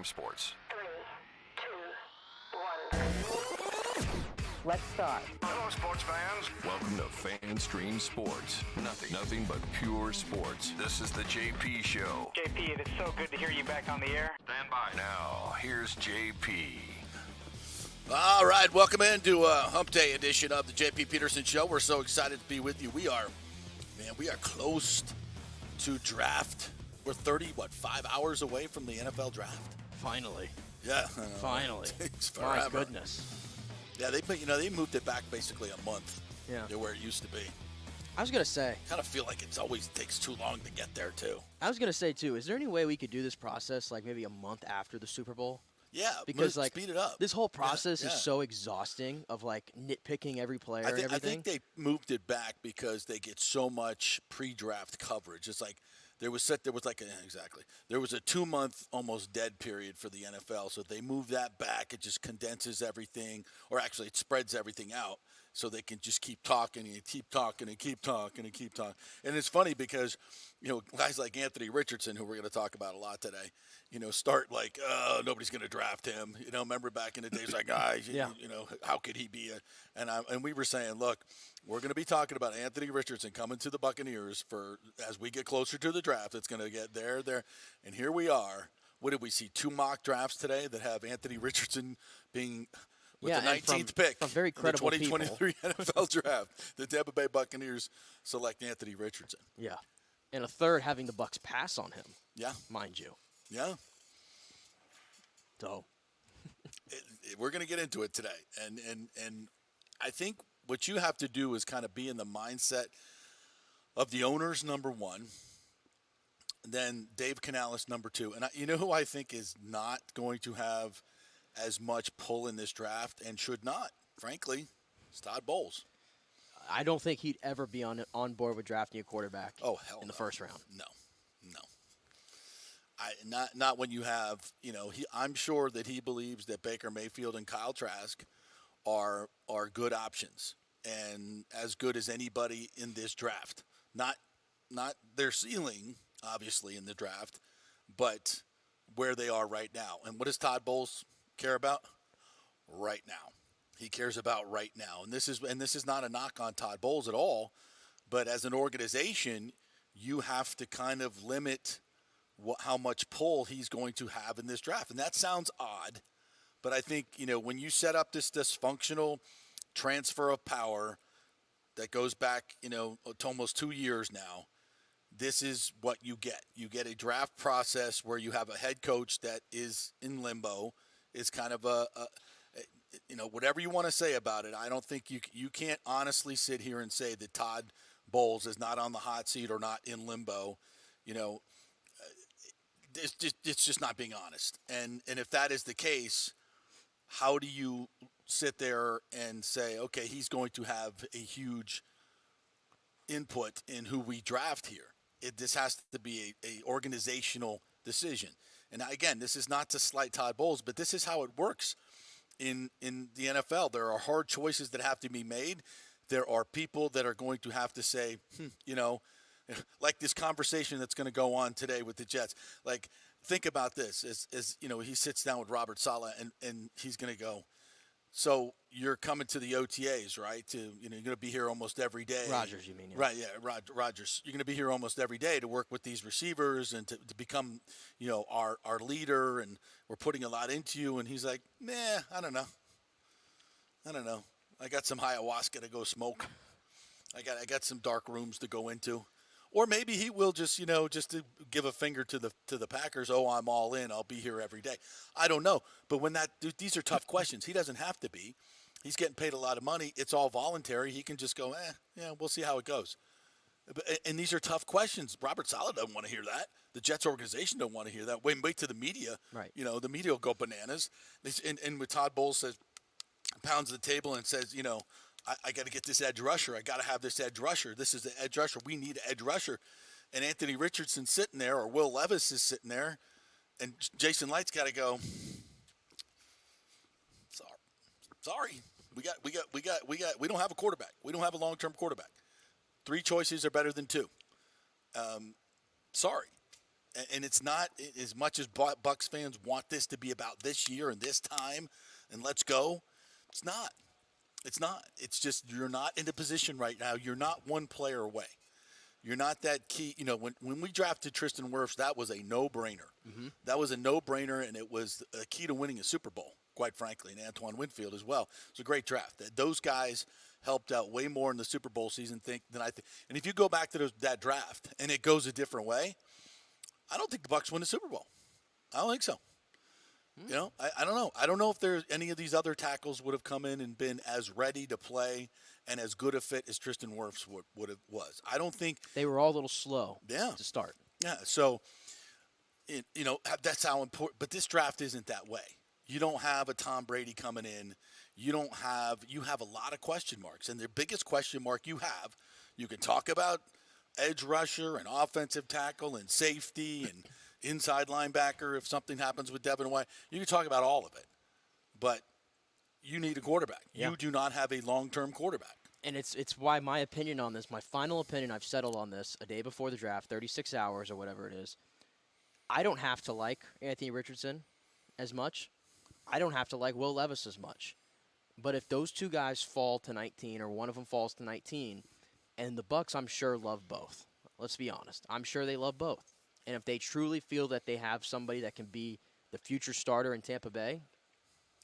Stream Sports. 3, 2, 1. Let's start. Hello, sports fans. Welcome to Fan Stream Sports. Nothing but pure sports. This is the JP Show. JP, it is so good to hear you back on the air. Stand by. Now, here's JP. All right, welcome into a Hump Day edition of the JP Peterson Show. We're so excited to be with you. We are close to draft. We're 5 hours away from the NFL draft. Finally. Yeah. Finally. It's forever. My goodness. Yeah, they moved it back basically a month. Yeah. To where it used to be. I was going to say. Kind of feel like it always takes too long to get there, too. I was going to say, too, is there any way we could do this process like maybe a month after the Super Bowl? Yeah, because like speed it up. This whole process is so exhausting of like nitpicking every player and everything. I think they moved it back because they get so much pre-draft coverage. It's like there was a 2-month almost dead period for the NFL, so they moved that back. It just condenses everything, or actually it spreads everything out, so they can just keep talking and keep talking and keep talking and keep talking. And it's funny because guys like Anthony Richardson, who we're going to talk about a lot today, start like, nobody's going to draft him. Remember back in the days, like, guys, how could he be? And we were saying, look, we're going to be talking about Anthony Richardson coming to the Buccaneers as we get closer to the draft. It's going to get there. And here we are. What did we see? 2 mock drafts today that have Anthony Richardson being with the 19th pick from very credible in the 2023 NFL draft. The Tampa Bay Buccaneers select Anthony Richardson. Yeah. And a third having the Bucs pass on him. Yeah. Mind you. Yeah. So. We're going to get into it today. And I think what you have to do is kind of be in the mindset of the owners, number one, then Dave Canales, number 2. And you know who I think is not going to have as much pull in this draft and should not, frankly? It's Todd Bowles. I don't think he'd ever be on board with drafting a quarterback in the first round. No. Not when you have, I'm sure that he believes that Baker Mayfield and Kyle Trask are good options and as good as anybody in this draft. Not their ceiling, obviously, in the draft, but where they are right now. And what does Todd Bowles care about? Right now. He cares about right now. And this is not a knock on Todd Bowles at all, but as an organization, you have to kind of limit how much pull he's going to have in this draft. And that sounds odd, but I think, when you set up this dysfunctional transfer of power that goes back, to almost 2 years now, this is what you get. You get a draft process where you have a head coach that is in limbo, is kind of whatever you want to say about it. I don't think you can't honestly sit here and say that Todd Bowles is not on the hot seat or not in limbo. It's just not being honest. And if that is the case, how do you sit there and say, okay, he's going to have a huge input in who we draft here? This has to be a organizational decision. And again, this is not to slight Todd Bowles, but this is how it works in the NFL. There are hard choices that have to be made. There are people that are going to have to say, like this conversation that's going to go on today with the Jets. Like, think about this. As he sits down with Robert Saleh and he's going to go, so you're coming to the OTAs, right? You're going to be here almost every day. Rodgers, you mean? Yeah. Right, yeah, Rodgers. You're going to be here almost every day to work with these receivers and to become, our leader, and we're putting a lot into you. And he's like, I don't know. I got some ayahuasca to go smoke. I got some dark rooms to go into. Or maybe he will just to give a finger to the Packers. Oh, I'm all in. I'll be here every day. I don't know. But these are tough questions. He doesn't have to be. He's getting paid a lot of money. It's all voluntary. He can just go, we'll see how it goes. And these are tough questions. Robert Saleh doesn't want to hear that. The Jets organization don't want to hear that. Wait to the media. Right. The media will go bananas. And with Todd Bowles says, pounds the table and says, I got to get this edge rusher. I got to have this edge rusher. This is the edge rusher. We need an edge rusher. And Anthony Richardson's sitting there, or Will Levis is sitting there, and Jason Light's got to go, sorry. We don't have a quarterback. We don't have a long-term quarterback. 3 choices are better than 2. Sorry. And it's not as much as Bucs fans want this to be about this year and this time and let's go. It's not. It's not. It's just you're not in a position right now. You're not one player away. You're not that key. You know, when we drafted Tristan Wirfs, that was a no-brainer. Mm-hmm. That was a no-brainer, and it was a key to winning a Super Bowl, quite frankly, and Antoine Winfield as well. It was a great draft. Those guys helped out way more in the Super Bowl season than I think. And if you go back to that draft and it goes a different way, I don't think the Bucs win the Super Bowl. I don't think so. You know, I don't know. I don't know if there's any of these other tackles would have come in and been as ready to play and as good a fit as Tristan Wirfs was. I don't think they were all a little slow. To start. Yeah. So, you know, that's how important. But this draft isn't that way. You don't have a Tom Brady coming in. You have a lot of question marks, and the biggest question mark you have, you can talk about edge rusher and offensive tackle and safety and inside linebacker if something happens with Devin White. You can talk about all of it, but you need a quarterback. Yeah. You do not have a long-term quarterback. And it's why my opinion on this, my final opinion, I've settled on this a day before the draft, 36 hours or whatever it is. I don't have to like Anthony Richardson as much. I don't have to like Will Levis as much. But if those two guys fall to 19 or one of them falls to 19, and the Bucs, I'm sure, love both. Let's be honest. I'm sure they love both. And if they truly feel that they have somebody that can be the future starter in Tampa Bay,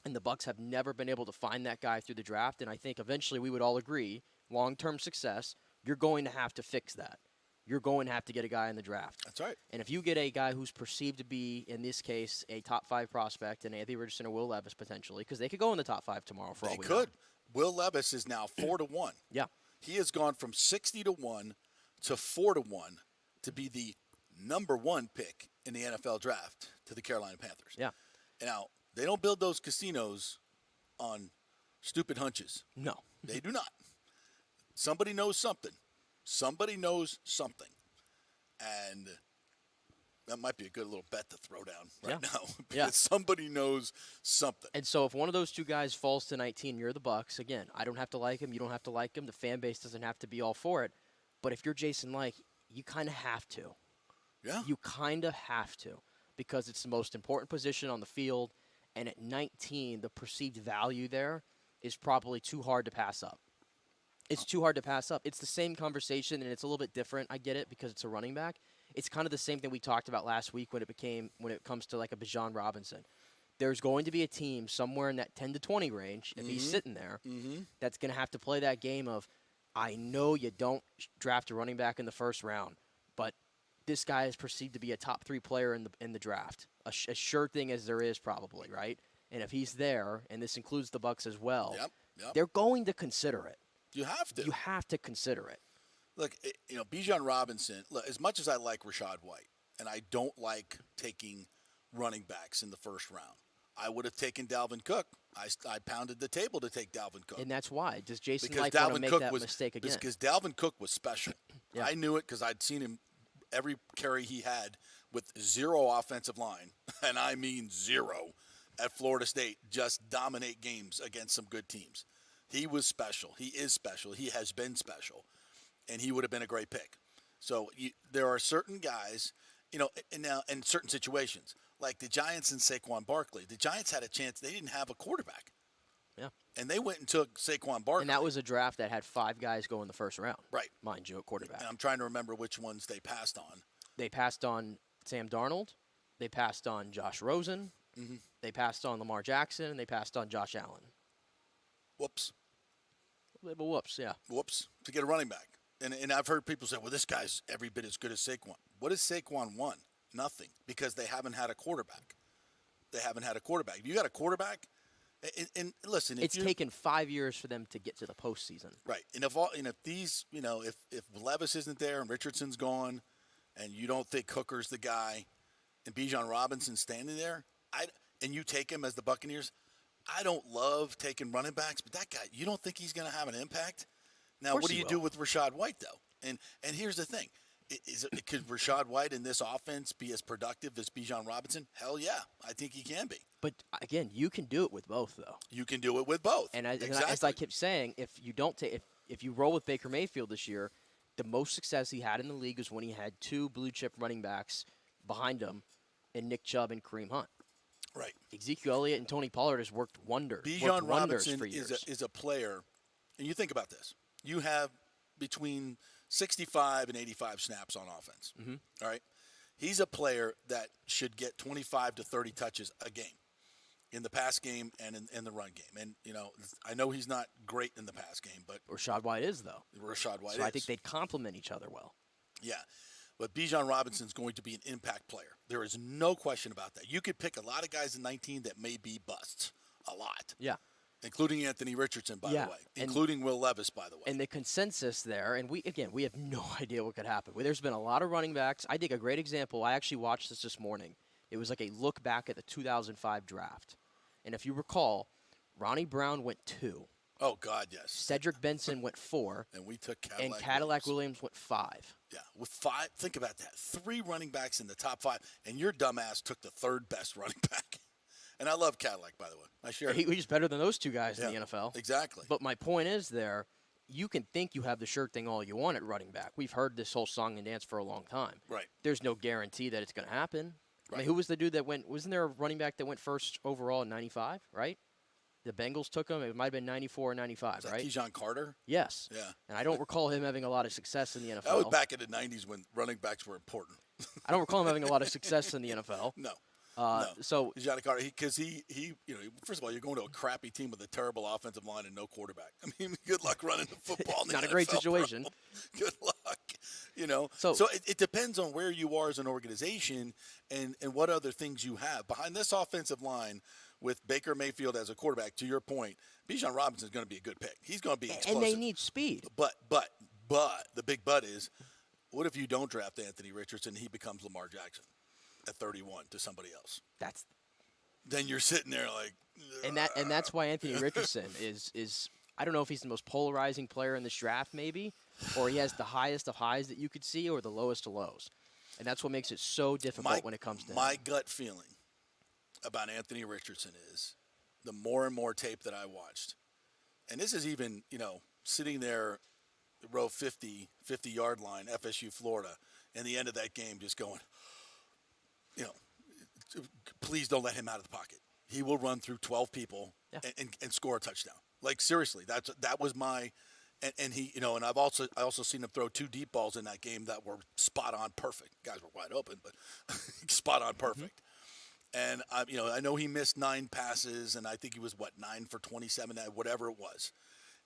and the Bucs have never been able to find that guy through the draft, and I think eventually we would all agree, long-term success, you're going to have to fix that. You're going to have to get a guy in the draft. That's right. And if you get a guy who's perceived to be, in this case, a top 5 prospect, and Anthony Richardson or Will Levis potentially, because they could go in the top 5 tomorrow for all we know. They could. Will Levis is now 4-1. Yeah. He has gone from 60-1 to 4-1 to be the number 1 pick in the NFL draft to the Carolina Panthers. Yeah. Now, they don't build those casinos on stupid hunches. No. They do not. Somebody knows something. Somebody knows something. And that might be a good little bet to throw down right now. Because somebody knows something. And so if one of those two guys falls to 19, you're the Bucs. Again, I don't have to like him. You don't have to like him. The fan base doesn't have to be all for it. But if you're Jason Licht, you kind of have to. Yeah. You kind of have to, because it's the most important position on the field, and at 19, the perceived value there is probably too hard to pass up. It's too hard to pass up. It's the same conversation, and it's a little bit different. I get it because it's a running back. It's kind of the same thing we talked about last week when it comes to like a Bijan Robinson. There's going to be a team somewhere in that 10 to 20 range, if he's sitting there, that's going to have to play that game of, I know you don't draft a running back in the first round, but this guy is perceived to be a top 3 player in the draft, a sure thing as there is probably, right? And if he's there, and this includes the Bucs as well, they're going to consider it. You have to. You have to consider it. Look, you know, Bijan Robinson, look, as much as I like Rachaad White, and I don't like taking running backs in the first round, I would have taken Dalvin Cook. I pounded the table to take Dalvin Cook. And that's why. Does Jason Licht want to make that mistake again? Because Dalvin Cook was special. I knew it because I'd seen him every carry he had with 0 offensive line, and I mean 0, at Florida State, just dominate games against some good teams. He was special. He is special. He has been special, and he would have been a great pick. So there are certain guys, you know, and now in certain situations, like the Giants and Saquon Barkley. The Giants had a chance. They didn't have a quarterback. Yeah. And they went and took Saquon Barkley. And that was a draft that had 5 guys go in the first round. Right. Mind you, at quarterback. And I'm trying to remember which ones they passed on. They passed on Sam Darnold. They passed on Josh Rosen. Mm-hmm. They passed on Lamar Jackson. And they passed on Josh Allen. Whoops. Whoops, yeah. Whoops. To get a running back. And I've heard people say, well, this guy's every bit as good as Saquon. What has Saquon won? Nothing. Because they haven't had a quarterback. They haven't had a quarterback. If you got a quarterback, and listen, it's taken 5 years for them to get to the postseason. Right. And if these, you know, if Levis isn't there and Richardson's gone, and you don't think Hooker's the guy, and Bijan Robinson's standing there, and you take him as the Buccaneers, I don't love taking running backs, but that guy, you don't think he's going to have an impact? Now, what do you do with Rachaad White, though? And here's the thing. Could Rachaad White in this offense be as productive as Bijan Robinson? Hell yeah, I think he can be. But again, you can do it with both, though. You can do it with both. And as I kept saying, if you roll with Baker Mayfield this year, the most success he had in the league was when he had 2 blue chip running backs behind him in Nick Chubb and Kareem Hunt. Right. Ezekiel Elliott and Tony Pollard has worked wonders. Bijan wonders Robinson for years. is a player, and you think about this. You have between 65 and 85 snaps on offense. Mm-hmm. All right? He's a player that should get 25 to 30 touches a game in the pass game and in the run game. And, I know he's not great in the pass game, but Rachaad White is, though. Rachaad White so is. I think they'd complement each other well. Yeah. But Bijan Robinson's going to be an impact player. There is no question about that. You could pick a lot of guys in 19 that may be busts. A lot. Yeah. Including Anthony Richardson, by the way. Including Will Levis, by the way. And the consensus there, and we have no idea what could happen. There's been a lot of running backs. I think a great example, I actually watched this morning. It was like a look back at the 2005 draft. And if you recall, Ronnie Brown went 2. Oh, God, yes. Cedric Benson went 4. And we took Cadillac Williams went 5. Yeah, with 5. Think about that. 3 running backs in the top 5, and your dumbass took the 3rd best running back. And I love Cadillac, by the way. I share. He's better than those 2 guys in the NFL. Exactly. But my point is there, you can think you have the sure thing all you want at running back. We've heard this whole song and dance for a long time. Right. There's no guarantee that it's going to happen. Right. I mean, who was the dude that went – wasn't there a running back that went first overall in 95, right? The Bengals took him. It might have been 94 or 95, right? Keyshawn Carter? Yes. Yeah. And I don't recall him having a lot of success in the NFL. That was back in the 90s when running backs were important. I don't recall him having a lot of success in the NFL. No. So Keyshawn Carter, because he, first of all, you're going to a crappy team with a terrible offensive line and no quarterback. I mean, good luck running the football. Not a great situation. Bro. Good luck. So it depends on where you are as an organization and what other things you have behind this offensive line. With Baker Mayfield as a quarterback, to your point, Bijan Robinson is going to be a good pick. He's going to be explosive. And they need speed. But the big but is, what if you don't draft Anthony Richardson and he becomes Lamar Jackson at 31 to somebody else? Then you're sitting there like. And that's why Anthony Richardson is I don't know if he's the most polarizing player in this draft, maybe, or he has the highest of highs that you could see, or the lowest of lows, and that's what makes it so difficult when it comes to my him. gut feeling about Anthony Richardson is the more and more tape that I watched, and this is even, sitting there, row 50-yard line, FSU, Florida, and the end of that game just going, please don't let him out of the pocket. He will run through 12 people and score a touchdown. Like, seriously, that was my – and he, and I also seen him throw 2 deep balls in that game that were spot on perfect. Guys were wide open, but spot on perfect. Mm-hmm. And I know he missed 9 passes, and I think he was 9 for 27, whatever it was.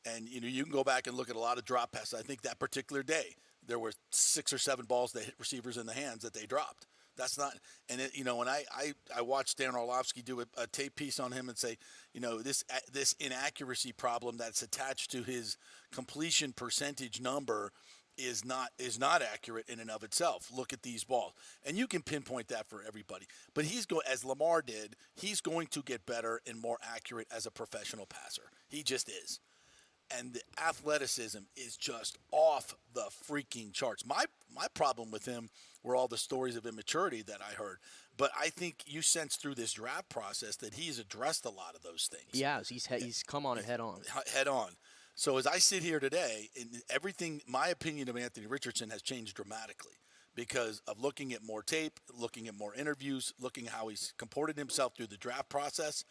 And you can go back and look at a lot of drop passes. I think that particular day there were 6 or 7 balls that hit receivers in the hands that they dropped. That's not, and when I watched Dan Orlovsky do a tape piece on him and say, this inaccuracy problem that's attached to his completion percentage number is not accurate in and of itself. Look at these balls. And you can pinpoint that for everybody. But as Lamar did, he's going to get better and more accurate as a professional passer. He just is. And the athleticism is just off the freaking charts. My problem with him were all the stories of immaturity that I heard. But I think you sense through this draft process that he's addressed a lot of those things. He has. He's come on it head on. Head on. So as I sit here today, my opinion of Anthony Richardson has changed dramatically because of looking at more tape, looking at more interviews, looking how he's comported himself through the draft process.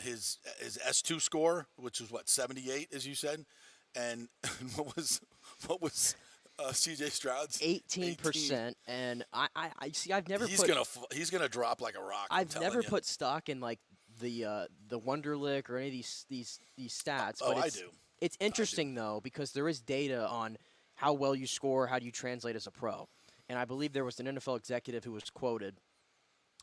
His S2 score, which was 78, as you said, and what was C.J. Stroud's 18%. And I see. I've never. He's gonna drop like a rock. I've never put stock in like the Wonderlic or any of these stats. But I do. It's interesting though because there is data on how well you score, how do you translate as a pro, and I believe there was an NFL executive who was quoted,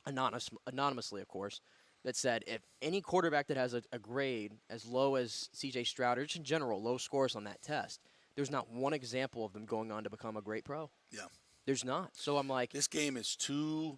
anonymously, of course, that said if any quarterback that has a grade as low as C.J. Stroud, or just in general low scores on that test, there's not one example of them going on to become a great pro. Yeah. There's not. So I'm like, this game is too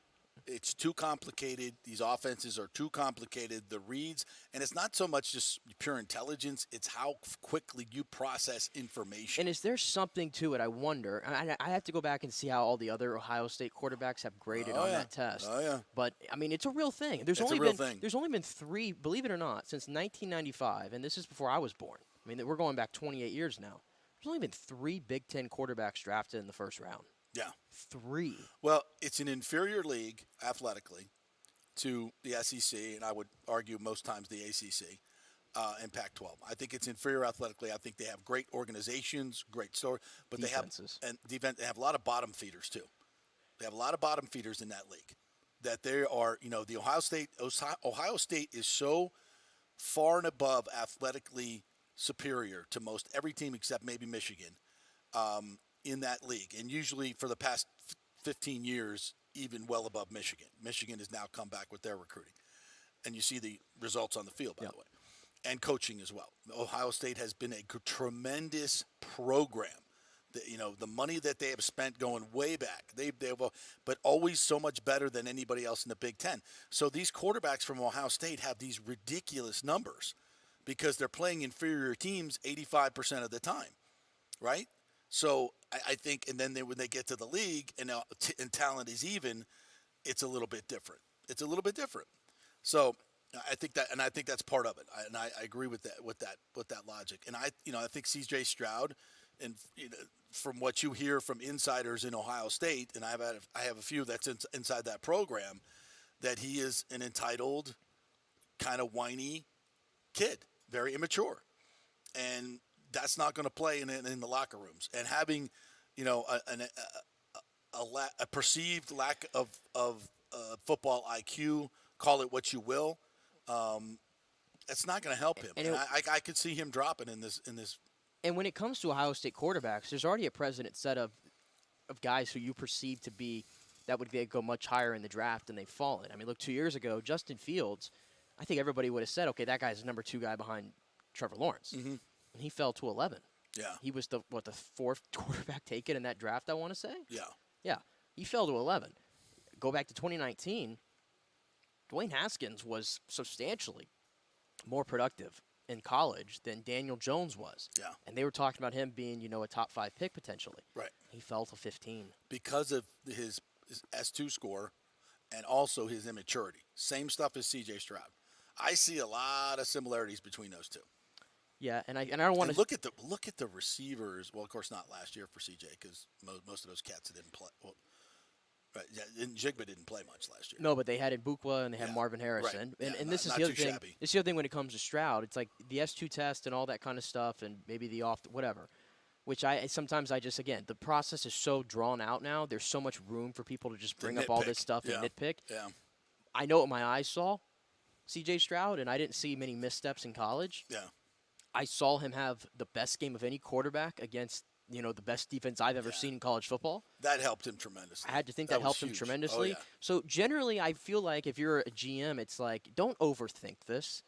complicated. These offenses are too complicated. The reads, and it's not so much just pure intelligence. It's how quickly you process information. And is there something to it? I wonder. I have to go back and see how all the other Ohio State quarterbacks have graded on that test. Oh yeah. But I mean, it's a real thing. There's only been 3, believe it or not, since 1995, and this is before I was born. I mean, we're going back 28 years now. There's only been 3 Big Ten quarterbacks drafted in the first round. Yeah. 3. Well, it's an inferior league athletically to the SEC, and I would argue most times the ACC and Pac-12. I think it's inferior athletically. I think they have great organizations, great story, but Defenses. they have a lot of bottom feeders too. They have a lot of bottom feeders in that league. That there are, the Ohio State is so far and above athletically superior to most every team except maybe Michigan in that league, and usually for the past 15 years, even well above Michigan. Michigan has now come back with their recruiting, and you see the results on the field, by the way, and coaching as well. Ohio State has been a tremendous program. The money that they have spent going way back, but always so much better than anybody else in the Big Ten. So these quarterbacks from Ohio State have these ridiculous numbers because they're playing inferior teams 85% of the time, right? So I think, and then when they get to the league and talent is even, it's a little bit different. So I think that's part of it, and I agree with that logic. And I think C.J. Stroud, and from what you hear from insiders in Ohio State, and I have a few that's inside that program, that he is an entitled, kind of whiny kid, very immature, and that's not going to play in the locker rooms. And having, a perceived lack of football IQ, call it what you will, it's not going to help him. And I could see him dropping in this. And when it comes to Ohio State quarterbacks, there's already a precedent set of guys who you perceive to be that would go much higher in the draft, and they've fallen. I mean, look, 2 years ago, Justin Fields, I think everybody would have said, okay, that guy's the number 2 guy behind Trevor Lawrence. Mm-hmm. And he fell to 11. Yeah. He was the 4th quarterback taken in that draft, I want to say? Yeah. Yeah. He fell to 11. Go back to 2019, Dwayne Haskins was substantially more productive in college than Daniel Jones was. Yeah. And they were talking about him being, a top 5 pick potentially. Right. He fell to 15. Because of his S2 score and also his immaturity. Same stuff as C.J. Stroud. I see a lot of similarities between those two. Yeah, and I don't want to look at the receivers. Well, of course not last year for CJ because most of those cats didn't play. Well, right, yeah, and Jigba didn't play much last year. No, but they had Ibukwa and they had Marvin Harrison. Right. And Yeah, this is not the other too thing. shabby. This is the other thing when it comes to Stroud. It's like the S2 test and all that kind of stuff, and maybe the whatever. Which sometimes the process is so drawn out now. There's so much room for people to just bring up all this stuff and nitpick. Yeah. I know what my eyes saw, C.J. Stroud, and I didn't see many missteps in college. Yeah. I saw him have the best game of any quarterback against, the best defense I've ever seen in college football. That helped him tremendously. I had to think that helped him huge. tremendously. Oh, yeah. So generally, I feel like if you're a GM, it's like, don't overthink this.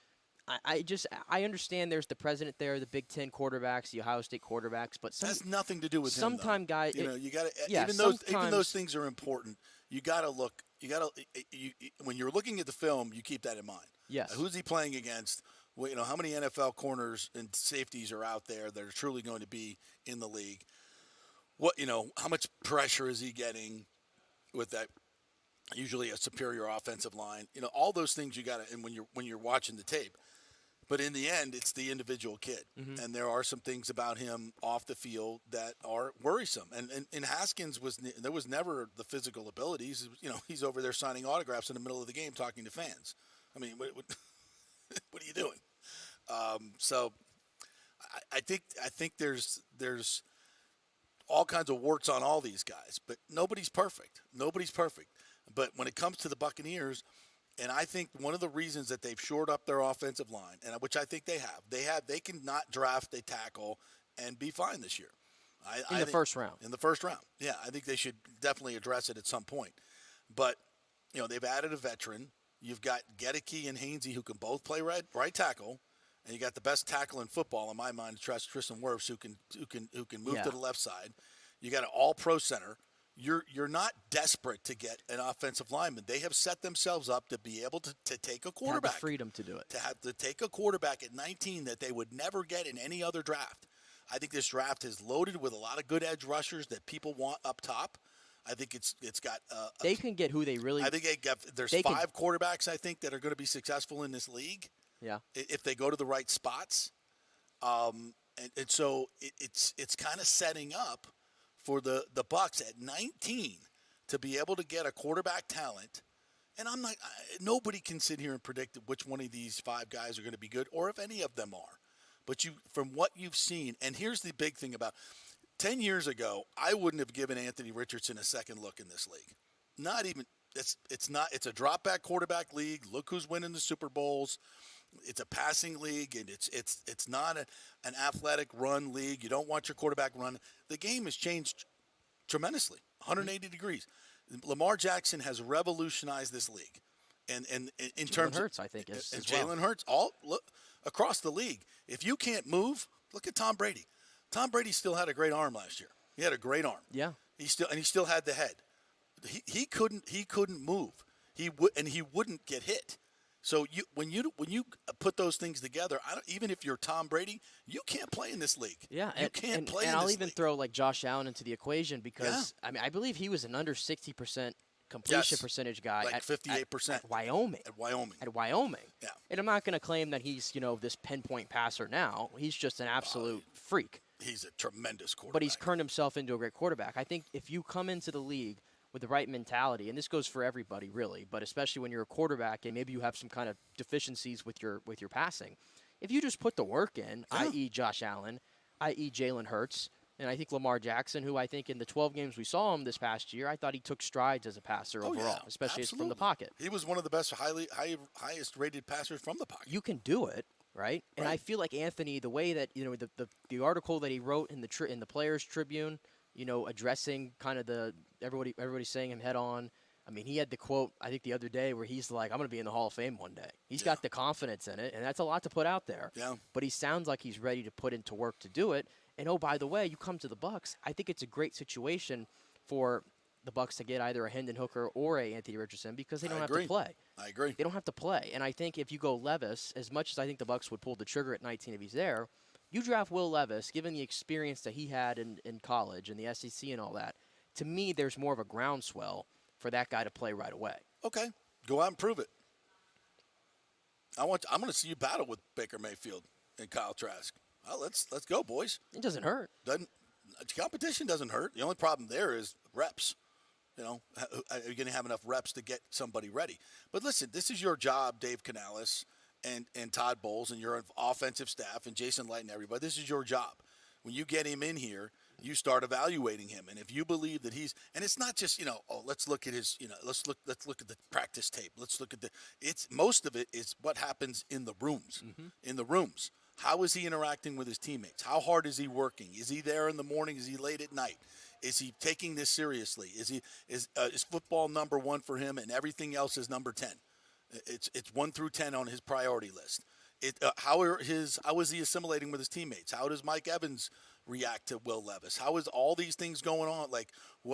I understand there's the president there, the Big Ten quarterbacks, the Ohio State quarterbacks, but has nothing to do with sometime him, guys. you got to Yeah, even those things are important. You got to look. When you're looking at the film, you keep that in mind. Yes. Who's he playing against? Well, how many NFL corners and safeties are out there that are truly going to be in the league? How much pressure is he getting with that? Usually a superior offensive line. All those things you got to. And when you're watching the tape, but in the end, it's the individual kid, and there are some things about him off the field that are worrisome. And Haskins there was never the physical abilities. He's over there signing autographs in the middle of the game, talking to fans. I mean, what are you doing? So I think there's all kinds of warts on all these guys, but nobody's perfect. But when it comes to the Buccaneers, and I think one of the reasons that they've shored up their offensive line, and which I think they can not draft a tackle and be fine this year. In the first round. In the first round, yeah, I think they should definitely address it at some point. But they've added a veteran. You've got Gedeke and Hainsey who can both play right tackle, and you got the best tackle in football in my mind, Tristan Wirfs, who can move to the left side. You got an all-pro center. You're not desperate to get an offensive lineman. They have set themselves up to be able to take a quarterback. Have the freedom to do it. To have to take a quarterback at 19 that they would never get in any other draft. I think this draft is loaded with a lot of good edge rushers that people want up top. I think it's got. They can get who they really. I think there's 5 quarterbacks I think that are going to be successful in this league. Yeah. If they go to the right spots, and so it's kind of setting up for the Bucs at 19 to be able to get a quarterback talent. And I'm not – nobody can sit here and predict which one of these 5 guys are going to be good or if any of them are. But from what you've seen – and here's the big thing about 10 years ago, I wouldn't have given Anthony Richardson a second look in this league. Not even – it's a drop-back quarterback league. Look who's winning the Super Bowls. It's a passing league, and it's not an athletic run league. You don't want your quarterback run. The game has changed tremendously, 180 degrees. Lamar Jackson has revolutionized this league, and in terms of Hurts, I think, is as Jalen well. Hurts look across the league. If you can't move, look at Tom Brady. Tom Brady still had a great arm last year. He had a great arm. Yeah, he still had the head. He couldn't move. He wouldn't get hit. So when you put those things together, even if you're Tom Brady, you can't play in this league. Yeah, you can't play in and this I'll even league. throw like Josh Allen into the equation because I believe he was an under 60% completion percentage guy like at 58% at Wyoming. At Wyoming. Yeah. And I'm not going to claim that he's this pinpoint passer now. He's just an absolute freak. He's a tremendous quarterback. But he's turned himself into a great quarterback. I think if you come into the league with the right mentality, and this goes for everybody really, but especially when you're a quarterback and maybe you have some kind of deficiencies with your passing, if you just put the work in, i.e. Josh Allen, i.e. Jalen Hurts, and I think Lamar Jackson, who I think in the 12 games we saw him this past year, I thought he took strides as a passer overall, especially from the pocket. He was one of the best, highest rated passers from the pocket. You can do it, right? And I feel like Anthony, the way that the article that he wrote in the Players Tribune, addressing kind of everybody saying him head on. I mean, he had the quote, I think, the other day where he's like, I'm going to be in the Hall of Fame one day. He's got the confidence in it, and that's a lot to put out there. Yeah. But he sounds like he's ready to put into work to do it. And, oh, by the way, you come to the Bucs, I think it's a great situation for the Bucs to get either a Hendon Hooker or a Anthony Richardson because they don't have to play. I agree. They don't have to play. And I think if you go Levis, as much as I think the Bucs would pull the trigger at 19 if he's there, you draft Will Levis, given the experience that he had in college and the SEC and all that, to me there's more of a groundswell for that guy to play right away. Okay. Go out and prove it. I'm going to see you battle with Baker Mayfield and Kyle Trask. Well, let's go, boys. It doesn't hurt. Competition doesn't hurt. The only problem there is reps. Are you going to have enough reps to get somebody ready? But listen, this is your job, Dave Canales and Todd Bowles and your offensive staff and Jason Light and everybody. This is your job. When you get him in here, you start evaluating him. And if you believe that and it's not just, let's look at his, let's look at the practice tape. Let's look at most of it is what happens in the rooms. Mm-hmm. In the rooms. How is he interacting with his teammates? How hard is he working? Is he there in the morning? Is he late at night? Is he taking this seriously? Is football number 1 for him and everything else is number 10? It's 1 through 10 on his priority list. How is he assimilating with his teammates? How does Mike Evans react to Will Levis? How is all these things going on? Like,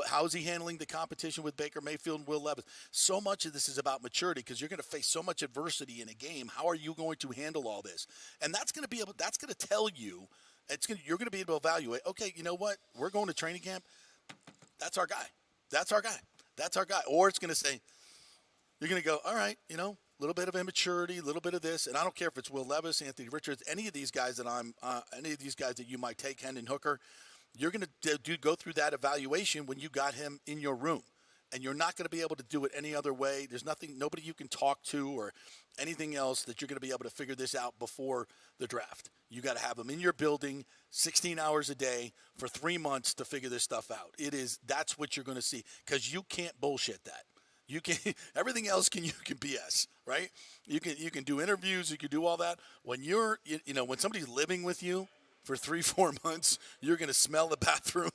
how is he handling the competition with Baker Mayfield and Will Levis? So much of this is about maturity because you're going to face so much adversity in a game. How are you going to handle all this? And that's going to tell you. You're going to be able to evaluate. Okay, you know what? We're going to training camp. That's our guy. That's our guy. That's our guy. Or it's going to say, you're going to go, all right, a little bit of immaturity, a little bit of this, and I don't care if it's Will Levis, Anthony Richards, any of these guys that you might take, Hendon Hooker, you're going to go through that evaluation when you got him in your room, and you're not going to be able to do it any other way. There's nobody you can talk to or anything else that you're going to be able to figure this out before the draft. You got to have them in your building 16 hours a day for 3 months to figure this stuff out. That's what you're going to see because you can't bullshit that. You can everything else you can BS, right? You can do interviews, you can do all that. When when somebody's living with you for 3-4 months, you're gonna smell the bathroom.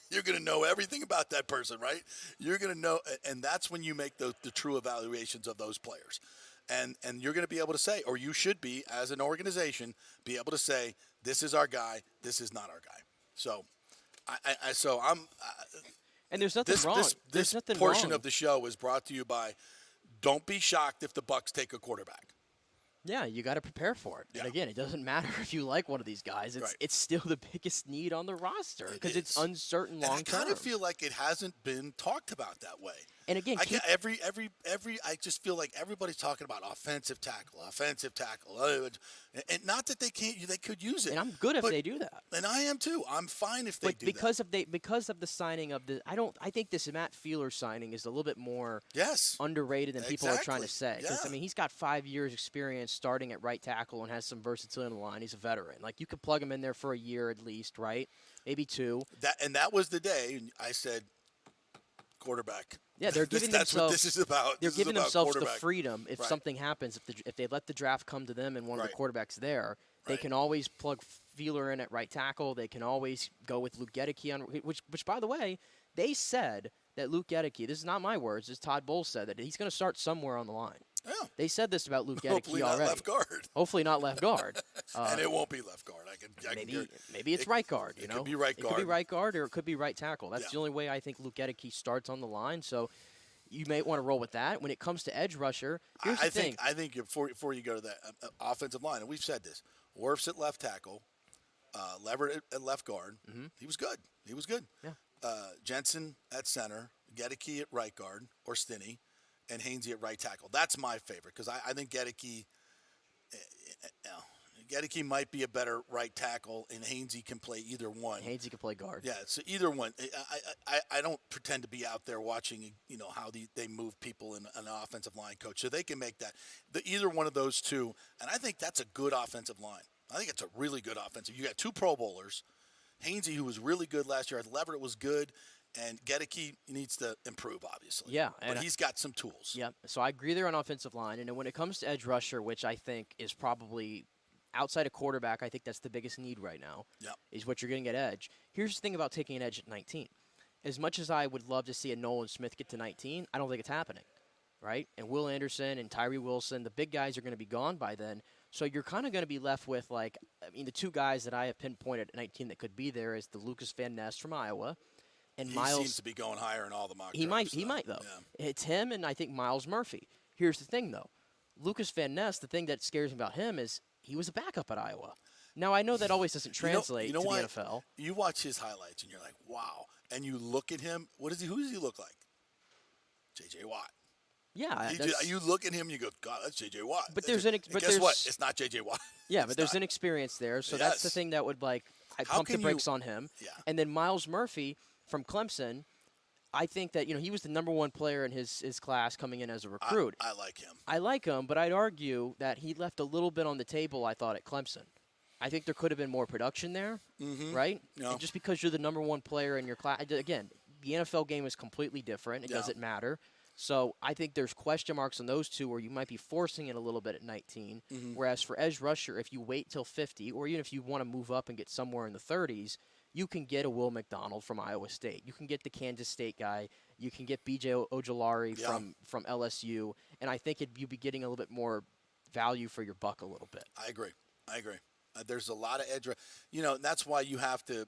You're gonna know everything about that person, right? You're gonna know, and that's when you make the true evaluations of those players. And you're gonna be able to say, or you should be as an organization, be able to say, this is our guy, this is not our guy. So and there's nothing wrong. This portion of the show is brought to you by don't be shocked if the Bucs take a quarterback. Yeah, you got to prepare for it. Yeah. And again, it doesn't matter if you like one of these guys. It's still the biggest need on the roster because it's uncertain long term. I kind of feel like it hasn't been talked about that way. And again, I just feel like everybody's talking about offensive tackle, and not that they can't, they could use it. and I'm good if they do that. And I am too. I'm fine if they But do because that. because of the signing of the, I think this Matt Fielder signing is a little bit more Yes. underrated than people are trying to say. Because Yeah. I mean, he's got 5 years experience starting at right tackle and has some versatility on the line. He's a veteran. Like you could plug him in there for a year at least, right? Maybe 2. That was the day I said quarterback. Yeah, they're giving That's themselves. what this is about. They're This is giving about themselves the quarterback. freedom if Right. something happens, if they let the draft come to them and one of the Right. quarterbacks there, they Right. can always plug Feeler in at right tackle. They can always go with Luke Gedeke on which by the way, they said that Luke Gedeke. This is not my words. This Todd Bowles said that he's going to start somewhere on the line. Yeah. They said this about Luke Gedeke Hopefully not already. left guard. Hopefully not left guard. And it won't be left guard. Maybe it's right guard. You it know, could be right It could be guard. right guard or it could be right tackle. That's Yeah. the only way I think Luke Gedeke starts on the line. So you may want to roll with that. When it comes to edge rusher, here's the thing. I think before you go to that offensive line, and we've said this, Wirfs at left tackle, Leverett at left guard. Mm-hmm. He was good. Yeah. Jensen at center, Gedeke at right guard, or Stinney, and Hainsey at right tackle. That's my favorite because I think Gedeke might be a better right tackle, and Hainsey can play either one. Hainsey can play guard. Yeah, so either one. I don't pretend to be out there watching, how they move people in an offensive line coach, so they can make that. Either one of those two, and I think that's a good offensive line. I think it's a really good offensive. You got 2 Pro Bowlers, Hainsey, who was really good last year. Leverett was good, and Gedeke needs to improve, obviously. Yeah, but he's got some tools. Yep. So I agree there on offensive line, and then when it comes to edge rusher, which I think is probably outside of quarterback, I think that's the biggest need right now. Yep. Is what you're going to get edge. Here's the thing about taking an edge at 19. As much as I would love to see a Nolan Smith get to 19, I don't think it's happening, right? And Will Anderson and Tyree Wilson, the big guys are going to be gone by then. So you're kind of going to be left with, the 2 guys that I have pinpointed at 19 that could be there is the Lucas Van Ness from Iowa, and He Miles. seems to be going higher in all the mock He drafts, might though. Yeah. It's him and I think Miles Murphy. Here's the thing though, Lucas Van Ness. The thing that scares me about him is he was a backup at Iowa. Now I know that always doesn't translate to the NFL. You watch his highlights and you're like, wow. And you look at him. Who does he look like? J.J. Watt. Yeah, You look at him and you go, God, that's J.J. Watt. But Guess what? It's not J.J. Watt. Yeah, but there's an experience there, so that's the Yes. thing that would I How pump the can brakes you- on him. Yeah. And then Miles Murphy from Clemson, I think that he was the number 1 player in his class coming in as a recruit. I like him. I like him, but I'd argue that he left a little bit on the table, I thought, at Clemson. I think there could have been more production there, right? Yeah. And just because you're the number 1 player in your class, again, the NFL game is completely different. It Yeah. doesn't matter. So I think there's question marks on those 2 where you might be forcing it a little bit at 19. Whereas for edge rusher, if you wait till 50, or even if you want to move up and get somewhere in the 30s, you can get a Will McDonald from Iowa State. You can get the Kansas State guy. You can get B.J. Ojolari from LSU. And I think you'd be getting a little bit more value for your buck a little bit. I agree. There's a lot of edge. That's why you have to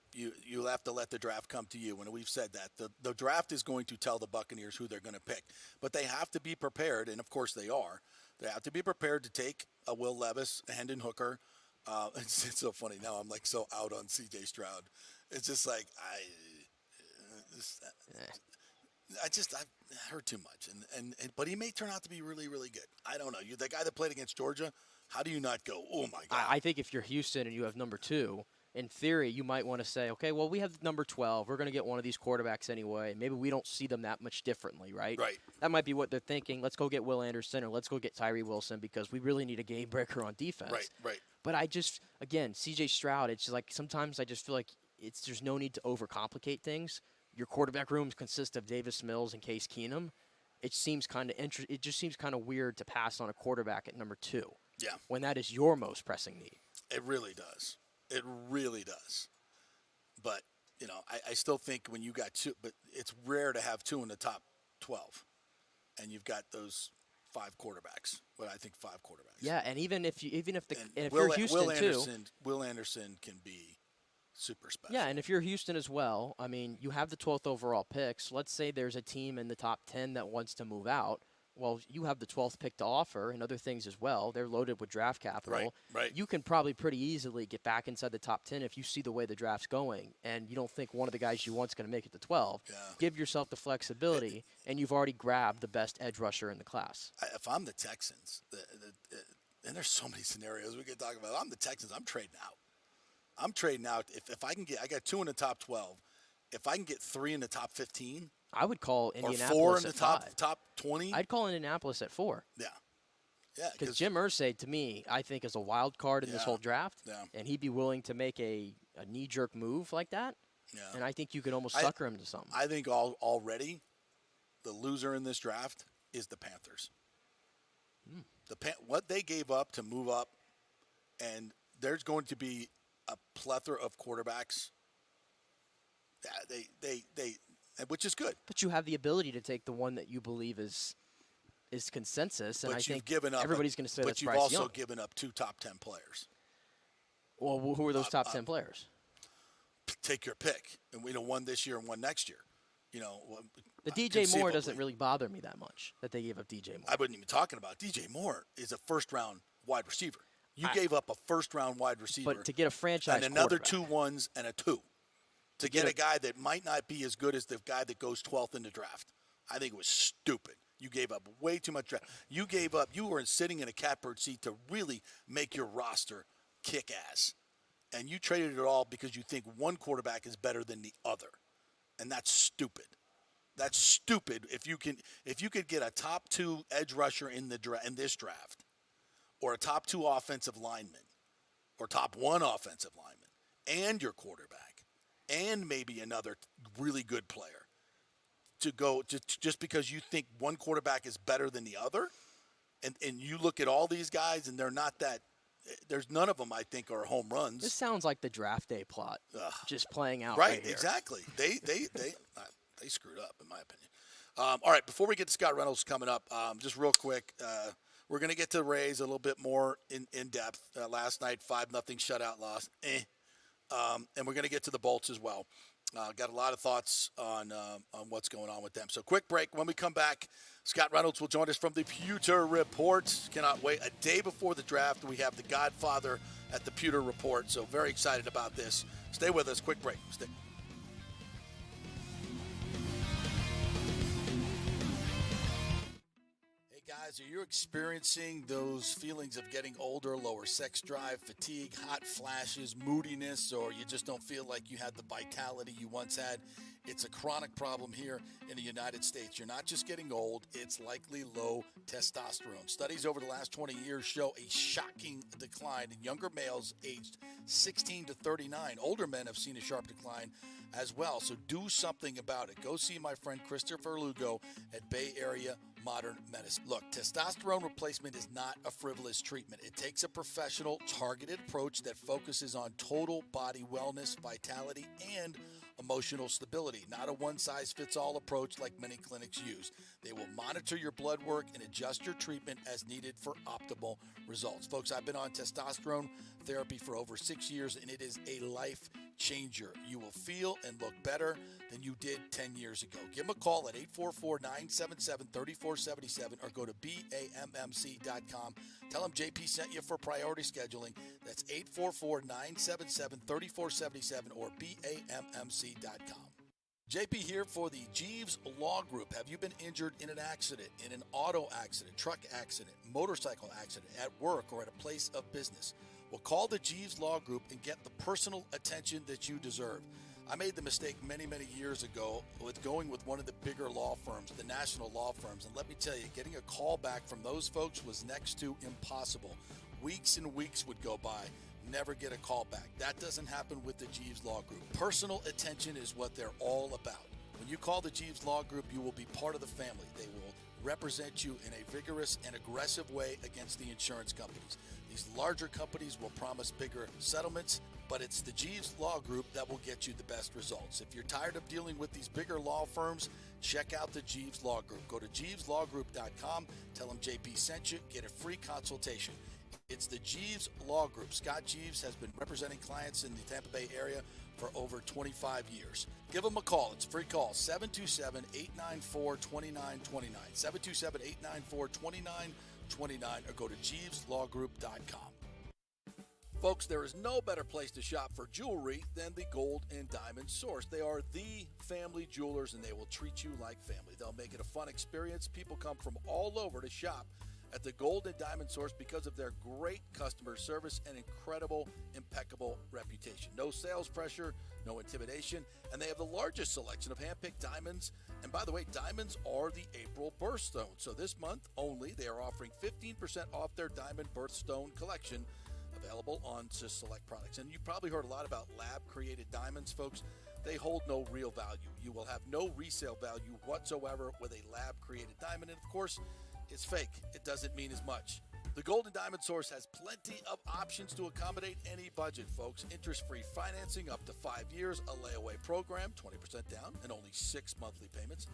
let the draft come to you. And we've said that the draft is going to tell the Buccaneers who they're going to pick, but they have to be prepared, and of course they are. They have to be prepared to take a Will Levis, a Hendon Hooker. It's so funny now. I'm so out on C.J. Stroud. It's just I heard too much, but he may turn out to be really, really good. I don't know. You're the guy that played against Georgia. How do you not go, oh my God? I think if you're Houston and you have number 2, in theory, you might want to say, okay, well, we have number 12. We're going to get one of these quarterbacks anyway. Maybe we don't see them that much differently, right? Right. That might be what they're thinking. Let's go get Will Anderson or let's go get Tyree Wilson because we really need a game breaker on defense. Right. But again, C.J. Stroud, it's sometimes I just feel like there's no need to overcomplicate things. Your quarterback rooms consist of Davis Mills and Case Keenum. It seems it just seems kind of weird to pass on a quarterback at number 2. Yeah. When that is your most pressing need. It really does. It really does. But, I still think when you got 2, but it's rare to have 2 in the top 12. And you've got those 5 quarterbacks. Well, I think 5 quarterbacks. Yeah, and if you're Houston Will Anderson can be super special. Yeah, and if you're Houston as well, I mean, you have the 12th overall pick. So let's say there's a team in the top 10 that wants to move out. well, you have the 12th pick to offer and other things as well. They're loaded with draft capital. Right. You can probably pretty easily get back inside the top 10 if you see the way the draft's going and you don't think one of the guys you want is going to make it to 12. Yeah. Give yourself the flexibility, and you've already grabbed the best edge rusher in the class. If I'm the Texans, and there's so many scenarios we could talk about. If I'm the Texans, I'm trading out. I'm trading out. If I can get, I got 2 in the top 12. If I can get 3 in the top 15, I would call or Indianapolis 4 in the at top 5. top 20. I'd call Indianapolis at 4. Yeah, Because Jim Irsay, to me, I think is a wild card in this whole draft, and he'd be willing to make a knee-jerk move like that. Yeah. And I think you could almost sucker him to something. I think already the loser in this draft is the Panthers. What they gave up to move up, and there's going to be a plethora of quarterbacks. Yeah, they which is good. But you have the ability to take the one that you believe is consensus, and But I you've think given up everybody's going to say but that's you've Bryce also Young. given up 2 top 10 players. Well, who are those top 10 players? Take your pick, and we know one this year and one next year. The DJ Moore doesn't really bother me that much that they gave up DJ Moore. I wasn't even talking about DJ Moore is a first-round wide receiver. You gave up a first-round wide receiver, But to get a franchise and another quarterback. 2 1s and a 2 to get a guy that might not be as good as the guy that goes 12th in the draft. I think it was stupid. You gave up way too much draft. You gave up. You were sitting in a catbird seat to really make your roster kick ass, and you traded it all because you think one quarterback is better than the other, and that's stupid. That's stupid. If you could get a top 2 edge rusher in this draft, or a top 2 offensive lineman, or top 1 offensive lineman, and your quarterback, and maybe another really good player, to go just because you think one quarterback is better than the other, and you look at all these guys and they're not that. There's none of them I think are home runs. This sounds like the draft day plot, just playing out Right, here. exactly. They screwed up in my opinion. All right, before we get to Scott Reynolds coming up, just real quick, we're going to get to the Rays a little bit more in depth. Last night, 5-0 shutout loss. And we're going to get to the Bolts as well. Got a lot of thoughts on what's going on with them. So quick break. When we come back, Scott Reynolds will join us from the Pewter Report. Cannot wait. A day before the draft, we have the Godfather at the Pewter Report. So very excited about this. Stay with us. Quick break. Stay. Guys, are you experiencing those feelings of getting older, lower sex drive, fatigue, hot flashes, moodiness, or you just don't feel like you had the vitality you once had? It's a chronic problem here in the United States. You're not just getting old, it's likely low testosterone. Studies over the last 20 years show a shocking decline in younger males aged 16 to 39. Older men have seen a sharp decline as well, so do something about it. Go see my friend Christopher Lugo at Bay Area Modern Medicine. Look, testosterone replacement is not a frivolous treatment. It takes a professional, targeted approach that focuses on total body wellness, vitality, and emotional stability, not a one-size-fits-all approach like many clinics use. They will monitor your blood work and adjust your treatment as needed for optimal results. Folks, I've been on testosterone therapy for over 6 years, and it is a life changer. You will feel and look better than you did 10 years ago. Give them a call at 844-977-3477 or go to BAMMC.com. Tell them JP sent you for priority scheduling. That's 844-977-3477 or BAMMC.com. JP here for the Jeeves Law Group. Have you been injured in an accident, in an auto accident, truck accident, motorcycle accident, at work, or at a place of business? Well, call the Jeeves Law Group and get the personal attention that you deserve. I made the mistake many, many years ago with going with one of the bigger law firms, the national law firms. And let me tell you, getting a call back from those folks was next to impossible. Weeks and weeks would go by, never get a call back. That doesn't happen with the Jeeves Law Group. Personal attention is what they're all about. When you call the Jeeves Law Group, you will be part of the family. They will represent you in a vigorous and aggressive way against the insurance companies. These larger companies will promise bigger settlements, but it's the Jeeves Law Group that will get you the best results. If you're tired of dealing with these bigger law firms, check out the Jeeves Law Group. Go to JeevesLawGroup.com, tell them JP sent you, get a free consultation. It's the Jeeves Law Group. Scott Jeeves has been representing clients in the Tampa Bay area for over 25 years. Give them a call. It's a free call, 727-894-2929, 727-894-2929, or go to jeeveslawgroup.com. Folks, there is no better place to shop for jewelry than the Gold and Diamond Source. They are the family jewelers, and they will treat you like family. They'll make it a fun experience. People come from all over to shop at the Gold and Diamond Source because of their great customer service and incredible, impeccable reputation. No sales pressure, no intimidation, and they have the largest selection of hand-picked diamonds. And by the way, diamonds are the April birthstone. So this month only, they are offering 15% off their diamond birthstone collection, available on just select products. And you probably heard a lot about lab-created diamonds, folks. They hold no real value. You will have no resale value whatsoever with a lab-created diamond. And of course, it's fake. It doesn't mean as much. The Golden Diamond Source has plenty of options to accommodate any budget, folks. Interest-free financing up to 5 years, a layaway program, 20% down, and only 6 monthly payments.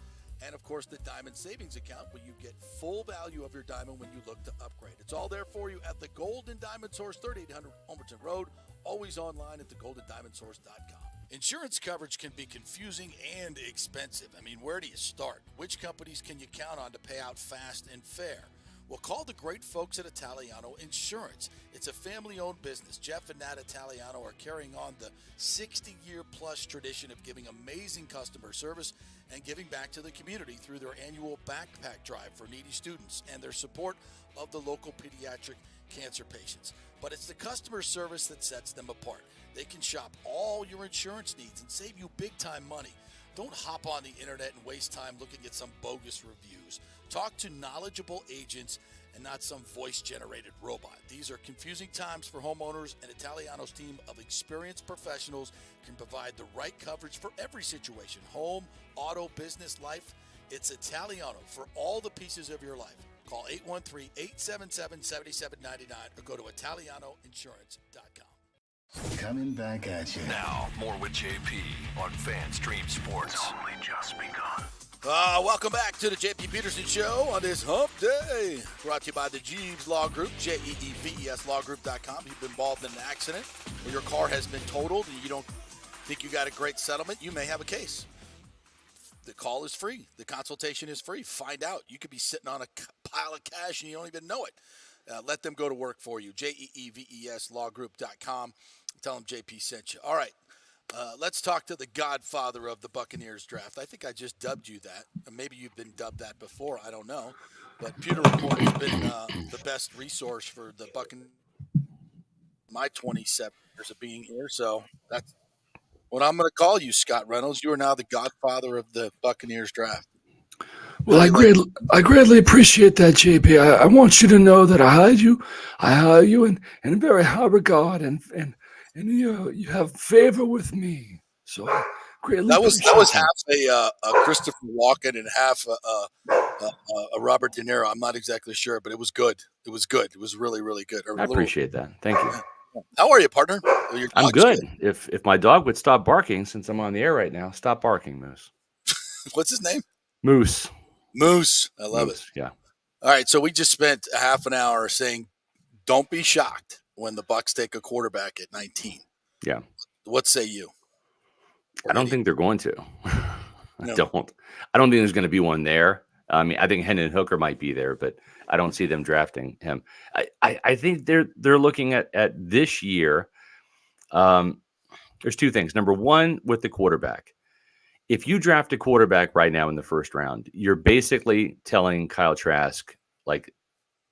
And, of course, the Diamond Savings Account, where you get full value of your diamond when you look to upgrade. It's all there for you at the Golden Diamond Source, 3800 Homerton Road, always online at thegoldendiamondsource.com. Insurance coverage can be confusing and expensive. I mean, where do you start? Which companies can you count on to pay out fast and fair? Well, call the great folks at Italiano Insurance. It's a family-owned business. Jeff and Nat Italiano are carrying on the 60-year-plus tradition of giving amazing customer service and giving back to the community through their annual backpack drive for needy students and their support of the local pediatric cancer patients. But it's the customer service that sets them apart. They can shop all your insurance needs and save you big-time money. Don't hop on the internet and waste time looking at some bogus reviews. Talk to knowledgeable agents and not some voice-generated robot. These are confusing times for homeowners, and Italiano's team of experienced professionals can provide the right coverage for every situation: home, auto, business, life. It's Italiano for all the pieces of your life. Call 813-877-7799 or go to italianoinsurance.com. Coming back at you. Now, more with JP on FanStream Sports. It's only just begun. Welcome back to the JP Peterson Show on this hump day. Brought to you by the Jeeves Law Group, JEEVESLawgroup.com. You've been involved in an accident or your car has been totaled and you don't think you got a great settlement, you may have a case. The call is free. The consultation is free. Find out. You could be sitting on a pile of cash and you don't even know it. Let them go to work for you. JEEVESLawgroup.com. Tell them JP sent you. All right. Let's talk to the godfather of the Buccaneers draft. I think I just dubbed you that. Maybe you've been dubbed that before. I don't know. But Pewter Report has been the best resource for the Buccaneers my 27 years of being here. So that's what I'm going to call you, Scott Reynolds. You are now the godfather of the Buccaneers draft. Well, I greatly appreciate that, JP. I want you to know that I hire you in a very high regard, and you have favor with me. So I greatly that was half a Christopher Walken and half a Robert De Niro. I'm not exactly sure, but it was good. It was good. It was really, really good. I appreciate that. Thank you. How are you, partner? I'm good. If my dog would stop barking, since I'm on the air right now, stop barking, Moose. What's his name? Moose. I love it. Yeah. All right, so we just spent a half an hour saying, don't be shocked when the Bucs take a quarterback at 19. Yeah. What say you? I don't think they're going to. No. I don't think there's going to be one there. I mean, I think Hendon Hooker might be there, but I don't see them drafting him. I think they're looking at this year. There's two things. Number one, with the quarterback. If you draft a quarterback right now in the first round, you're basically telling Kyle Trask, like,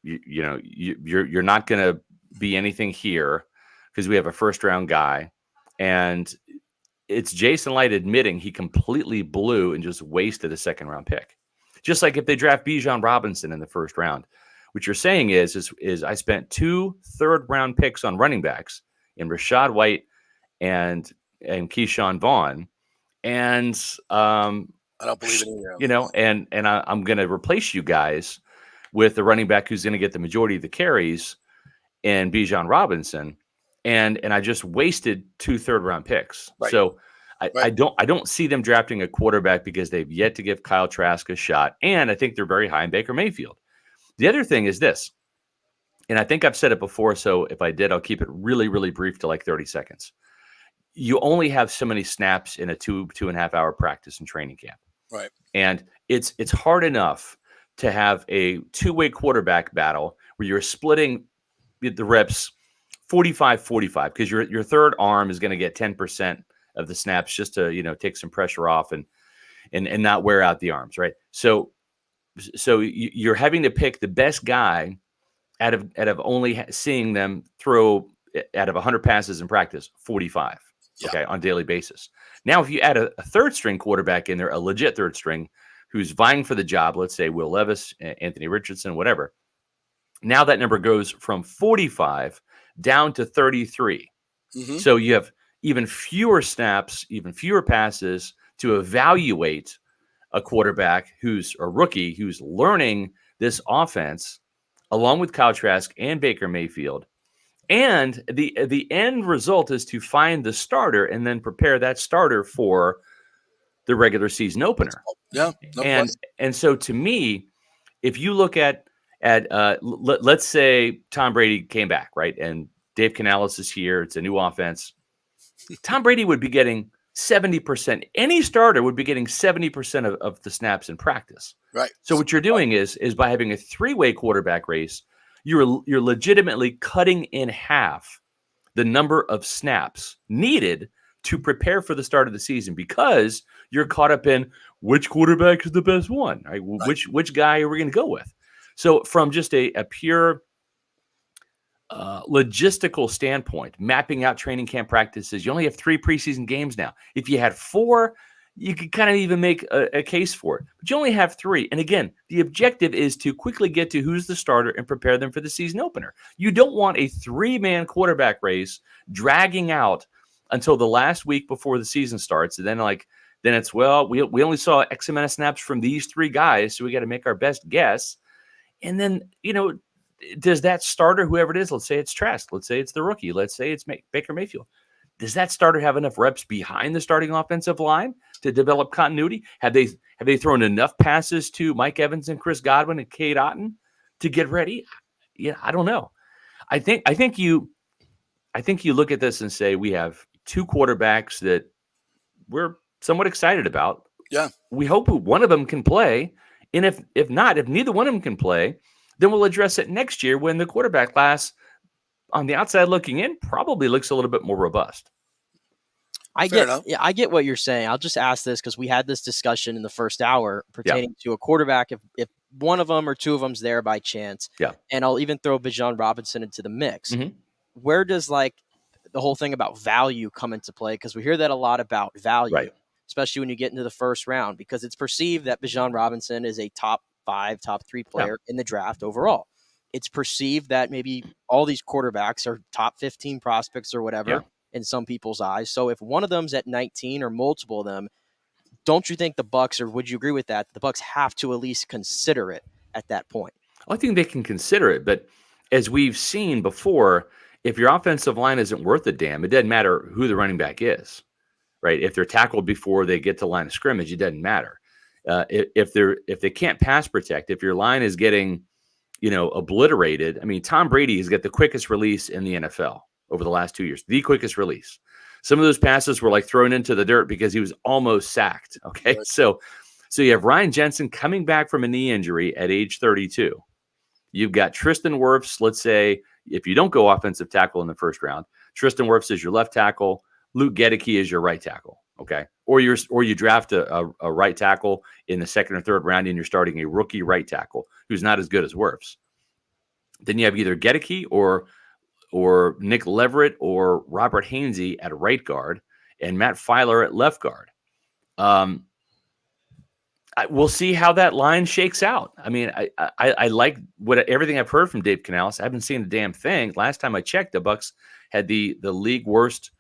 you're not going to be anything here because we have a first round guy. And it's Jason Light admitting he completely blew and just wasted a second round pick. Just like if they draft Bijan Robinson in the first round. What you're saying is I spent 2 third-round picks on running backs in Rashad White and Keyshawn Vaughn, and I don't believe it either. And I'm going to replace you guys with the running back who's going to get the majority of the carries in Bijan Robinson, and I just wasted 2 third-round picks. Right. So I don't see them drafting a quarterback because they've yet to give Kyle Trask a shot, and I think they're very high in Baker Mayfield. The other thing is this. and I think I've said it before, so if I did, I'll keep it really, really brief to like 30 seconds. You only have so many snaps in a 2.5 hour practice and training camp. Right. And it's hard enough to have a two-way quarterback battle where you're splitting the reps 45-45 because your third arm is going to get 10% of the snaps just to, take some pressure off and not wear out the arms, right? So you're having to pick the best guy out of only seeing them throw out of 100 passes in practice, 45, okay, on a daily basis. Now, if you add a third string quarterback in there, a legit third string who's vying for the job, let's say Will Levis, Anthony Richardson, whatever, now that number goes from 45 down to 33. Mm-hmm. So you have even fewer snaps, even fewer passes to evaluate a quarterback who's a rookie who's learning this offense along with Kyle Trask and Baker Mayfield. And the end result is to find the starter and then prepare that starter for the regular season opener. Yeah. And so to me, if you look at let's say Tom Brady came back, right? And Dave Canales is here. It's a new offense. Tom Brady would be getting 70%. Any starter would be getting 70% of the snaps in practice. Right. So what you're doing is by having a three-way quarterback race, you're legitimately cutting in half the number of snaps needed to prepare for the start of the season because you're caught up in which quarterback is the best one, right? Which guy are we going to go with? So from just a pure logistical standpoint, mapping out training camp practices, you only have 3 preseason games now. If you had 4, you could kind of even make a case for it. But you only have 3. And again, the objective is to quickly get to who's the starter and prepare them for the season opener. You don't want a 3-man quarterback race dragging out until the last week before the season starts. And then it's, well, we only saw X amount of snaps from these 3 guys, so we got to make our best guess. And then, does that starter, whoever it is, let's say it's Trask, let's say it's the rookie, let's say it's Baker Mayfield, does that starter have enough reps behind the starting offensive line to develop continuity? Have they thrown enough passes to Mike Evans and Chris Godwin and Cade Otton to get ready? Yeah, I don't know. I think you look at this and say we have 2 quarterbacks that we're somewhat excited about. Yeah. We hope one of them can play. And if neither one of them can play, then we'll address it next year when the quarterback class on the outside looking in probably looks a little bit more robust. I get what you're saying. I'll just ask this because we had this discussion in the first hour pertaining to a quarterback. If one of them or 2 of them's there by chance, and I'll even throw Bijan Robinson into the mix. Mm-hmm. Where does the whole thing about value come into play? Because we hear that a lot about value, right, especially when you get into the first round, because it's perceived that Bijan Robinson is a top 5, top 3 player in the draft overall. It's perceived that maybe all these quarterbacks are top 15 prospects or whatever in some people's eyes. So if one of them's at 19 or multiple of them, don't you think the Bucs, or would you agree with that, the Bucs have to at least consider it at that point? I think they can consider it, but as we've seen before, if your offensive line isn't worth a damn, it doesn't matter who the running back is, right? If they're tackled before they get to line of scrimmage, it doesn't matter. If they can't pass protect, if your line is getting, obliterated. I mean, Tom Brady has got the quickest release in the NFL over the last 2 years, the quickest release. Some of those passes were thrown into the dirt because he was almost sacked. Okay. Right. So you have Ryan Jensen coming back from a knee injury at age 32. You've got Tristan Wirfs. Let's say if you don't go offensive tackle in the first round, Tristan Wirfs is your left tackle. Luke Gedeke is your right tackle. Okay. Or you draft a right tackle in the second or third round and you're starting a rookie right tackle who's not as good as Wirfs. Then you have either Gedeke or Nick Leverett or Robert Hainsey at right guard and Matt Filer at left guard. We'll see how that line shakes out. I mean, I like everything I've heard from Dave Canales. I haven't seen a damn thing. Last time I checked, the Bucs had the league worst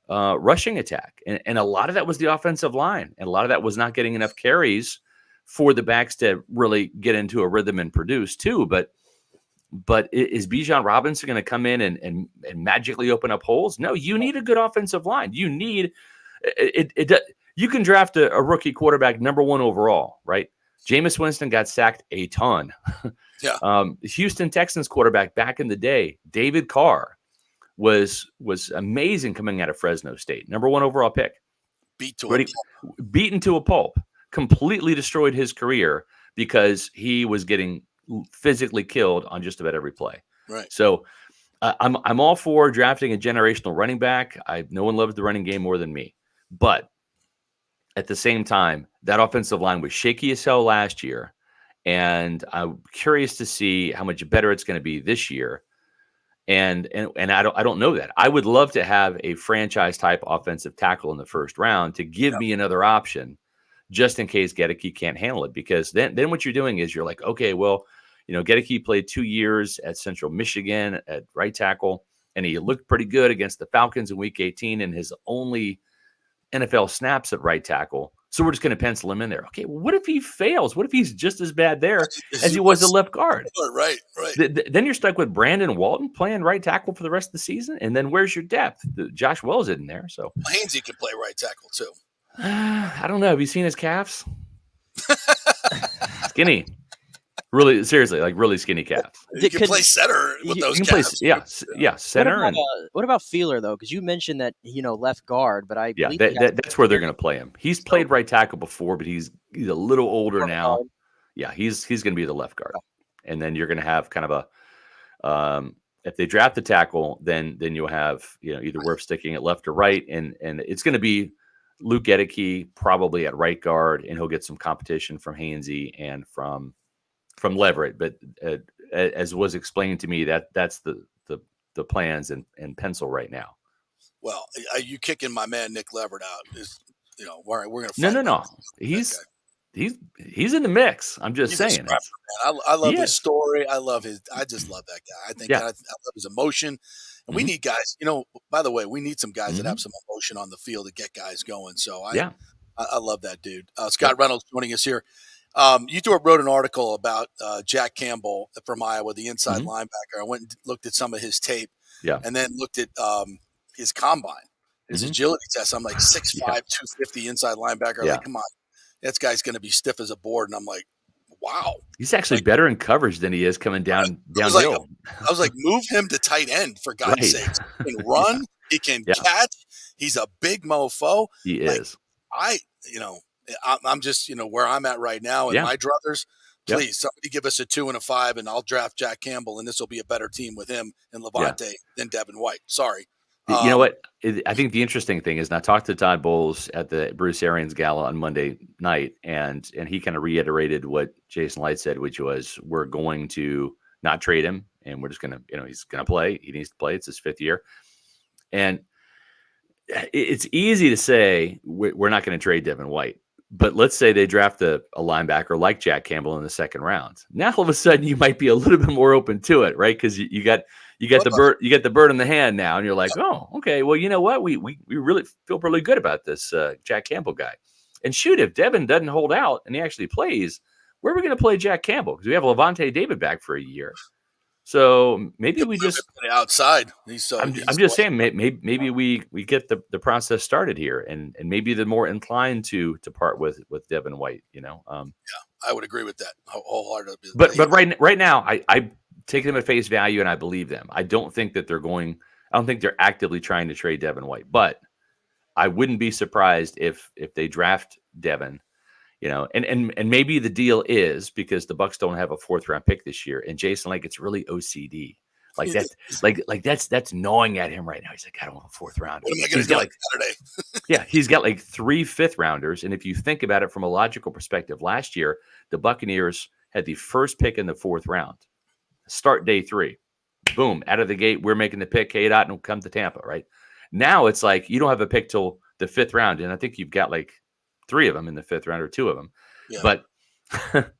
rushing attack. And a lot of that was the offensive line. And a lot of that was not getting enough carries for the backs to really get into a rhythm and produce too. But is Bijan Robinson going to come in and magically open up holes? No, you need a good offensive line. You need it. You can draft a rookie quarterback number 1 overall, right? Jameis Winston got sacked a ton. Houston Texans quarterback back in the day, David Carr, was amazing coming out of Fresno State. Number 1 overall pick. Beaten to a pulp. Completely destroyed his career because he was getting physically killed on just about every play. Right. So I'm all for drafting a generational running back. No one loves the running game more than me. But at the same time, that offensive line was shaky as hell last year. And I'm curious to see how much better it's going to be this year. And I don't know that. I would love to have a franchise type offensive tackle in the first round to give me another option just in case Gedeke can't handle it. Because then what you're doing is you're like, okay, well, Gedeke played 2 years at Central Michigan at right tackle, and he looked pretty good against the Falcons in Week 18 in his only NFL snaps at right tackle. So we're just going to pencil him in there. Okay, well, what if he fails? What if he's just as bad there as he was at left guard? Right. Then you're stuck with Brandon Walton playing right tackle for the rest of the season. And then where's your depth? Josh Wells isn't there. So Hainsey can play right tackle too. I don't know. Have you seen his calves? Skinny. Really, seriously, like really skinny calves. You can play center with those calves. Center. What about Feeler though? Because you mentioned that left guard, but that's where they're going to play him. He's played right tackle before, but he's a little older now. Guard. Yeah, he's going to be the left guard, and then you're going to have kind of a if they draft the tackle, then you'll have either Wirf sticking at left or right, and it's going to be Luke Gedeke probably at right guard, and he'll get some competition from Hainsey and from Leverett, but as was explained to me, that's the plans and pencil right now. Well, are you kicking my man Nick Leverett out? We're going to no. He's in the mix. I'm just saying. I love his story. I just love that guy. I love his emotion. And we need guys. By the way, we need some guys that have some emotion on the field to get guys going. So I love that dude. Scott Reynolds joining us here. You wrote an article about Jack Campbell from Iowa, the inside linebacker. I went and looked at some of his tape, and then looked at his combine, his agility test. I'm like 6'5", 250 inside linebacker. I'm like, come on, that guy's going to be stiff as a board. And I'm like, wow, he's actually better in coverage than he is coming downhill. I was like, move him to tight end for God's sake. He can run, he can catch. He's a big mofo. He is. I'm just, where I'm at right now in my druthers. Please, somebody give us a 2 and a 5, and I'll draft Jack Campbell, and this will be a better team with him and Levante than Devin White. Sorry. You know what? I think the interesting thing is, and I talked to Todd Bowles at the Bruce Arians Gala on Monday night, and he kind of reiterated what Jason Light said, which was we're going to not trade him, and we're just going to, he's going to play. He needs to play. It's his 5th year. And it's easy to say we're not going to trade Devin White. But let's say they draft a linebacker like Jack Campbell in the 2nd round. Now all of a sudden you might be a little bit more open to it, right? Because you got the bird in the hand now, and you're like, oh, okay. Well, you know what? We really feel really good about this Jack Campbell guy. And shoot, if Devin doesn't hold out and he actually plays, where are we going to play Jack Campbell? Because we have Levante David back for a year. So maybe we just outside. I'm just saying maybe we get the process started here, and maybe they're more inclined to part with Devin White. I would agree with that wholeheartedly. But right now I take them at face value and I believe them. I don't think that they're actively trying to trade Devin White, but I wouldn't be surprised if they draft Devin. And maybe the deal is because the Bucs don't have a 4th round pick this year, and Jason it's really OCD, like that, that's gnawing at him right now. He's like, I don't want a 4th rounder. What am I going to do Saturday? He's got 3 5th rounders, and if you think about it from a logical perspective, last year the Buccaneers had the 1st pick in the 4th round. Start day 3, boom, out of the gate, we're making the pick. K-Dot and we'll come to Tampa. Right now, it's like you don't have a pick till the 5th round, and I think you've got 3 of them in the 5th round or 2 of them. Yeah.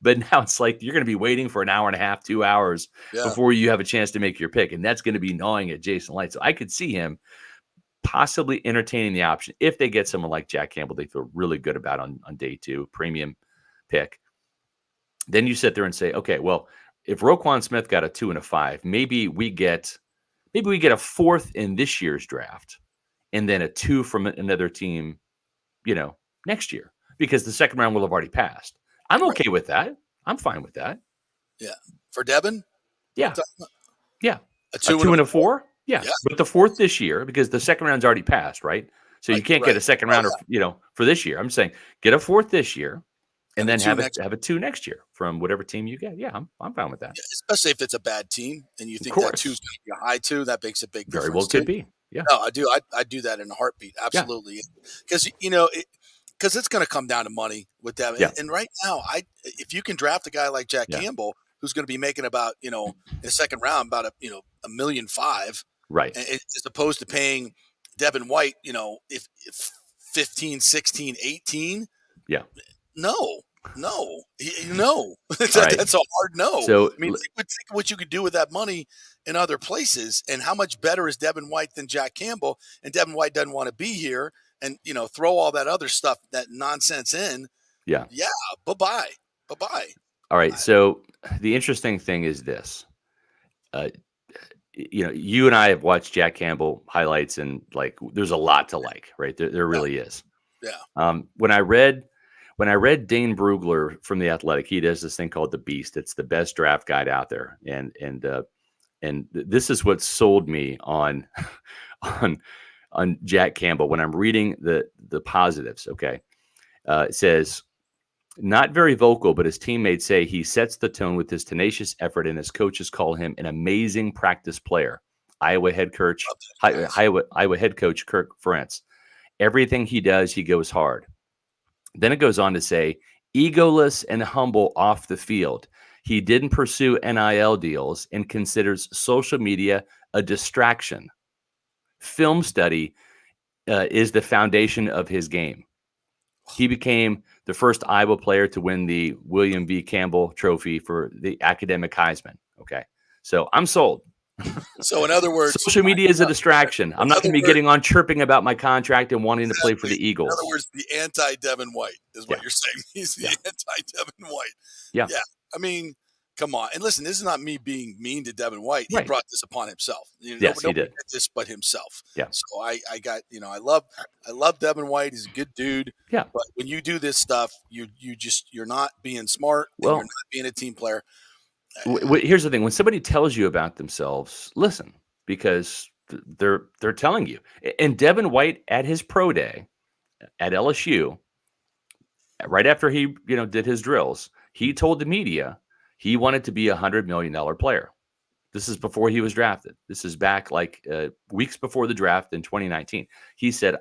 But now it's like you're going to be waiting for an hour and a half, 2 hours before you have a chance to make your pick. And that's going to be gnawing at Jason Light. So I could see him possibly entertaining the option if they get someone like Jack Campbell they feel really good about on day 2, premium pick. Then you sit there and say, okay, well, if Roquan Smith got a 2 and a 5, maybe we get a 4th in this year's draft and then a 2 from another team, next year, because the 2nd round will have already passed. I'm okay with that. I'm fine with that. Yeah. For Devin? Yeah. Yeah. A A 2 and a 4? Yeah. Yeah. But the 4th this year, because the second round's already passed, right? So you can't get a second rounder, for this year. I'm saying get a 4th this year and then have a 2 next year from whatever team you get. Yeah, I'm fine with that. Yeah, especially if it's a bad team and you think that 2's going to be a high 2, that makes a big difference. Very well could be. Yeah. No, I do. I do that in a heartbeat. Absolutely. Because, because it's going to come down to money with them. Yeah. And right now, if you can draft a guy like Jack Campbell, who's going to be making about, in the second round, about $1.5 million, right, as opposed to paying Devin White, if 15, 16, 18. Yeah. No. That's a hard no. So, think of what you could do with that money in other places, and how much better is Devin White than Jack Campbell? And Devin White doesn't want to be here, and throw all that other stuff, that nonsense in. Yeah. Bye-bye. All right. So the interesting thing is this. You and I have watched Jack Campbell highlights, and there's a lot to like, right? There really is. Yeah. When I read Dane Brugler from The Athletic, he does this thing called The Beast. It's the best draft guide out there. And this is what sold me on Jack Campbell. When I'm reading the positives, okay. It says, not very vocal, but his teammates say he sets the tone with his tenacious effort, and his coaches call him an amazing practice player. Iowa head coach Kirk Ferentz. Everything he does, he goes hard. Then it goes on to say, egoless and humble off the field. He didn't pursue NIL deals and considers social media a distraction. Film study is the foundation of his game. He became the first Iowa player to win the William V. Campbell Trophy for the academic Heisman. Okay. So I'm sold. So in other words, social media is a distraction. I'm not going to be getting on chirping about my contract and wanting to play for the Eagles. In other words, the anti-Devin White is what you're saying. He's the anti-Devin White. Yeah. I mean, come on. And listen, this is not me being mean to Devin White. He brought this upon himself. Yes, he did. Did this but himself. Yeah. So I got, I love Devin White. He's a good dude. Yeah. But when you do this stuff, you're not being smart. Well, and you're not being a team player. Here's the thing. When somebody tells you about themselves, listen, because they're telling you. And Devin White at his pro day at LSU, right after he, did his drills, he told the media he wanted to be $100 million player. This is before he was drafted. This is back weeks before the draft in 2019. He said,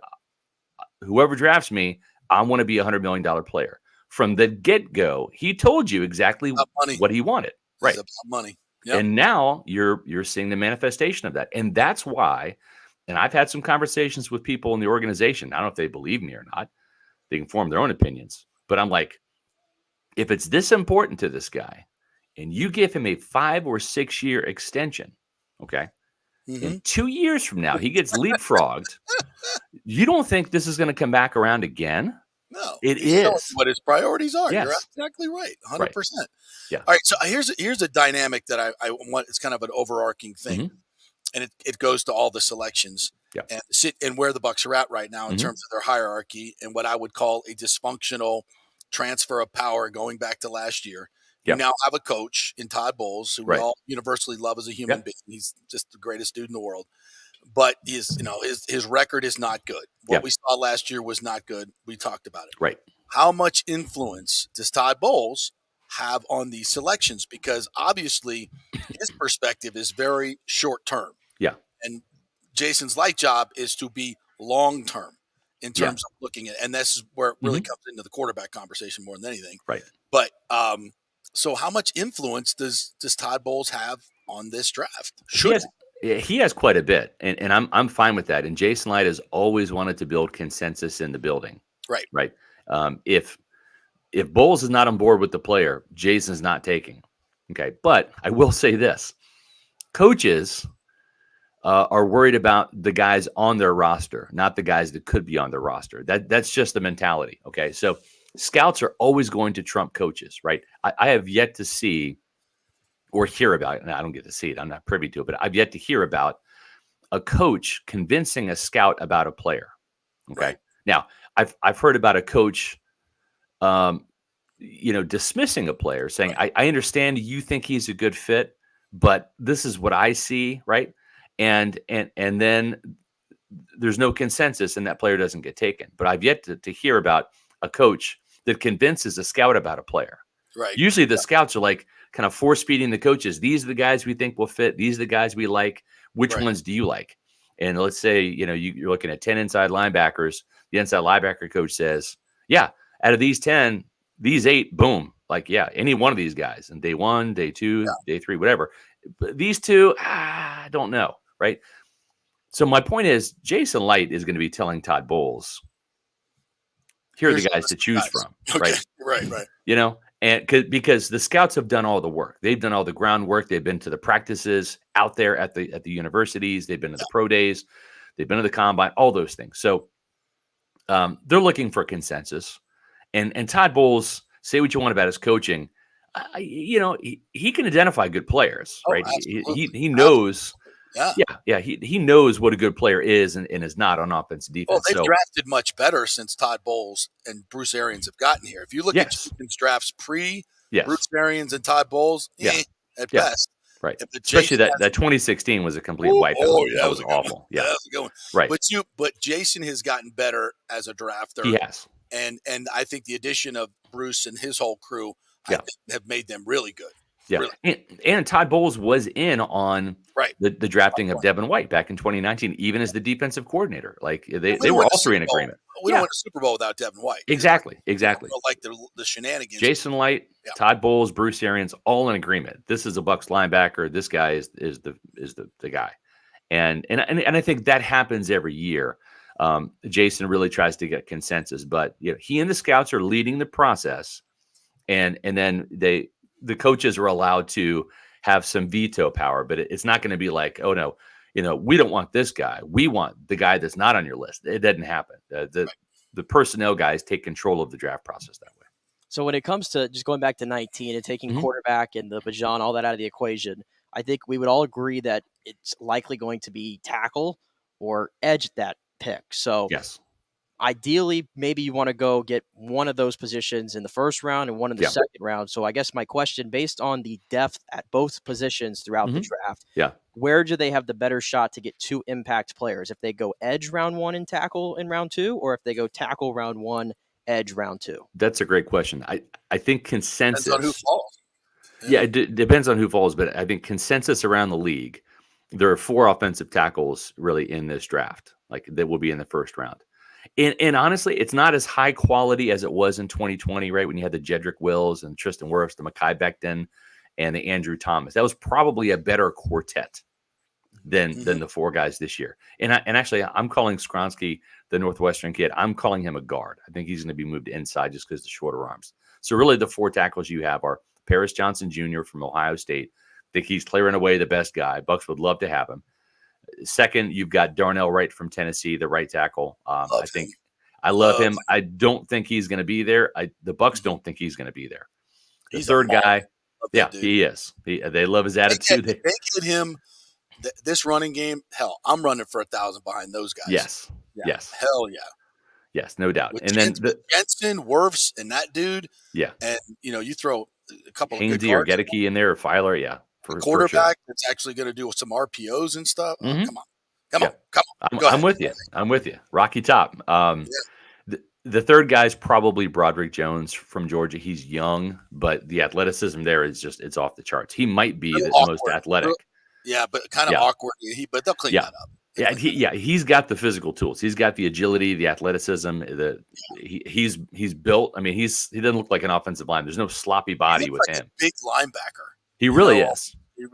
whoever drafts me, I want to be a $100 million player. From the get-go, he told you exactly what he wanted. Right. It's about money. Yep. And now you're seeing the manifestation of that. And that's why, and I've had some conversations with people in the organization. I don't know if they believe me or not. They can form their own opinions. But I'm like, if it's this important to this guy and you give him a 5 or 6 year extension, okay, in 2 years from now, he gets leapfrogged. You don't think this is going to come back around again? No, it is what his priorities are. Yes. You're exactly right. 100%. Yeah. All right. So here's a dynamic that I want. It's kind of an overarching thing, and it goes to all the selections and where the Bucs are at right now in terms of their hierarchy and what I would call a dysfunctional transfer of power going back to last year. You now have a coach in Todd Bowles, who we all universally love as a human being. He's just the greatest dude in the world. But his record is not good. What we saw last year was not good. We talked about it. Right. How much influence does Todd Bowles have on these selections? Because obviously his perspective is very short term. Yeah. And Jason's light job is to be long term in terms of looking at it. And this is where it really comes into the quarterback conversation more than anything. Right. But so how much influence does Todd Bowles have on this draft? He has quite a bit, and I'm fine with that. And Jason Light has always wanted to build consensus in the building. Right. If Bowles is not on board with the player, Jason's not taking. Okay, but I will say this: coaches are worried about the guys on their roster, not the guys that could be on their roster. That's just the mentality. Okay, so scouts are always going to trump coaches, right? I have yet to see or hear about it, and I don't get to see it. I'm not privy to it, but I've yet to hear about a coach convincing a scout about a player. Okay. Now I've heard about a coach dismissing a player, saying, I understand you think he's a good fit, but this is what I see, right? And then there's no consensus and that player doesn't get taken. But I've yet to hear about a coach that convinces a scout about a player. Right. Usually the scouts are like kind of force feeding the coaches. These are the guys we think will fit. These are the guys we like. Which ones do you like? And let's say, you're looking at 10 inside linebackers. The inside linebacker coach says, yeah, out of these 10, these 8, boom. Like, yeah, any one of these guys. And day 1, day 2, day 3, whatever. But these 2, I don't know. Right. So my point is, Jason Light is going to be telling Todd Bowles, here are the guys to choose from. Okay. Right. Right. And because the scouts have done all the work. They've done all the groundwork. They've been to the practices out there at the universities. They've been to the pro days. They've been to the combine, all those things. So they're looking for consensus. And Todd Bowles, say what you want about his coaching, he can identify good players, right? He knows. Yeah. He knows what a good player is and is not on offense and defense. Well, they've drafted much better since Todd Bowles and Bruce Arians have gotten here. If you look at Jason's drafts Bruce Arians and Todd Bowles, at best. Right. Especially that 2016 was a complete wipeout. That was awful. Yeah. That was a good one. Right. But Jason has gotten better as a drafter. He has. And I think the addition of Bruce and his whole crew have made them really good. Yeah. Really. And Todd Bowles was in on the drafting of Devin White back in 2019, even as the defensive coordinator. Like they were all three in agreement. We don't win a Super Bowl without Devin White. Exactly. Like the shenanigans. Jason Light, Todd Bowles, Bruce Arians, all in agreement. This is a Bucs linebacker. This guy is the guy. And I think that happens every year. Jason really tries to get consensus, but he and the scouts are leading the process, and then the coaches are allowed to have some veto power, but it's not going to be like, oh no, we don't want this guy. We want the guy that's not on your list. It doesn't happen. The personnel guys take control of the draft process that way. So when it comes to just going back to 19 and taking quarterback and the Bajan, all that out of the equation, I think we would all agree that it's likely going to be tackle or edge at that pick. So ideally, maybe you want to go get one of those positions in the first round and one in the second round. So I guess my question, based on the depth at both positions throughout the draft, where do they have the better shot to get 2 impact players? If they go edge round 1 and tackle in round 2, or if they go tackle round 1, edge round 2? That's a great question. I think consensus. Depends on who falls. Yeah, it depends on who falls, but I think consensus around the league, there are 4 offensive tackles really in this draft, like that will be in the first round. And honestly, it's not as high quality as it was in 2020, right? When you had the Jedrick Wills and Tristan Wirfs, the Mekhi Becton, and the Andrew Thomas. That was probably a better quartet than the 4 guys this year. And actually, I'm calling Skronsky, the Northwestern kid, I'm calling him a guard. I think he's going to be moved inside just because of the shorter arms. So really the 4 tackles you have are Paris Johnson Jr. from Ohio State. I think he's clearing away the best guy. Bucs would love to have him. Second, you've got Darnell Wright from Tennessee, the right tackle. I love him. I don't think he's going to be there. The Bucs don't think he's going to be there. The third guy, he is. They love his attitude. They get him this running game. Hell, I'm running for 1,000 behind those guys. Yes. Hell yeah. Yes, no doubt. With and then Jensen, Wirfs, and that dude. Yeah. And you throw a couple Hainsey of good cards or Gedeke in there or Filer. Yeah. For quarterback that's actually going to do some RPOs and stuff. Oh, come on. I'm with you. Rocky Top. The third guy's probably Broderick Jones from Georgia. He's young, but the athleticism there is it's off the charts. He might be the most athletic. Yeah, but kind of awkward. But they'll clean that up. He's got the physical tools. He's got the agility, the athleticism. He's built. I mean, he doesn't look like an offensive line. There's no sloppy body with him. A big linebacker. He really is. He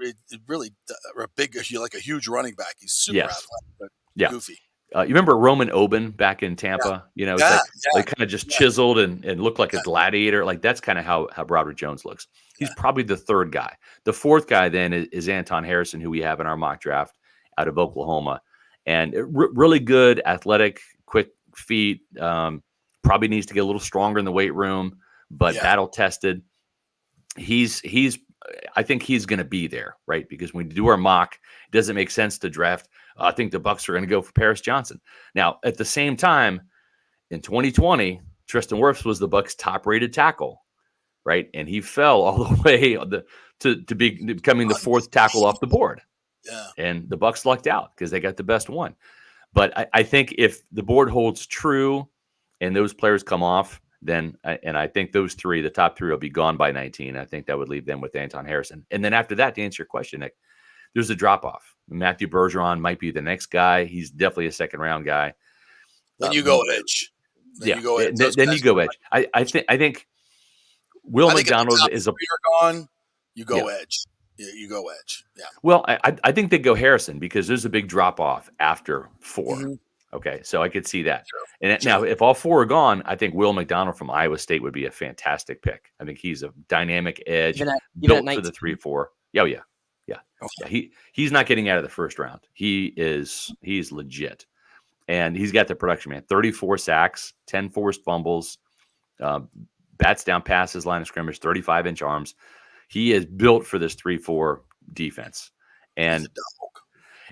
really a big, like a huge running back. He's super athletic, but goofy. You remember Roman Oben back in Tampa? Like kind of just chiseled and looked like a gladiator. Like that's kind of how Broderick Jones looks. He's probably the third guy. The fourth guy then is Anton Harrison, who we have in our mock draft out of Oklahoma, and really good, athletic, quick feet. Probably needs to get a little stronger in the weight room, but battle tested. I think he's going to be there, right? Because when we do our mock, it doesn't make sense to draft. I think the Bucs are going to go for Paris Johnson. Now, at the same time, in 2020, Tristan Wirfs was the Bucs' top-rated tackle. right? And he fell all the way to becoming the fourth tackle off the board. Yeah. And the Bucs lucked out because they got the best one. But I think if the board holds true and those players come off, then I think those three, the top three, will be gone by 19. I think that would leave them with Anton Harrison. And then after that, to answer your question, Nick, there's a drop off. Matthew Bergeron might be the next guy. He's definitely a second round guy. Then you go edge. Then you go edge. I think Will McDonald is a. You're gone. You go Yeah. edge. Yeah, you go edge. Yeah. Well, I think they go Harrison because there's a big drop off after 4. Mhm. Okay, so I could see that. True. And now, if all 4 are gone, I think Will McDonald from Iowa State would be a fantastic pick. I think he's a dynamic edge Even at built for 19. the 3-4. Oh yeah. Yeah, he's not getting out of the first round. He's legit, and he's got the production, man. 34 sacks, 10 forced fumbles, bats down past his line of scrimmage, 35-inch arms. He is built for this 3-4 defense, and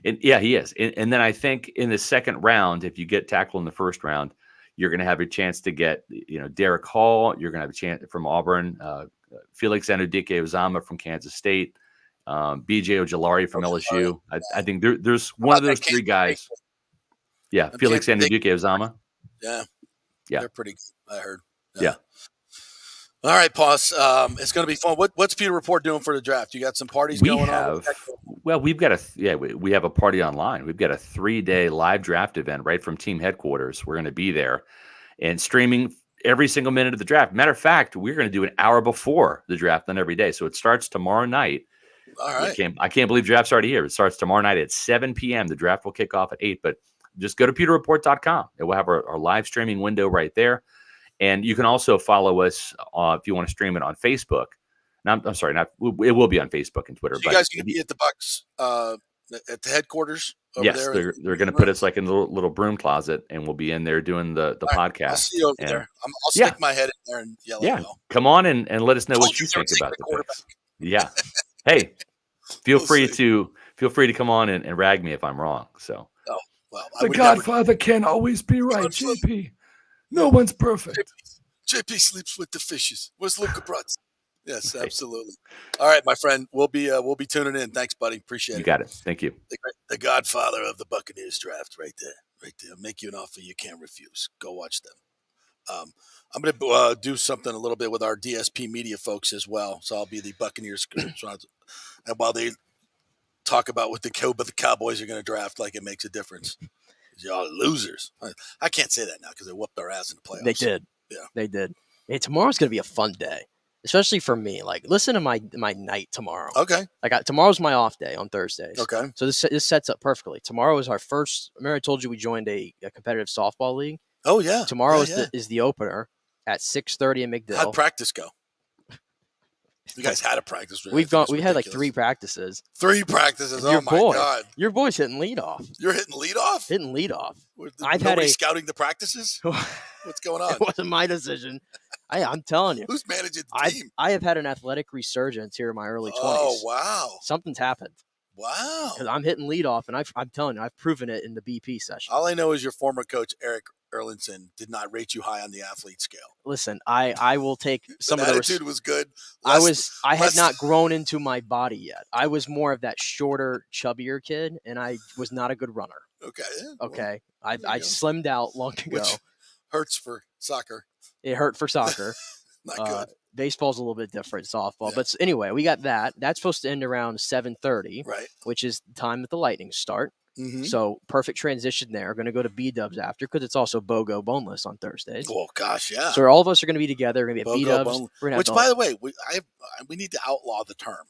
yeah, he is. And then I think in the second round, if you get tackled in the first round, you're going to have a chance to get Derek Hall. You're going to have a chance from Auburn, Felix Anudike-Uzomah from Kansas State. BJ Ojolari from LSU. I think there's one of those 3 guys. Yeah, Felix Anudike-Uzomah. Yeah. They're pretty good, I heard. Yeah. All right, Paus. It's going to be fun. What's Pewter Report doing for the draft? You got some parties going on? Well, we've got we have a party online. We've got a 3-day live draft event right from team headquarters. We're going to be there and streaming every single minute of the draft. Matter of fact, we're going to do an hour before the draft on every day. So it starts tomorrow night. All right. I can't believe draft's already here. It starts tomorrow night at 7 p.m. The draft will kick off at 8, but just go to pewterreport.com. It will have our live streaming window right there. And you can also follow us if you want to stream it on Facebook. Now, I'm sorry, it will be on Facebook and Twitter. So you guys going to be at the Bucs at the headquarters over yes, there? they're going to put us like in a little broom closet, and we'll be in there doing the podcast. I'll see you over there. I'll stick my head in there and yell. Yeah, come on and let us know what you think about the picks. Yeah. Hey, feel free to come on and rag me if I'm wrong. So, the Godfather can't always be right, JP. No one's perfect. JP sleeps with the fishes. Where's Luca Brutz? Yes, absolutely. All right, my friend, we'll be tuning in. Thanks, buddy. Appreciate it. You got it. Thank you. The Godfather of the Buccaneers draft, right there. Make you an offer you can't refuse. Go watch them. I'm going to do something a little bit with our DSP media folks as well. So I'll be the Buccaneers. And while they talk about what the Cowboys are going to draft, like it makes a difference. Y'all losers. I can't say that now because they whooped our ass in the playoffs. They did. Yeah. They did. Hey, tomorrow's going to be a fun day, especially for me. Like, listen to my night tomorrow. Okay. Tomorrow's my off day on Thursdays. Okay. So this sets up perfectly. Tomorrow is our first. Remember I told you we joined a competitive softball league? Oh, yeah. Tomorrow is the opener at 6:30 in McDill. How'd practice go? You guys had a practice. We had like 3 practices. 3 practices. Oh my God. Your boy's hitting leadoff. You're hitting leadoff? Hitting leadoff. Nobody scouting the practices? What's going on? It wasn't my decision. I'm telling you. Who's managing the team? I have had an athletic resurgence here in my early 20s. Oh, wow. Something's happened. Wow. Because I'm hitting leadoff, and I'm telling you, I've proven it in the BP session. All I know is your former coach, Eric Erlinson, did not rate you high on the athlete scale. Listen, I will take some of the attitude was good. I had not grown into my body yet. I was more of that shorter, chubbier kid, and I was not a good runner. Okay. Okay. I slimmed out long ago. Which hurts for soccer. It hurt for soccer. Not good. Baseball's a little bit different, softball. Yeah. But anyway, we got that. That's supposed to end around 7:30, right? Which is the time that the Lightning start. Mm-hmm. So perfect transition there. Going to go to B-Dubs after because it's also BOGO boneless on Thursdays. Oh, gosh, yeah. So all of us are going to be together. We're going to be at B-Dubs. Which, by the way, we need to outlaw the term.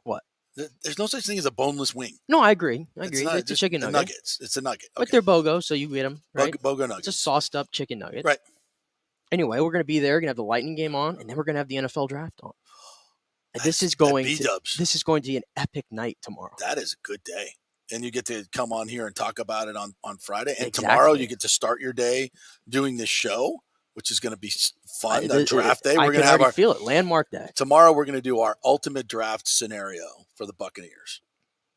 What? There's no such thing as a boneless wing. No, I agree. It's a chicken nugget. Nuggets. It's a nugget. Okay. But they're BOGO, so you get them, right? BOGO nuggets. It's a sauced up chicken nugget. Right. Anyway, we're going to be there. We're going to have the Lightning game on, and then we're going to have the NFL draft on. And this is going to be an epic night tomorrow. That is a good day. And you get to come on here and talk about it on Friday. And exactly. Tomorrow you get to start your day doing this show, which is going to be fun. On draft day, we're going to have feel it. Landmark day. Tomorrow we're going to do our ultimate draft scenario for the Buccaneers.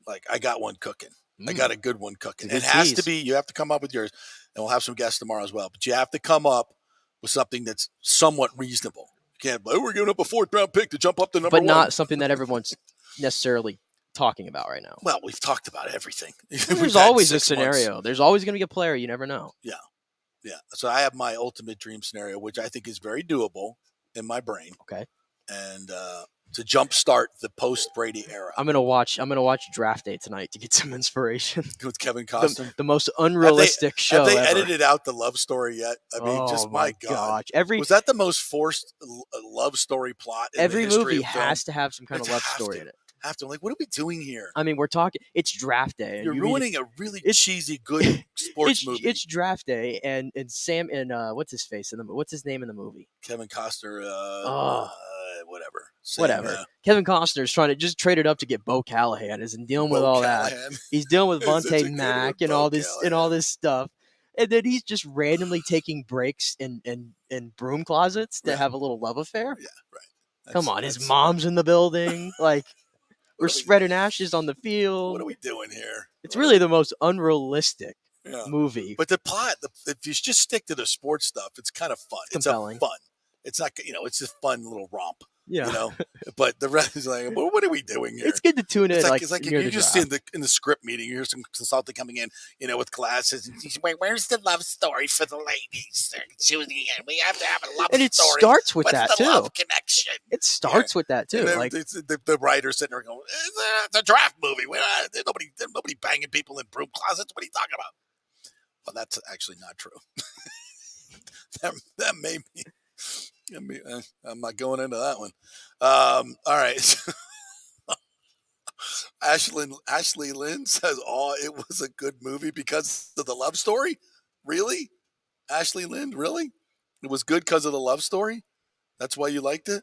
Like, I got one cooking. I got a good one cooking. It has to be, you have to come up with yours. And we'll have some guests tomorrow as well. But you have to come up with something that's somewhat reasonable. Can't. Oh, we're giving up a 4th round pick to jump up to number but 1. not something that everyone's necessarily talking about right now. Well, we've talked about everything. There's always a scenario. Months. There's always going to be a player you never know. Yeah. So I have my ultimate dream scenario, which I think is very doable in my brain. Okay. And to jumpstart the post Brady era. I'm gonna watch Draft Day tonight to get some inspiration. With Kevin Costner. The most unrealistic show. Have they ever. edited out the love story yet? I mean, just my God. Was that the most forced love story plot in every the history movie of film? has to have some kind of love story in it. Like, what are we doing here? I mean, we're talking. It's Draft Day. And You're ruining a really cheesy, good sports movie. It's Draft Day, and Sam and what's his face in the what's his name in the movie? Kevin Costner. Whatever. Whatever. Kevin Costner's trying to just trade it up to get Bo Callahan. Isn't dealing with all that. He's dealing with Vontae Mack and all this stuff. And then he's just randomly taking breaks in broom closets to have a little love affair. Yeah, right. Come on, his mom's in the building. Like, we're spreading ashes on the field. What are we doing here? It's really the most unrealistic movie. But the plot, if you just stick to the sports stuff, it's kind of fun. It's compelling. Fun. It's not, it's just fun little romp. Yeah. But the rest is like, well, what are we doing here? It's good to tune in. It's like you just see in the script meeting, you hear some consultant coming in, with glasses, and he's like, where's the love story for the ladies? We have to have a love story. And it starts with that, too. Love connection. It starts with that, too. Like the writer's sitting there going, it's a draft movie. There's nobody banging people in broom closets. What are you talking about? Well, that's actually not true. that made me... I'm not going into that one. All right. Ashley Lynn says, it was a good movie because of the love story? Really? Ashley Lynn, really? It was good because of the love story? That's why you liked it?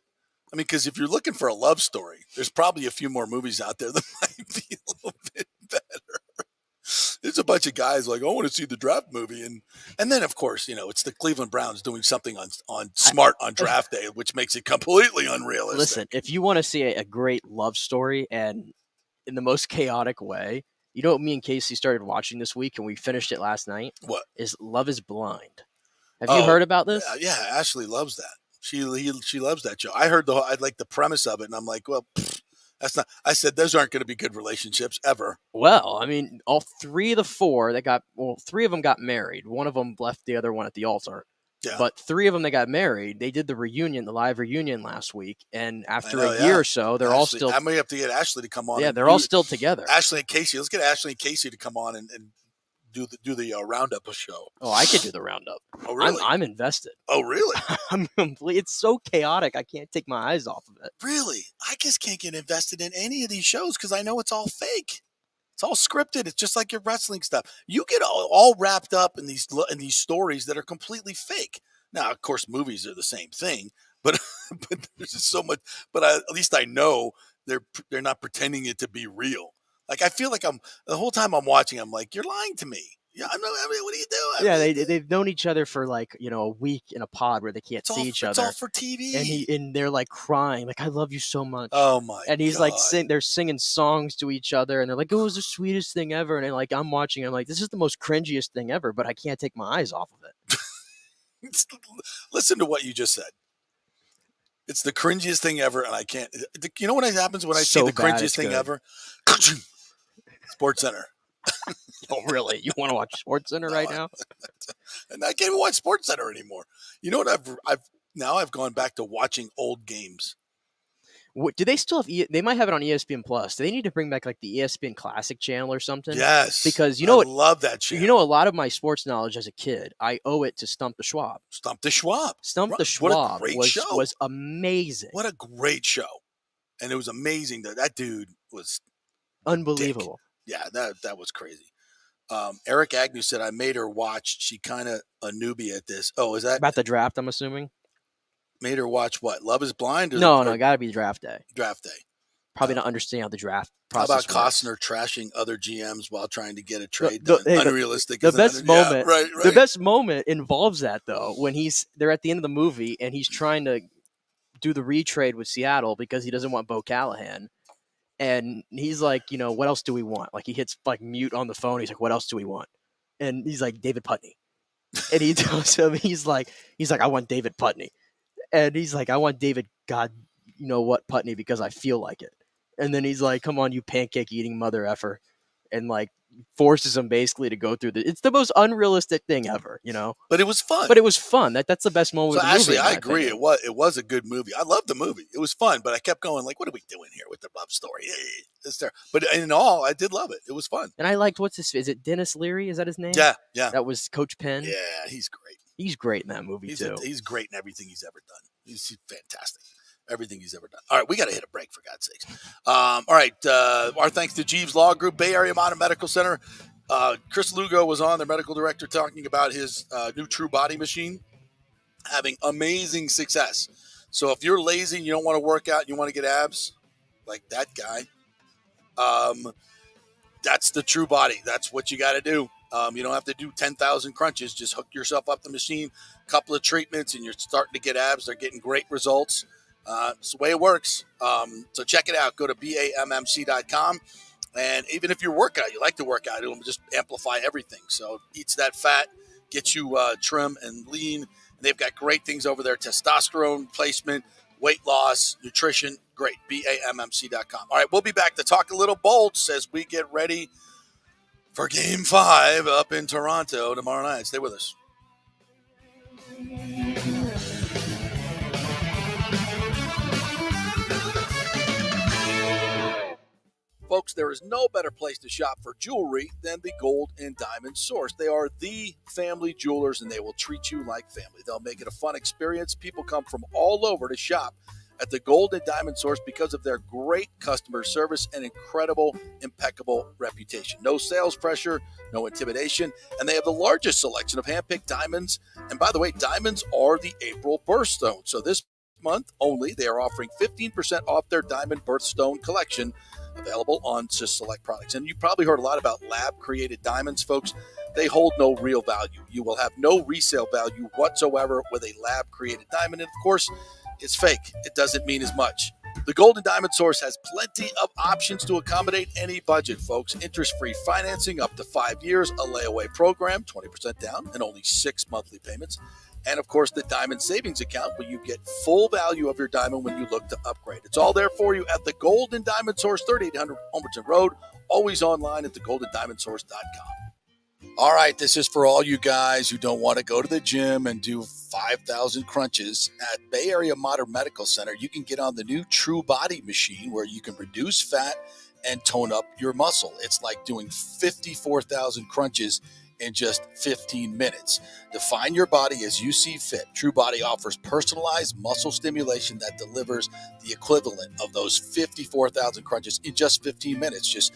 I mean, because if you're looking for a love story, there's probably a few more movies out there that might be a little bit better. There's a bunch of guys like, I want to see the draft movie. And then, of course, it's the Cleveland Browns doing something on draft day, which makes it completely unrealistic. Listen, if you want to see a great love story and in the most chaotic way, you know what me and Casey started watching this week and we finished it last night? What? Is Love is Blind. Have you heard about this? Yeah, Ashley loves that. She loves that show. I heard I like the premise of it, and I'm like, well, that's not. I said those aren't going to be good relationships ever. Well, I mean, all 3 of the 4 3 of them got married. One of them left the other one at the altar. Yeah. But 3 of them that got married, they did the live reunion last week, and after a year or so, they're all still. I may have to get Ashley to come on. Yeah, they're all still together. Ashley and Casey. Let's get Ashley and Casey to come on and do the roundup show. Oh, I could do the roundup. Oh, really? I'm invested. Oh, really? I'm complete. It's so chaotic. I can't take my eyes off of it. Really? I just can't get invested in any of these shows because I know it's all fake. It's all scripted. It's just like your wrestling stuff. You get all wrapped up in these stories that are completely fake. Now, of course, movies are the same thing, but there's just so much. But at least I know they're not pretending it to be real. Like, I feel like the whole time I'm watching, I'm like, you're lying to me. Yeah, I mean, what are you doing? Yeah, they've known each other for like, a week in a pod where they can't see each other. It's all for TV. And they're like crying, like, I love you so much. Oh my! And he's God. like, they're singing songs to each other, and they're like, it was the sweetest thing ever. And like, I'm watching, I'm like, this is the most cringiest thing ever, but I can't take my eyes off of it. Listen to what you just said. It's the cringiest thing ever, and I can't. You know what happens when I see the cringiest thing ever? Sports Center. Oh, really? You want to watch Sports Center right now? And I can't even watch Sports Center anymore. You know what? I've gone back to watching old games. Do they still have? They might have it on ESPN Plus. Do they need to bring back like the ESPN Classic channel or something? Yes, because I love that channel. A lot of my sports knowledge as a kid, I owe it to Stump the Schwab. Stump the Schwab was amazing. What a great show, and it was amazing that dude was unbelievable. Yeah, that was crazy. Eric Agnew said I made her watch. She kind of a newbie at this. Oh, is that about the draft? I'm assuming. Made her watch what? Love is Blind? No, got to be draft day. Draft day. Probably not understand how the draft process How about works. Costner trashing other GMs while trying to get a trade done? Unrealistic. The best moment. Yeah, right. The best moment involves that though, when they're at the end of the movie and he's trying to do the retrade with Seattle because he doesn't want Bo Callahan, and he's like, what else do we want? Like he hits like mute on the phone. He's like, what else do we want? And he's like, David Putney. And he tells him, he's like, I want David Putney. And he's like, I want David, God, you know what, Putney, because I feel like it. And then he's like, come on, you pancake eating mother effer. And like forces him basically to go through it's the most unrealistic thing ever, you know? But it was fun. But it was fun. That's the best moment So of the movie. actually, in I my agree. opinion. It was a good movie. I loved the movie. It was fun, but I kept going like, what are we doing here with the love story? It's there. But in all, I did love it. It was fun. And I liked is it Dennis Leary? Is that his name? Yeah, yeah. That was Coach Penn. Yeah, he's great. He's great in that movie too. He's great in everything he's ever done. He's fantastic. Everything he's ever done. All right, we got to hit a break for God's sakes. All right, our thanks to Jeeves Law Group, Bay Area Modern Medical Center. Chris Lugo was on, their medical director, talking about his new True Body machine having amazing success. So if you're lazy and you don't want to work out and you want to get abs like that guy, that's the True Body. That's what you got to do. You don't have to do 10,000 crunches. Just hook yourself up the machine, couple of treatments, and you're starting to get abs. They're getting great results. It's the way it works. So check it out. Go to BAMMC.com. And even if you like to work out, it'll just amplify everything. So it eats that fat, gets you trim and lean. And they've got great things over there. Testosterone replacement, weight loss, nutrition. Great. BAMMC.com. All right, we'll be back to talk a little Bolts as we get ready for Game 5 up in Toronto tomorrow night. Stay with us. Folks, there is no better place to shop for jewelry than the Gold and Diamond Source. They are the family jewelers, and they will treat you like family. They'll make it a fun experience. People come from all over to shop at the Gold and Diamond Source because of their great customer service and incredible, impeccable reputation. No sales pressure, no intimidation, and they have the largest selection of hand-picked diamonds. And by the way, diamonds are the April birthstone. So this month only, they are offering 15% off their diamond birthstone collection, available on just select products. And you probably heard a lot about lab-created diamonds, folks. They hold no real value. You will have no resale value whatsoever with a lab-created diamond. And of course, it's fake. It doesn't mean as much. The Golden Diamond Source has plenty of options to accommodate any budget, folks. Interest-free financing up to 5 years, a layaway program, 20% down, and only 6 monthly payments. And, of course, the Diamond Savings Account, where you get full value of your diamond when you look to upgrade. It's all there for you at the Golden Diamond Source, 3800 Homerton Road, always online at thegoldendiamondsource.com. All right, this is for all you guys who don't want to go to the gym and do 5,000 crunches. At Bay Area Modern Medical Center, you can get on the new True Body machine where you can reduce fat and tone up your muscle. It's like doing 54,000 crunches in just 15 minutes. Define your body as you see fit. True Body offers personalized muscle stimulation that delivers the equivalent of those 54,000 crunches in just 15 minutes. Just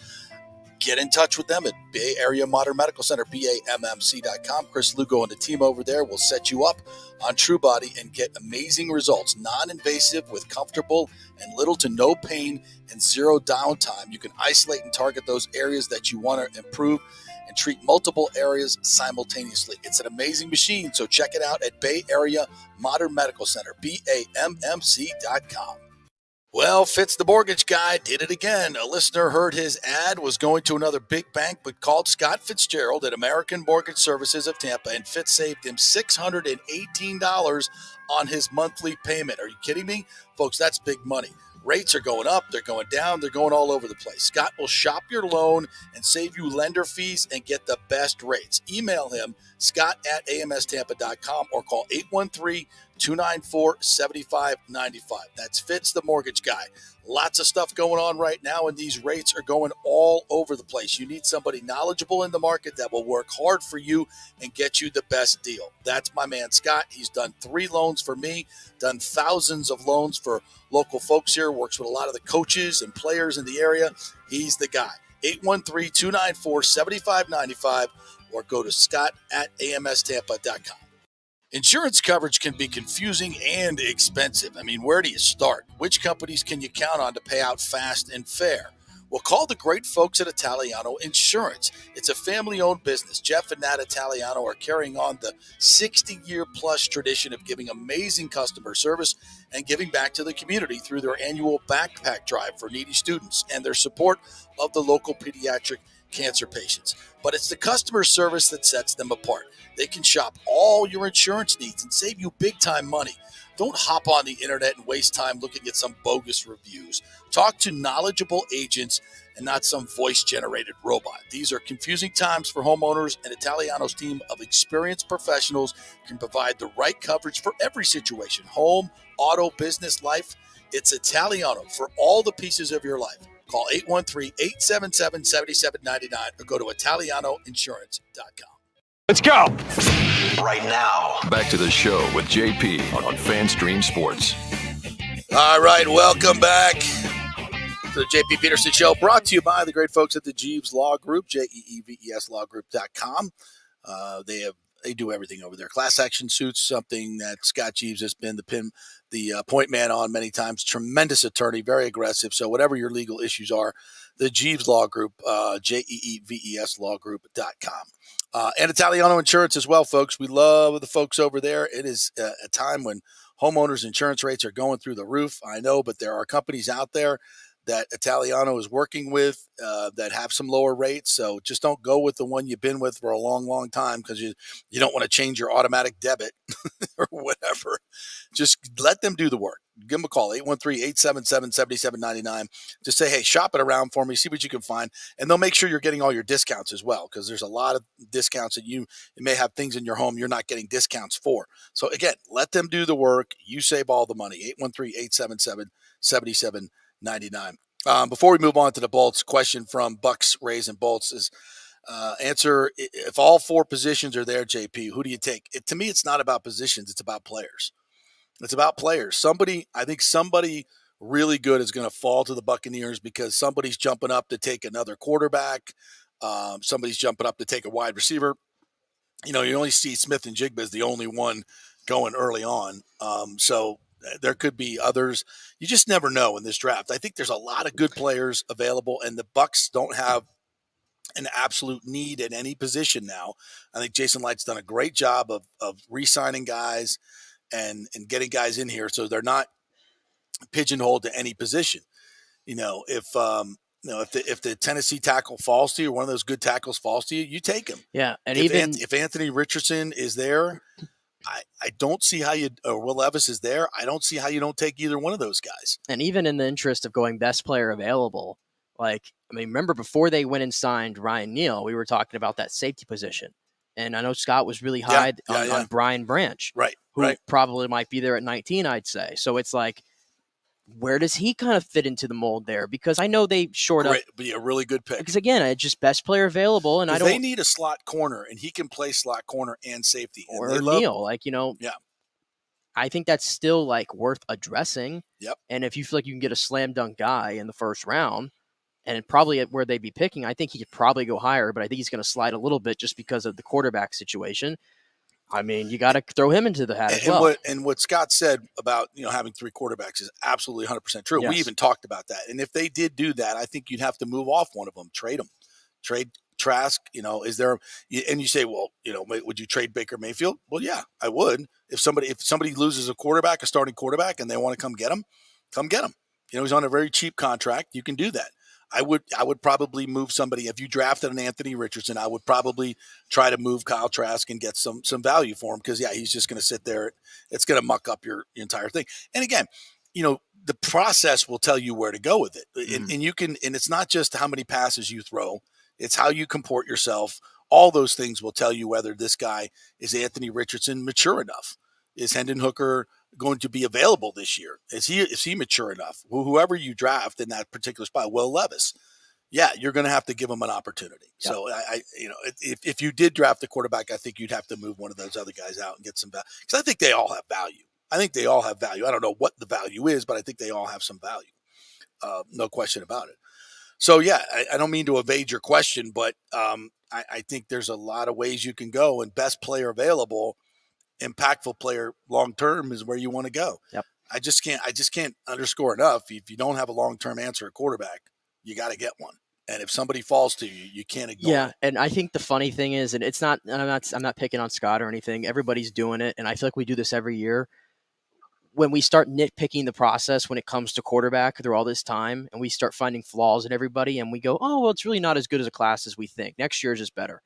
get in touch with them at Bay Area Modern Medical Center, BAMMC.com. Chris Lugo and the team over there will set you up on True Body and get amazing results. Non-invasive with comfortable and little to no pain and zero downtime. You can isolate and target those areas that you want to improve and treat multiple areas simultaneously. It's an amazing machine, so check it out at Bay Area Modern Medical Center, BAMMC.com. Well, Fitz the mortgage guy did it again. A listener heard his ad, was going to another big bank, but called Scott Fitzgerald at American Mortgage Services of Tampa, and Fitz saved him $618 on his monthly payment. Are you kidding me? Folks, that's big money. Rates are going up, they're going down, they're going all over the place. Scott will shop your loan and save you lender fees and get the best rates. Email him, scott@amstampa.com, or call 813-294-7595. That's Fitz the mortgage guy. Lots of stuff going on right now, and these rates are going all over the place. You need somebody knowledgeable in the market that will work hard for you and get you the best deal. That's my man, Scott. He's done 3 loans for me, done thousands of loans for local folks here, works with a lot of the coaches and players in the area. He's the guy. 813-294-7595, or go to scott@amstampa.com. Insurance coverage can be confusing and expensive. I mean, where do you start? Which companies can you count on to pay out fast and fair? Well, call the great folks at Italiano Insurance. It's a family-owned business. Jeff and Nat Italiano are carrying on the 60-year-plus tradition of giving amazing customer service and giving back to the community through their annual backpack drive for needy students and their support of the local pediatric cancer patients. But it's the customer service that sets them apart. They can shop all your insurance needs and save you big time money. Don't hop on the internet and waste time looking at some bogus reviews. Talk to knowledgeable agents and not some voice-generated robot. These are confusing times for homeowners, and Italiano's team of experienced professionals can provide the right coverage for every situation. Home, auto, business, life. It's Italiano for all the pieces of your life. Call 813-877-7799 or go to italianoinsurance.com. Let's go. Right now. Back to the show with JP on FanStream Sports. All right, welcome back to the JP Peterson Show, brought to you by the great folks at the Jeeves Law Group, JEEVESLawgroup.com. They do everything over there. Class action suits, something that Scott Jeeves has been the point man on many times. Tremendous attorney, very aggressive. So whatever your legal issues are, the Jeeves Law Group, JEEVESLawgroup.com. And Italiano Insurance as well, folks. We love the folks over there. It is a time when homeowners' insurance rates are going through the roof. I know, but there are companies out there that Italiano is working with that have some lower rates. So just don't go with the one you've been with for a long, long time because you don't want to change your automatic debit or whatever. Just let them do the work. Give them a call, 813-877-7799. Just say, hey, shop it around for me, see what you can find. And they'll make sure you're getting all your discounts as well, because there's a lot of discounts that you may have things in your home you're not getting discounts for. So, again, let them do the work. You save all the money, 813-877-7799. Before we move on to the Bolts, question from Bucs, Rays, and Bolts is answer, if all four positions are there, JP, who do you take? To me, it's not about positions. It's about players. It's about players. I think somebody really good is going to fall to the Buccaneers because somebody's jumping up to take another quarterback. Somebody's jumping up to take a wide receiver. You only see Smith and Jigba as the only one going early on. So there could be others. You just never know in this draft. I think there's a lot of good players available, and the Bucs don't have an absolute need at any position now. I think Jason Light's done a great job of re-signing guys and getting guys in here so they're not pigeonholed to any position. If the Tennessee tackle falls to you, or one of those good tackles falls to you, you take him. Yeah, and if Anthony Richardson is there, I don't see how or Will Levis is there, I don't see how you don't take either one of those guys. And even in the interest of going best player available, remember before they went and signed Ryan Neal, we were talking about that safety position. And I know Scott was really high on Brian Branch, who probably might be there at 19, I'd say. So it's like, where does he kind of fit into the mold there? Because I know they short up. Be a really good pick. Because again, it's just best player available, and they need a slot corner, and he can play slot corner and safety. Or Neal, yeah. I think that's still worth addressing. Yep. And if you feel like you can get a slam dunk guy in the first round, and probably at where they'd be picking, I think he could probably go higher, but I think he's going to slide a little bit just because of the quarterback situation. I mean, you got to throw him into the hat as well. What Scott said about having three quarterbacks is absolutely 100% true. Yes. We even talked about that. And if they did do that, I think you'd have to move off one of them, trade Trask. Is there? And you say, well, would you trade Baker Mayfield? Well, yeah, I would. If somebody loses a starting quarterback, and they want to come get him, come get him. He's on a very cheap contract. You can do that. I would probably move somebody. If you drafted an Anthony Richardson, I would probably try to move Kyle Trask and get some value for him because, he's just going to sit there. It's going to muck up your entire thing. And again, the process will tell you where to go with it. And you can, and it's not just how many passes you throw. It's how you comport yourself. All those things will tell you whether this guy is Anthony Richardson mature enough. Is Hendon Hooker going to be available this year? Is he mature enough? Whoever you draft in that particular spot, Will Levis, you're going to have to give him an opportunity. Yep. So if you did draft a quarterback, I think you'd have to move one of those other guys out and get some value because I think they all have value. I don't know what the value is, but I think they all have some value. No question about it. So I don't mean to evade your question, but I think there's a lot of ways you can go, and best player available, impactful player long term is where you want to go. Yep. I just can't underscore enough. If you don't have a long term answer at quarterback, you got to get one. And if somebody falls to you, you can't ignore it. Yeah, and I think the funny thing is, and I'm not picking on Scott or anything. Everybody's doing it, and I feel like we do this every year. when we start nitpicking the process when it comes to quarterback through all this time, and we start finding flaws in everybody, and we go, oh, well, it's really not as good as a class as we think. Next year is just better.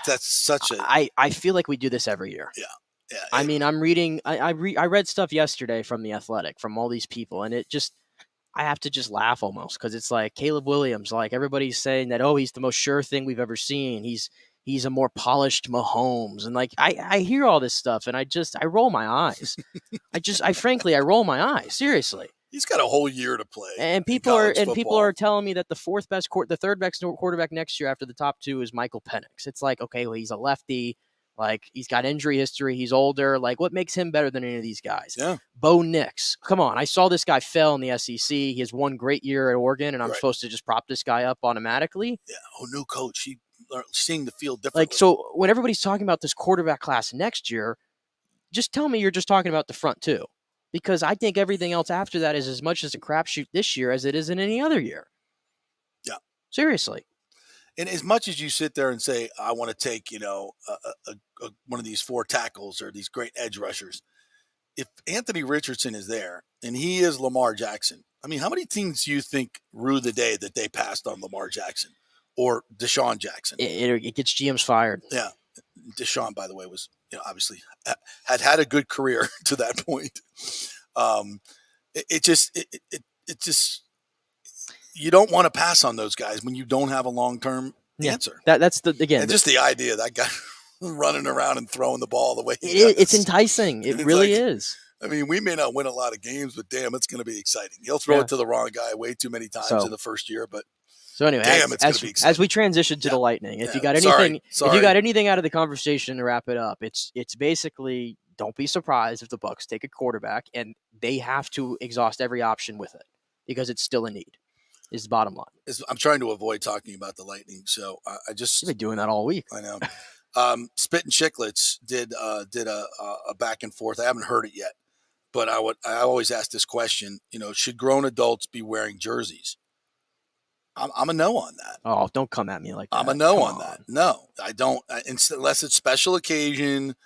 That's such a I feel like we do this every year. yeah. I mean, I'm reading. I read stuff yesterday from The Athletic from all these people, and it just I have to just laugh almost because it's like Caleb Williams. Like everybody's saying that, oh, he's the most sure thing we've ever seen. He's a more polished Mahomes, and like I hear all this stuff, and I roll my eyes. I roll my eyes seriously. He's got a whole year to play. And people are telling me that the third best quarterback next year after the top two is Michael Penix. It's like, okay, well, he's a lefty. Like, he's got injury history. He's older. Like, what makes him better than any of these guys? Yeah. Bo Nix. Come on. I saw this guy fail in the SEC. He has one great year at Oregon, and I'm supposed to just prop this guy up automatically? Yeah. Oh, new coach. He seeing the field differently. Like, so when everybody's talking about this quarterback class next year, just tell me you're just talking about the front two. Because I think everything else after that is as much as a crapshoot this year as it is in any other year. Yeah. Seriously. And as much as you sit there and say, I want to take, one of these four tackles or these great edge rushers, if Anthony Richardson is there and he is Lamar Jackson, I mean, how many teams do you think rue the day that they passed on Lamar Jackson or Deshaun Jackson? It gets GMs fired. Yeah. Deshaun, by the way, was, obviously had a good career to that point. It just you don't want to pass on those guys when you don't have a long-term answer. That's again, and just the idea of that guy running around and throwing the ball the way it's enticing. It really is. I mean, we may not win a lot of games, but damn, it's going to be exciting. He'll throw it to the wrong guy way too many times in the first year, but so anyway, damn, it's going to be exciting. As we transition to the Lightning, if you got anything, if you got anything out of the conversation to wrap it up, it's basically, don't be surprised if the Bucs take a quarterback and they have to exhaust every option with it because it's still a need. Is the bottom line. I'm trying to avoid talking about the Lightning, so I just you've been doing that all week. I know. Spit and Chicklets did a back and forth. I haven't heard it yet, but I always ask this question. Should grown adults be wearing jerseys? I'm a no on that. Oh, don't come at me like that. I'm a no on that. No, I don't. Unless it's special occasion.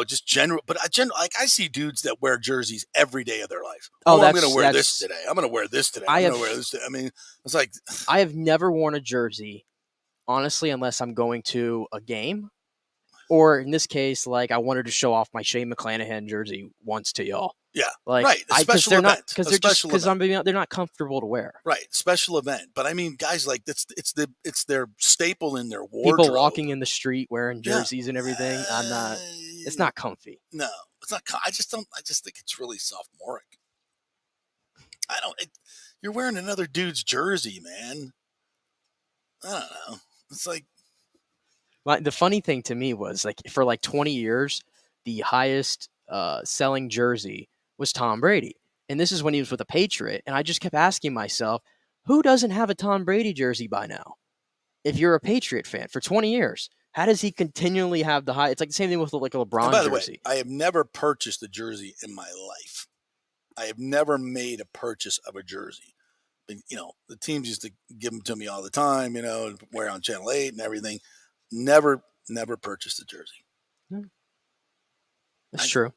Just general. But I see dudes that wear jerseys every day of their life. I'm going to wear this today. I'm going to wear this today. I'm going to wear this today. I mean, it's like I have never worn a jersey, honestly, unless I'm going to a game, or in this case, like I wanted to show off my Shane McClanahan jersey once to y'all. Yeah, like right. Because they're not comfortable to wear. Right, special event. But I mean, guys, like it's their staple in their wardrobe. People walking in the street wearing jerseys and everything. It's not comfy. No, it's not. I just think it's really sophomoric. You're wearing another dude's jersey, man. I don't know. It's like. The funny thing to me was like for like 20 years, the highest selling jersey was Tom Brady. And this is when he was with a Patriot. And I just kept asking myself, who doesn't have a Tom Brady jersey by now? If you're a Patriot fan for 20 years, how does he continually have the high? It's like the same thing with like a LeBron by the jersey. Way, I have never purchased a jersey in my life. I have never made a purchase of a jersey. And, the teams used to give them to me all the time, and wear on Channel 8 and everything. Never purchased a jersey. That's true.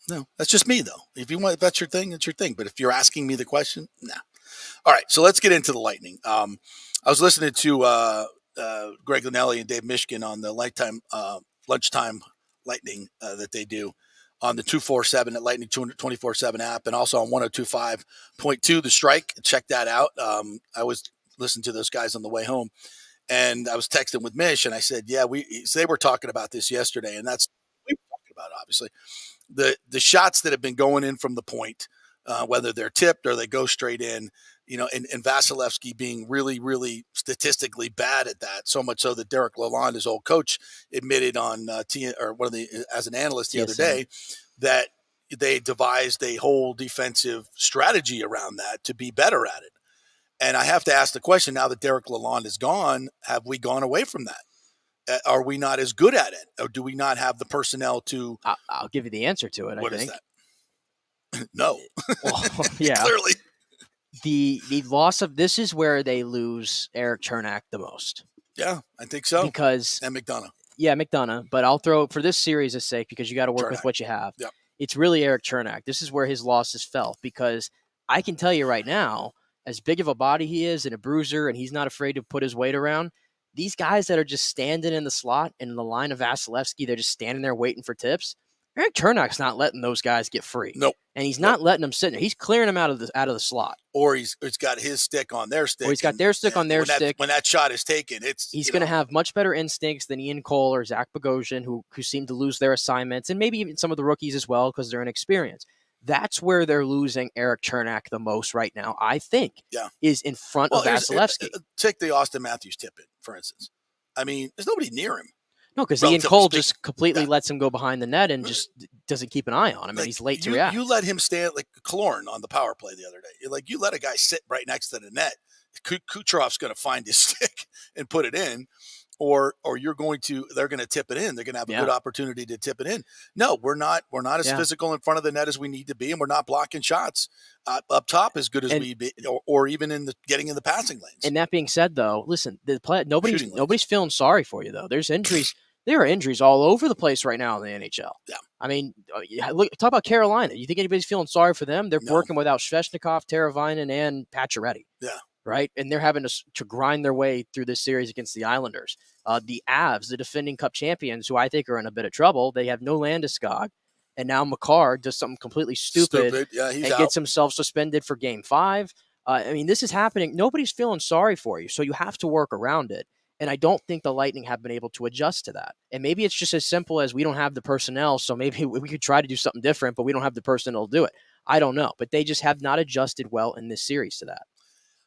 No, that's just me though. If you that's your thing, it's your thing. But if you're asking me the question, no. All right, so let's get into the Lightning. I was listening to Greg Linnelli and Dave Mishkin on the lunchtime Lightning that they do on the 247 at Lightning 24/7 app, and also on 102.5.2 The Strike. Check that out. I was listening to those guys on the way home. And I was texting with Mish, and I said, "Yeah, they were talking about this yesterday, and that's what we were talking about. Obviously, the shots that have been going in from the point, whether they're tipped or they go straight in, and Vasilevsky being really, really statistically bad at that. So much so that Derek Lalonde, his old coach, admitted on as an analyst the other day that they devised a whole defensive strategy around that to be better at it." And I have to ask the question, now that Derek Lalonde is gone, have we gone away from that? Are we not as good at it? Or do we not have the personnel to... I'll give you the answer to it, What I think. is that? No. Well, yeah. Clearly. The loss of... This is where they lose Eric Chernak the most. Yeah, I think so. And McDonough. Yeah, McDonough. But I'll throw, for this series' sake, because you got to work with what you have. Yep. it's really Eric Chernak. This is where his loss is felt, because I can tell you right now, as big of a body he is and a bruiser, and he's not afraid to put his weight around, these guys that are just standing in the slot and in the line of Vasilevsky, they're just standing there waiting for tips. Eric Chernak's not letting those guys get free. Nope. And he's not letting them sit there. He's clearing them out of the slot. Or he's got his stick on their stick. Or he's got their stick on their stick. When that shot is taken, he's going to have much better instincts than Ian Cole or Zach Bogosian, who seem to lose their assignments, and maybe even some of the rookies as well because they're inexperienced. That's where they're losing Eric Chernak the most right now, I think, is in front of Vasilevsky. Take the Austin Matthews tip-in, for instance. I mean, there's nobody near him. No, because Ian Cole just completely lets him go behind the net and just doesn't keep an eye on him, and he's late to react. You let him stand like Killorn on the power play the other day. You let a guy sit right next to the net. Kucherov's going to find his stick and put it in, or they're going to tip it in. They're going to have a good opportunity to tip it in. No, we're not as physical in front of the net as we need to be, and we're not blocking shots up top as good as we be, or even getting in the passing lanes. And that being said, though, listen, nobody's feeling sorry for you though. There's injuries. There are injuries all over the place right now in the NHL. Yeah. I mean, look, talk about Carolina. You think anybody's feeling sorry for them? They're working without Svechnikov, Teravainen, and Pacioretty. Yeah. Right? And they're having to grind their way through this series against the Islanders. The Avs, the defending Cup champions, who I think are in a bit of trouble, they have no Landeskog. And now Makar does something completely stupid and gets himself suspended for Game 5. I mean, this is happening. Nobody's feeling sorry for you, so you have to work around it. And I don't think the Lightning have been able to adjust to that. And maybe it's just as simple as we don't have the personnel, so maybe we could try to do something different, but we don't have the personnel to do it. I don't know. But they just have not adjusted well in this series to that.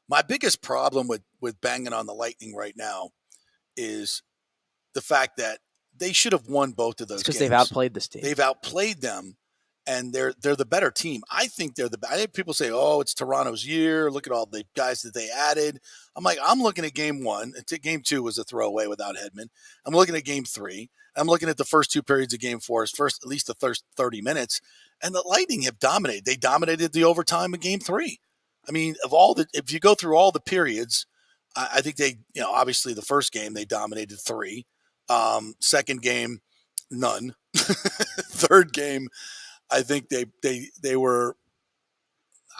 My biggest problem with banging on the Lightning right now is the fact that they should have won both of those games. Because they've outplayed this team. They've outplayed them, and they're the better team. I think I think people say, oh, it's Toronto's year. Look at all the guys that they added. I'm like, I'm looking at Game 1. Game 2 was a throwaway without Hedman. I'm looking at Game 3. I'm looking at the first 2 periods of Game 4, at least the first 30 minutes, and the Lightning have dominated. They dominated the overtime in Game 3. I mean, if you go through all the periods, I think they, obviously the first game they dominated 3. Second game, none. Third game, I think they were.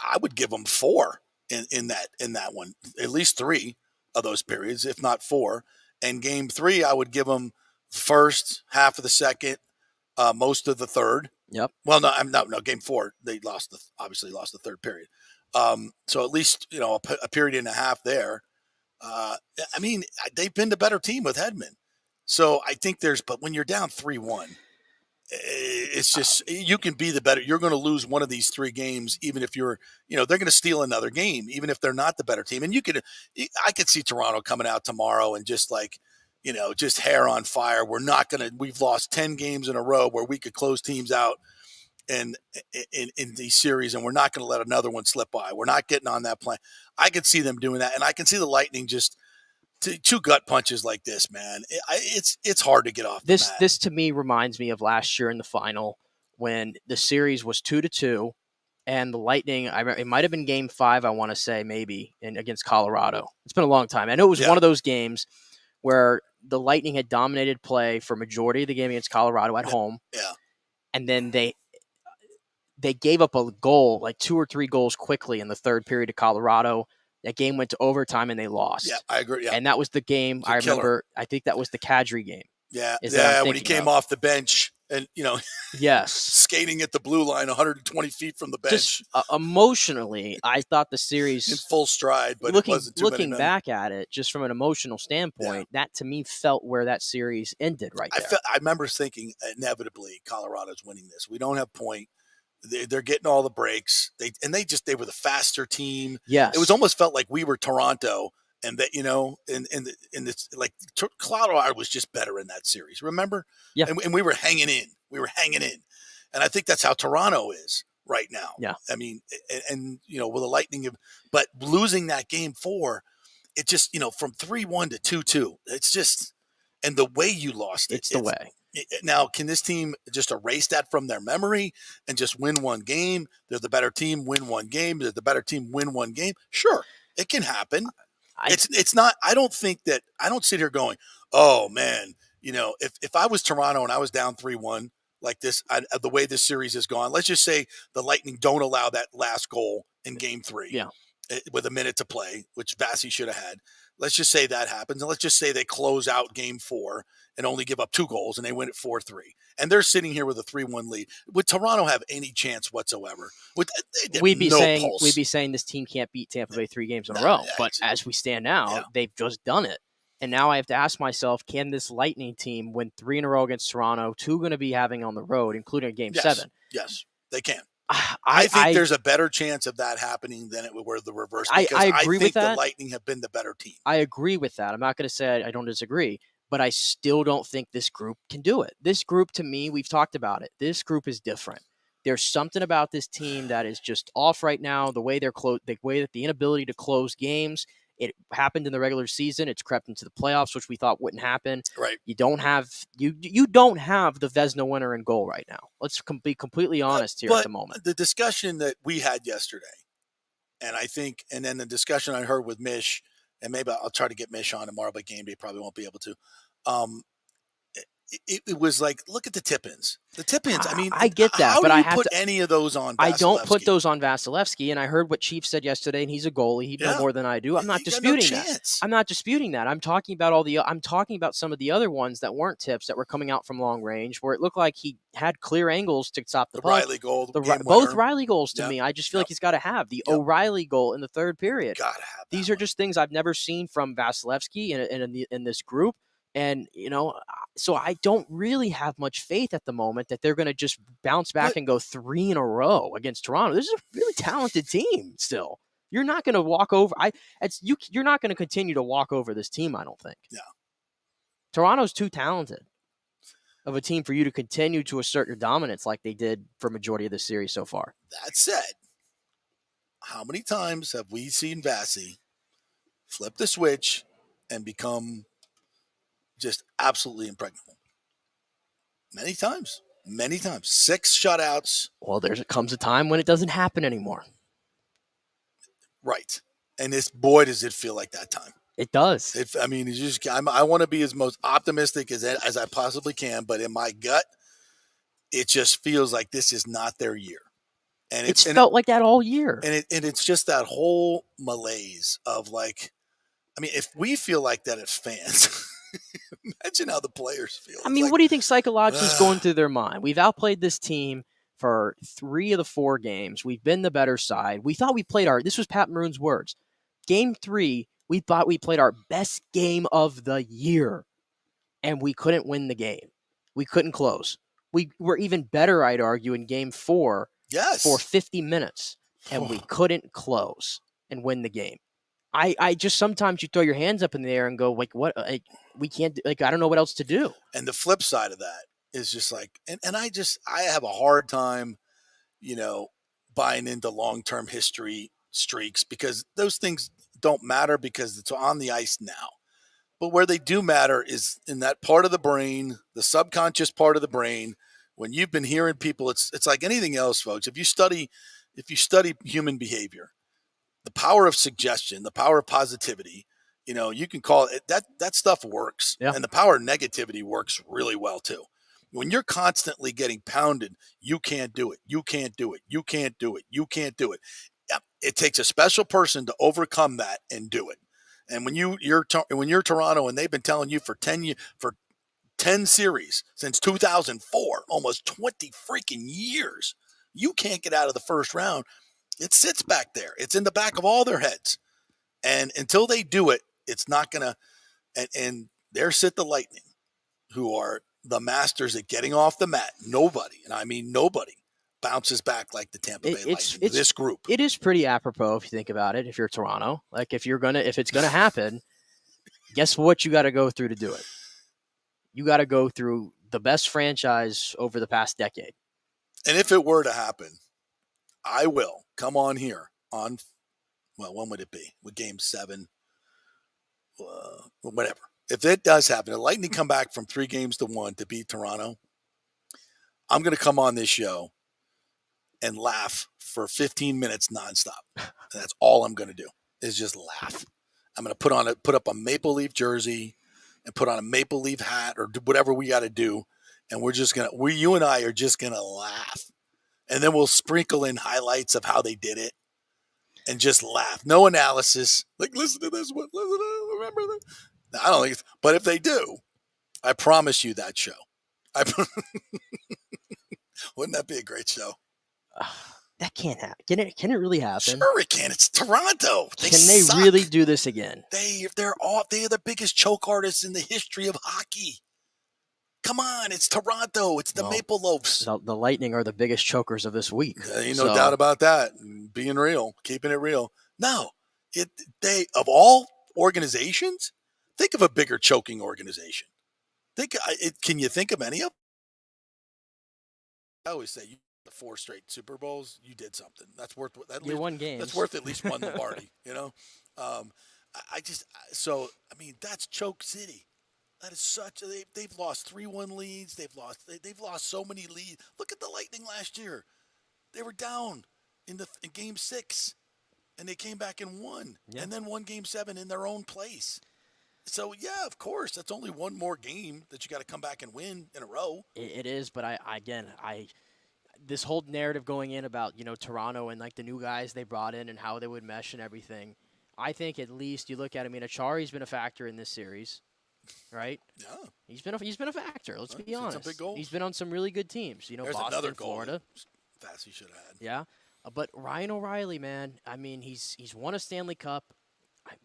I would give them 4 in that one, at least 3 of those periods, if not 4. And Game 3, I would give them first, half of the second, most of the third. Yep. Well, no. Game 4, they obviously lost the third period. So at least, a period and a half there. I mean, they've been the better team with Hedman. So I think but when you're down 3-1, it's just, you can be the better. You're going to lose one of these 3 games, even if they're going to steal another game, even if they're not the better team. And I could see Toronto coming out tomorrow and just just hair on fire. We've lost 10 games in a row where we could close teams out in these series, and we're not going to let another one slip by. We're not getting on that plan. I could see them doing that, and I can see the Lightning just 2 gut punches like this, man. It's hard to get off the mat. This to me reminds me of last year in the final when the series was 2-2, and the Lightning. It might have been Game 5, I want to say, maybe against Colorado. It's been a long time. I know it was one of those games where the Lightning had dominated play for majority of the game against Colorado at home. Yeah, and then they gave up a goal, like 2 or 3 goals quickly in the third period to Colorado. That game went to overtime and they lost. Yeah, I agree. Yeah. And that was the game I remember. I think that was the Kadri game. Yeah. When he came off the bench and, yes, skating at the blue line 120 feet from the bench. Just emotionally, I thought the series in full stride, but looking back at it, just from an emotional standpoint, that to me felt where that series ended right there. I remember thinking inevitably Colorado's winning this. We don't have point. They're getting all the breaks. They were the faster team. Yes. It was almost felt like we were Toronto, and that in this, like, Colorado was just better in that series. Remember? Yeah. And we were hanging in. And I think that's how Toronto is right now. Yeah. I mean, and with the Lightning, but losing that Game 4, it just from 3-1 to 2-2. It's just, and the way you lost it. It's the way. Now, can this team just erase that from their memory and just win one game? They're the better team, win one game. They're the better team, win one game. Sure, it can happen. It's not. I don't sit here going, oh man, if I was Toronto and I was down 3-1, like this, the way this series has gone. Let's just say the Lightning don't allow that last goal in Game 3 with a minute to play, which Vasi should have had. Let's just say that happens. And let's just say they close out Game 4 and only give up 2 goals and they win it 4-3. And they're sitting here with a 3-1 lead. Would Toronto have any chance whatsoever? We'd be saying this team can't beat Tampa Bay 3 games in a row. But as we stand now, they've just done it. And now I have to ask myself, can this Lightning team win 3 in a row against Toronto, 2 going to be having on the road, including Game 7? Yes, they can. I think there's a better chance of that happening than it were the reverse. Because I agree with that. The Lightning have been the better team. I agree with that. I'm not going to say I don't disagree, but I still don't think this group can do it. This group, to me, we've talked about it. This group is different. There's something about this team that is just off right now. The way they're the way that the inability to close games. It happened in the regular season. It's crept into the playoffs, which we thought wouldn't happen. Right. You don't have you don't have the Vezina winner in goal right now. Let's be completely honest here at the moment. The discussion that we had yesterday, and I think, and then the discussion I heard with Mish, and maybe I'll try to get Mish on tomorrow, but game day probably won't be able to. It was like, look at the tip-ins. The tip-ins, I mean, I get that, how but do you I have put to, any of those on Vasilevsky? I don't put those on Vasilevsky, and I heard what Chief said yesterday, and he's a goalie. He'd know more than I do. I'm not disputing that. I'm not disputing that. I'm talking about some of the other ones that weren't tips that were coming out from long range, where it looked like he had clear angles to stop the puck. Riley goal, both Riley goals to me. I just feel like he's got to have the O'Reilly goal in the third period. Gotta have. These are just things I've never seen from Vasilevsky in this group. And, so I don't really have much faith at the moment that they're going to just bounce back and go 3 in a row against Toronto. This is a really talented team still. You're not going to walk over. You're not going to continue to walk over this team, I don't think. Yeah. Toronto's too talented of a team for you to continue to assert your dominance like they did for majority of the series so far. That said, how many times have we seen Vasi flip the switch and become just absolutely impregnable? Many times. 6 shutouts. Well, comes a time when it doesn't happen anymore. Right. And boy, does it feel like that time. It does. I want to be as most optimistic as I possibly can, but in my gut, it just feels like this is not their year. And it's felt like that all year. And it's just that whole malaise of like, if we feel like that as fans, imagine how the players feel. What do you think psychologically is going through their mind? We've outplayed this team for 3 of the 4 games. We've been the better side. We thought this was Pat Maroon's words. Game 3, we thought we played our best game of the year, and we couldn't win the game. We couldn't close. We were even better, I'd argue, in Game 4 for 50 minutes, and we couldn't close and win the game. I just sometimes you throw your hands up in the air and go, like, what? We can't, I don't know what else to do. And the flip side of that is just like, and I have a hard time, buying into long-term history streaks because those things don't matter because it's on the ice now. But where they do matter is in that part of the brain, the subconscious part of the brain. When you've been hearing people, it's like anything else, folks. If you study human behavior, the power of suggestion, the power of positivity, you can call it that stuff works. Yeah. And the power of negativity works really well too. When you're constantly getting pounded, you can't do it. You can't do it. You can't do it. You can't do it. It takes a special person to overcome that and do it. And when you're Toronto and they've been telling you for 10 series since 2004, almost 20 freaking years, you can't get out of the first round. It sits back there. It's in the back of all their heads. And until they do it, it's not going to – and there sit the Lightning, who are the masters at getting off the mat. Nobody, and I mean nobody, bounces back like the Tampa Bay Lightning, this group. It is pretty apropos if you think about it, if you're Toronto. Like if it's going to happen, guess what you got to go through to do it? You got to go through the best franchise over the past decade. And if it were to happen, I will come on here on, when would it be? With Game 7? Whatever. If it does happen, the Lightning come back from 3 games to 1 to beat Toronto, I'm going to come on this show and laugh for 15 minutes nonstop. And that's all I'm going to do is just laugh. I'm going to put up a Maple Leaf jersey and put on a Maple Leaf hat or do whatever we got to do and you and I are just gonna laugh, and then we'll sprinkle in highlights of how they did it, and just laugh. No analysis. Like, listen to this one. Listen to remember that. I don't think. But if they do, I promise you that show. Wouldn't that be a great show? That can't happen. Can it really happen? Sure it can. It's Toronto. Can they really do this again? They are the biggest choke artists in the history of hockey. Come on, it's Toronto. It's the Maple Loafs. The Lightning are the biggest chokers of this week. Ain't no doubt about that. Being real, keeping it real. No, they of all organizations, think of a bigger choking organization. Can you think of any of them? I always say, the 4 straight Super Bowls, you did something. That's worth you won games. That's worth at least one Lombardi. That's choke city. That is such. They've lost 3-1 leads. They've lost so many leads. Look at the Lightning last year. They were down in Game 6, and they came back and won, and then won Game 7 in their own place. So, yeah, of course, that's only one more game that you got to come back and win in a row. It is, but this whole narrative going in about, Toronto and, like, the new guys they brought in and how they would mesh and everything, I think at least you look at him. Achari's been a factor in this series, right? Yeah. He's been a factor, let's be honest. Some big goals. He's been on some really good teams, There's Boston, another goal Florida. Fast he should have had. Yeah. But Ryan O'Reilly, man, I mean, he's won a Stanley Cup. I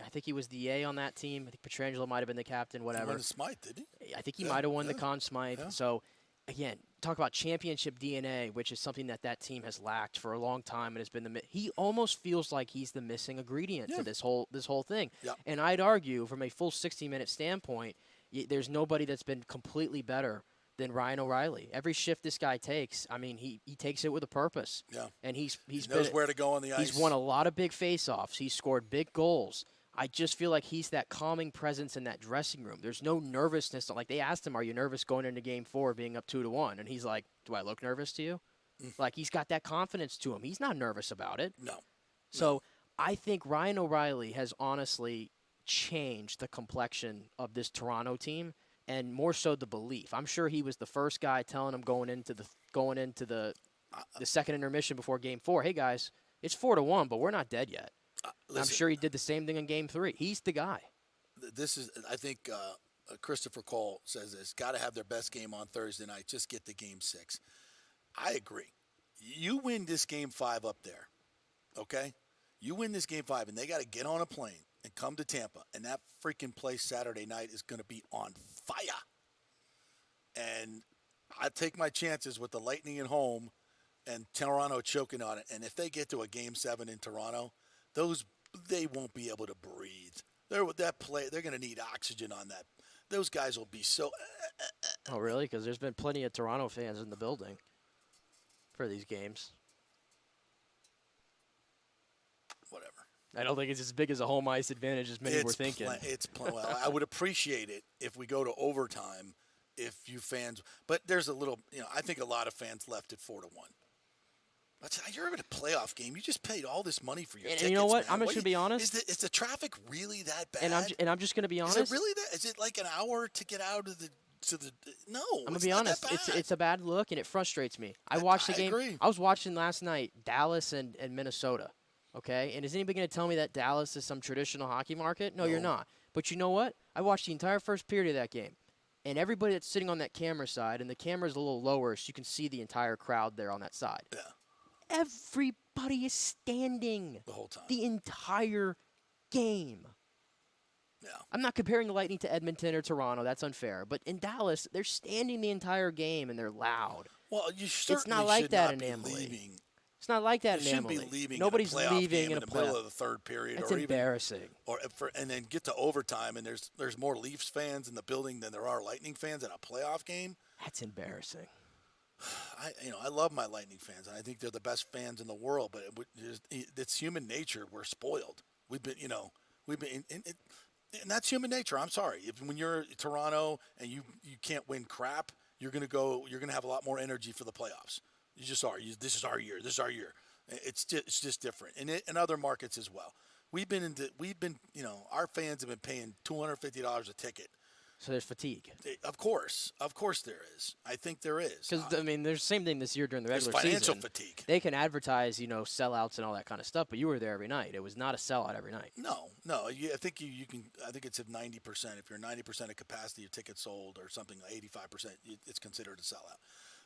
think he was the A on that team. I think Pietrangelo might have been the captain, whatever. He won the Smythe, didn't he? I think he might have won the Conn Smythe. Yeah. So, again, talk about championship DNA, which is something that team has lacked for a long time, and has been he almost feels like he's the missing ingredient to this whole thing. Yeah. And I'd argue, from a full 60-minute standpoint, there's nobody that's been completely better than Ryan O'Reilly. Every shift this guy takes, I mean, he takes it with a purpose. Yeah. And he knows where to go on the ice. He's won a lot of big faceoffs. He's scored big goals. I just feel like he's that calming presence in that dressing room. There's no nervousness. Like, they asked him, "Are you nervous going into Game 4 being up 2-1?" And he's like, "Do I look nervous to you?" Like, he's got that confidence to him. He's not nervous about it. No. So I think Ryan O'Reilly has honestly changed the complexion of this Toronto team, and more so the belief. I'm sure he was the first guy telling him going into the second intermission before Game 4, "Hey guys, it's 4-1, but we're not dead yet." I'm sure he did the same thing in Game 3. He's the guy. I think Christopher Cole says this: got to have their best game on Thursday night. Just get to Game 6. I agree. You win this Game 5 up there, okay? You win this Game 5, and they got to get on a plane and come to Tampa, and that freaking place Saturday night is going to be on fire. And I take my chances with the Lightning at home and Toronto choking on it. And if they get to a Game 7 in Toronto, they won't be able to breathe. They're going to need oxygen on that. Those guys will be so. Oh, really? Because there's been plenty of Toronto fans in the building for these games. Whatever. I don't think it's as big as a home ice advantage as many were thinking. Well, I would appreciate it if we go to overtime, if you fans. But there's a little, I think a lot of fans left at 4-1. But you're in a playoff game. You just paid all this money for your tickets. And you know what? Man. I'm just going to be honest. Is the traffic really that bad? And I'm just going to be honest. Is it really that? Is it like an hour to get out of the? No. I'm going to be honest. It's a bad look, and it frustrates me. I watched the game. Agree. I was watching last night Dallas and Minnesota. Okay, and is anybody going to tell me that Dallas is some traditional hockey market? No, you're not. But you know what? I watched the entire first period of that game, and everybody that's sitting on that camera side, and the camera's a little lower so you can see the entire crowd there on that side. Yeah. Everybody is standing the whole time. The entire game. Yeah. I'm not comparing the Lightning to Edmonton or Toronto. That's unfair. But in Dallas, they're standing the entire game, and they're loud. Well, you certainly it's not like that in be Emily. Leaving. It's not like that you in Emily. Shouldn't be leaving. Nobody's leaving in the middle of the third period. That's or embarrassing. And then get to overtime, and there's more Leafs fans in the building than there are Lightning fans in a playoff game. That's embarrassing. I love my Lightning fans, and I think they're the best fans in the world. But it's human nature. We're spoiled. We've been, and that's human nature. I'm sorry. When you're Toronto and you can't win crap, you're gonna have a lot more energy for the playoffs. You just are. This is our year. This is our year. It's just different, and in other markets as well. Our fans have been paying $250 a ticket So there's fatigue. Of course there is. I think there is. Because I mean, there's the same thing this year during the regular there's financial season. fatigue. They can advertise, sellouts and all that kind of stuff, but you were there every night. It was not a sellout every night. No. I think you can. I think it's at 90%. If you're 90% of capacity of tickets sold, or something like 85%, it's considered a sellout.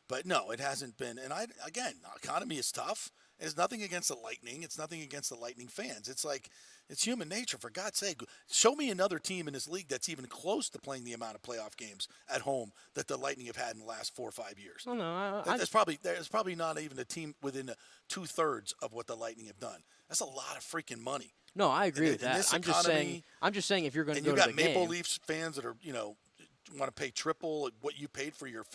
But no, it hasn't been. And the economy is tough. It's nothing against the Lightning. It's nothing against the Lightning fans. It's like, it's human nature. For God's sake, show me another team in this league that's even close to playing the amount of playoff games at home that the Lightning have had in the last 4 or 5 years. Oh, no, there's probably not even a team within 2/3 of what the Lightning have done. That's a lot of freaking money. No, I agree with in that. this I'm just saying if you're going to go to the game. And you got Maple Leafs fans that are, want to pay triple what you paid for your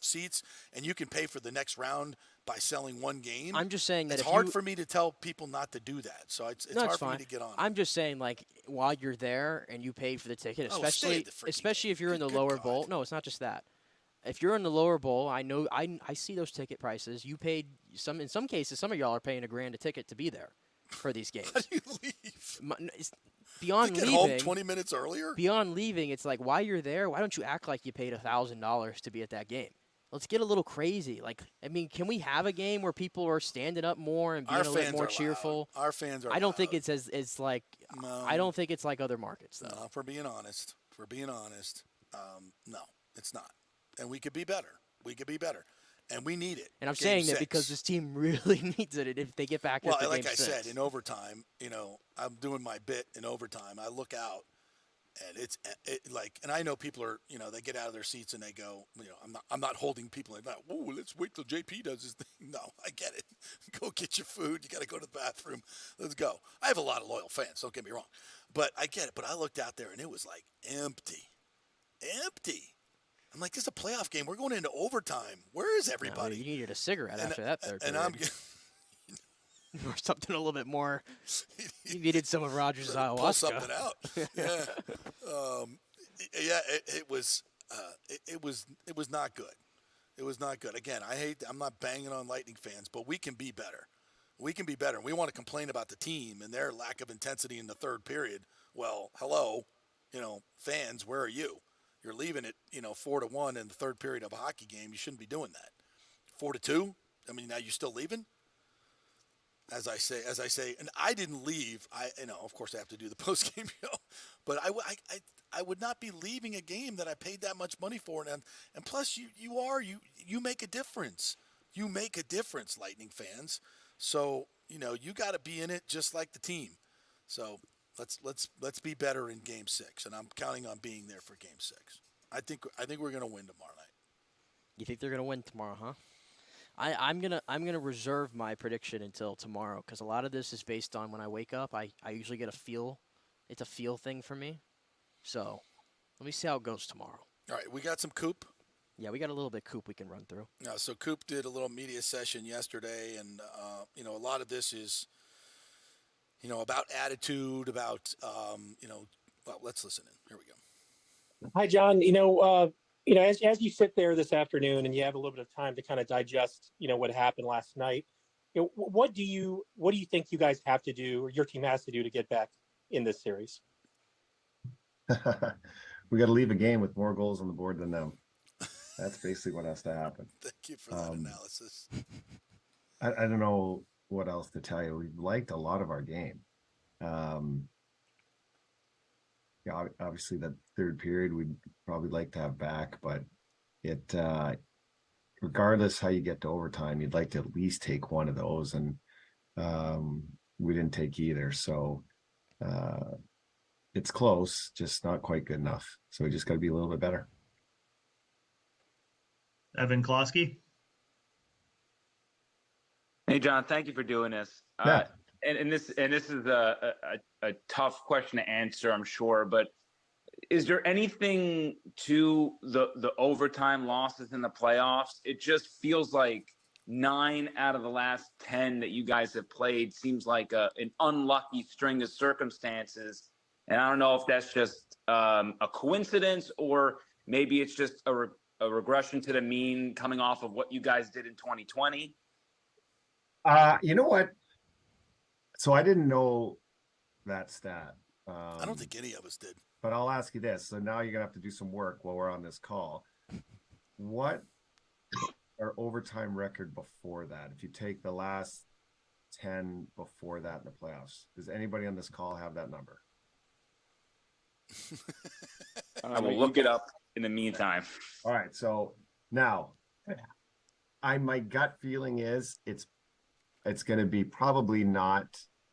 seats, and you can pay for the next round by selling one game. I'm just saying that it's hard for me to tell people not to do that. So it's hard for me to get on. I'm just saying, like, while you're there and you paid for the ticket, especially if you're in the lower bowl. No, it's not just that. If you're in the lower bowl, I know I see those ticket prices. You paid in some cases, some of y'all are paying $1,000 a ticket to be there for these games. How do you leave? Beyond get leaving, home 20 minutes earlier. Beyond leaving, it's like, while you're there, why don't you act like you paid $1,000 to be at that game? Let's get a little crazy. Like, I mean, can we have a game where people are standing up more and being a little more cheerful? Loud. Our fans are. I don't think it's like. No. I don't think it's like other markets, though. No, if we're being honest, no, it's not. And we could be better. And we need it. And I'm saying that because this team really needs it if they get back into like Game 6. I said, in overtime, I'm doing my bit in overtime. I look out, and and I know people are, they get out of their seats and they go, I'm not holding people like that. Whoa, let's wait till JP does his thing. No, I get it. Go get your food. You got to go to the bathroom. Let's go. I have a lot of loyal fans. Don't get me wrong, but I get it. But I looked out there and it was like empty. I'm like, this is a playoff game. We're going into overtime. Where is everybody? You needed a cigarette after that third period. Or something a little bit more. You needed some of Rogers' ayahuasca. Pull something out. Yeah. It was not good. It was not good. Again, I'm not banging on Lightning fans, but we can be better. And we want to complain about the team and their lack of intensity in the third period. Well, hello, fans, where are you? You're leaving it, 4-1 in the third period of a hockey game. You shouldn't be doing that. 4-2. I mean, now you're still leaving. As I say, and I didn't leave. Of course, I have to do the post game show, but I would not be leaving a game that I paid that much money for, and plus you make a difference. You make a difference, Lightning fans. So you got to be in it just like the team. So. Let's be better in Game 6, and I'm counting on being there for Game 6. I think we're gonna win tomorrow night. You think they're gonna win tomorrow, huh? I'm gonna reserve my prediction until tomorrow because a lot of this is based on when I wake up. I usually get a feel. It's a feel thing for me. So let me see how it goes tomorrow. All right, we got some Coop. Yeah, we got a little bit Coop we can run through. Yeah, so Coop did a little media session yesterday, and a lot of this is. About attitude, about, well, let's listen in. Here we go. Hi, John. As you sit there this afternoon and you have a little bit of time to kind of digest, what happened last night, what do you think you guys have to do or your team has to do to get back in this series? We got to leave a game with more goals on the board than them. That's basically what has to happen. Thank you for that analysis. I don't know what else to tell you. We've liked a lot of our game. Obviously that third period we'd probably like to have back, but it regardless how you get to overtime, you'd like to at least take one of those, and we didn't take either. So it's close, just not quite good enough. So we just got to be a little bit better. Evan Klosky. Hey, John, thank you for doing this. Yeah. And this is a tough question to answer, I'm sure, but is there anything to the overtime losses in the playoffs? It just feels like 9 out of the last 10 that you guys have played seems like an unlucky string of circumstances. And I don't know if that's just a coincidence or maybe it's just a regression to the mean coming off of what you guys did in 2020. You know what? So I didn't know that stat. I don't think any of us did. but I'll ask you this. So now you're gonna have to do some work while we're on this call. What our overtime record before that? If you take the last 10 before that in the playoffs, does anybody on this call have that number? I will look it up in the meantime. All right. So now, my gut feeling is it's going to be probably not.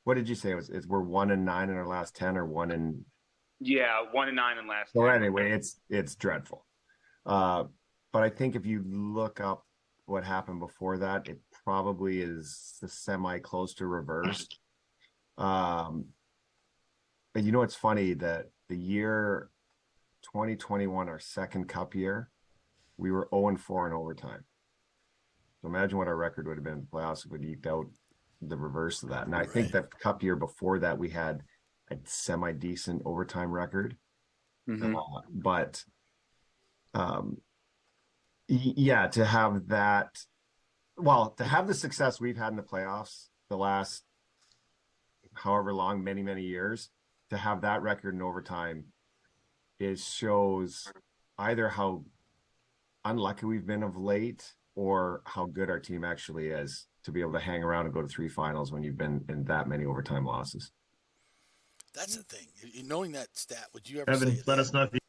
What did you say? We're 1-9 in our last 10, or 1 and. Yeah, 1-9 in last. So anyway, it's dreadful. But I think if you look up what happened before that, it probably is the semi close to reversed. And it's funny that the year 2021, our second cup year, we were 0-4 in overtime. So imagine what our record would have been in the playoffs if we'd eked out the reverse of that. And I think that cup year before that, we had a semi decent overtime record. Mm-hmm. Yeah, to have that, to have the success we've had in the playoffs the last however long, many, many years, to have that record in overtime shows either how unlucky we've been of late or how good our team actually is to be able to hang around and go to 3 finals when you've been in that many overtime losses. That's the thing. Knowing that stat, would you ever Evan, say let us know if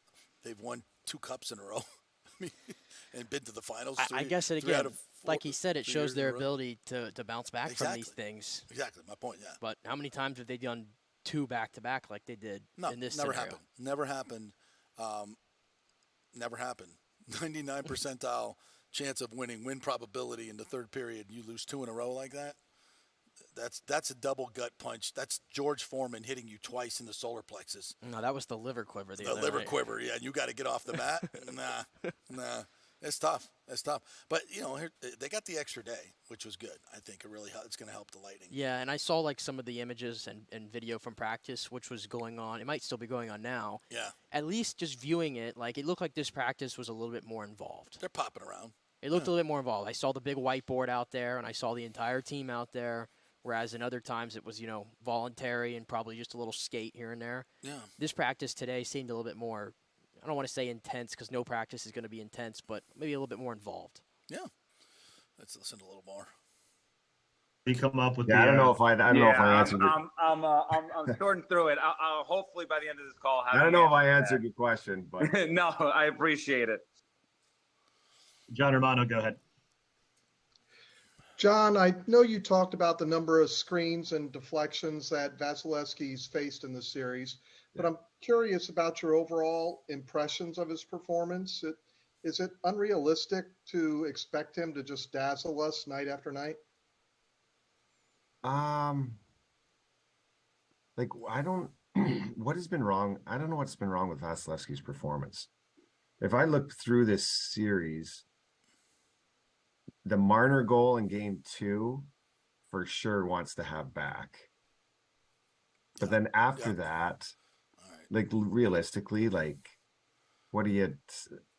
they've won 2 cups in a row? And been to the finals. I guess it again, like he said, it shows their ability to bounce back from these things. Exactly, my point. Yeah. But how many times have they done 2 back-to-back like they did in this never scenario? Never happened. Never happened. 99 percentile chance of win probability in the third period. You lose 2 in a row like that. That's a double gut punch. That's George Foreman hitting you twice in the solar plexus. No, that was the liver quiver. The liver quiver, yeah. You got to get off the mat. Nah. It's tough. But, they got the extra day, which was good. I think it's going to help the lighting. Yeah, and I saw like some of the images and video from practice, which was going on. It might still be going on now. Yeah. At least just viewing it, like it looked like this practice was a little bit more involved. They're popping around. It looked a little bit more involved. I saw the big whiteboard out there, and I saw the entire team out there, whereas in other times it was, voluntary and probably just a little skate here and there. Yeah. This practice today seemed a little bit more, I don't want to say intense because no practice is going to be intense, but maybe a little bit more involved. Yeah. Let's listen a little more. You come up with I don't know if I answered. I'm sorting through it. I'll hopefully by the end of this call. I don't know if I answered your question, but no, I appreciate it. John Romano, go ahead. John, I know you talked about the number of screens and deflections that Vasilevsky's faced in the series, but I'm curious about your overall impressions of his performance. Is it unrealistic to expect him to just dazzle us night after night? What has been wrong? I don't know what's been wrong with Vasilevsky's performance. If I look through this series, the Marner goal in game 2 for sure wants to have back. But then after that, like realistically, like what do you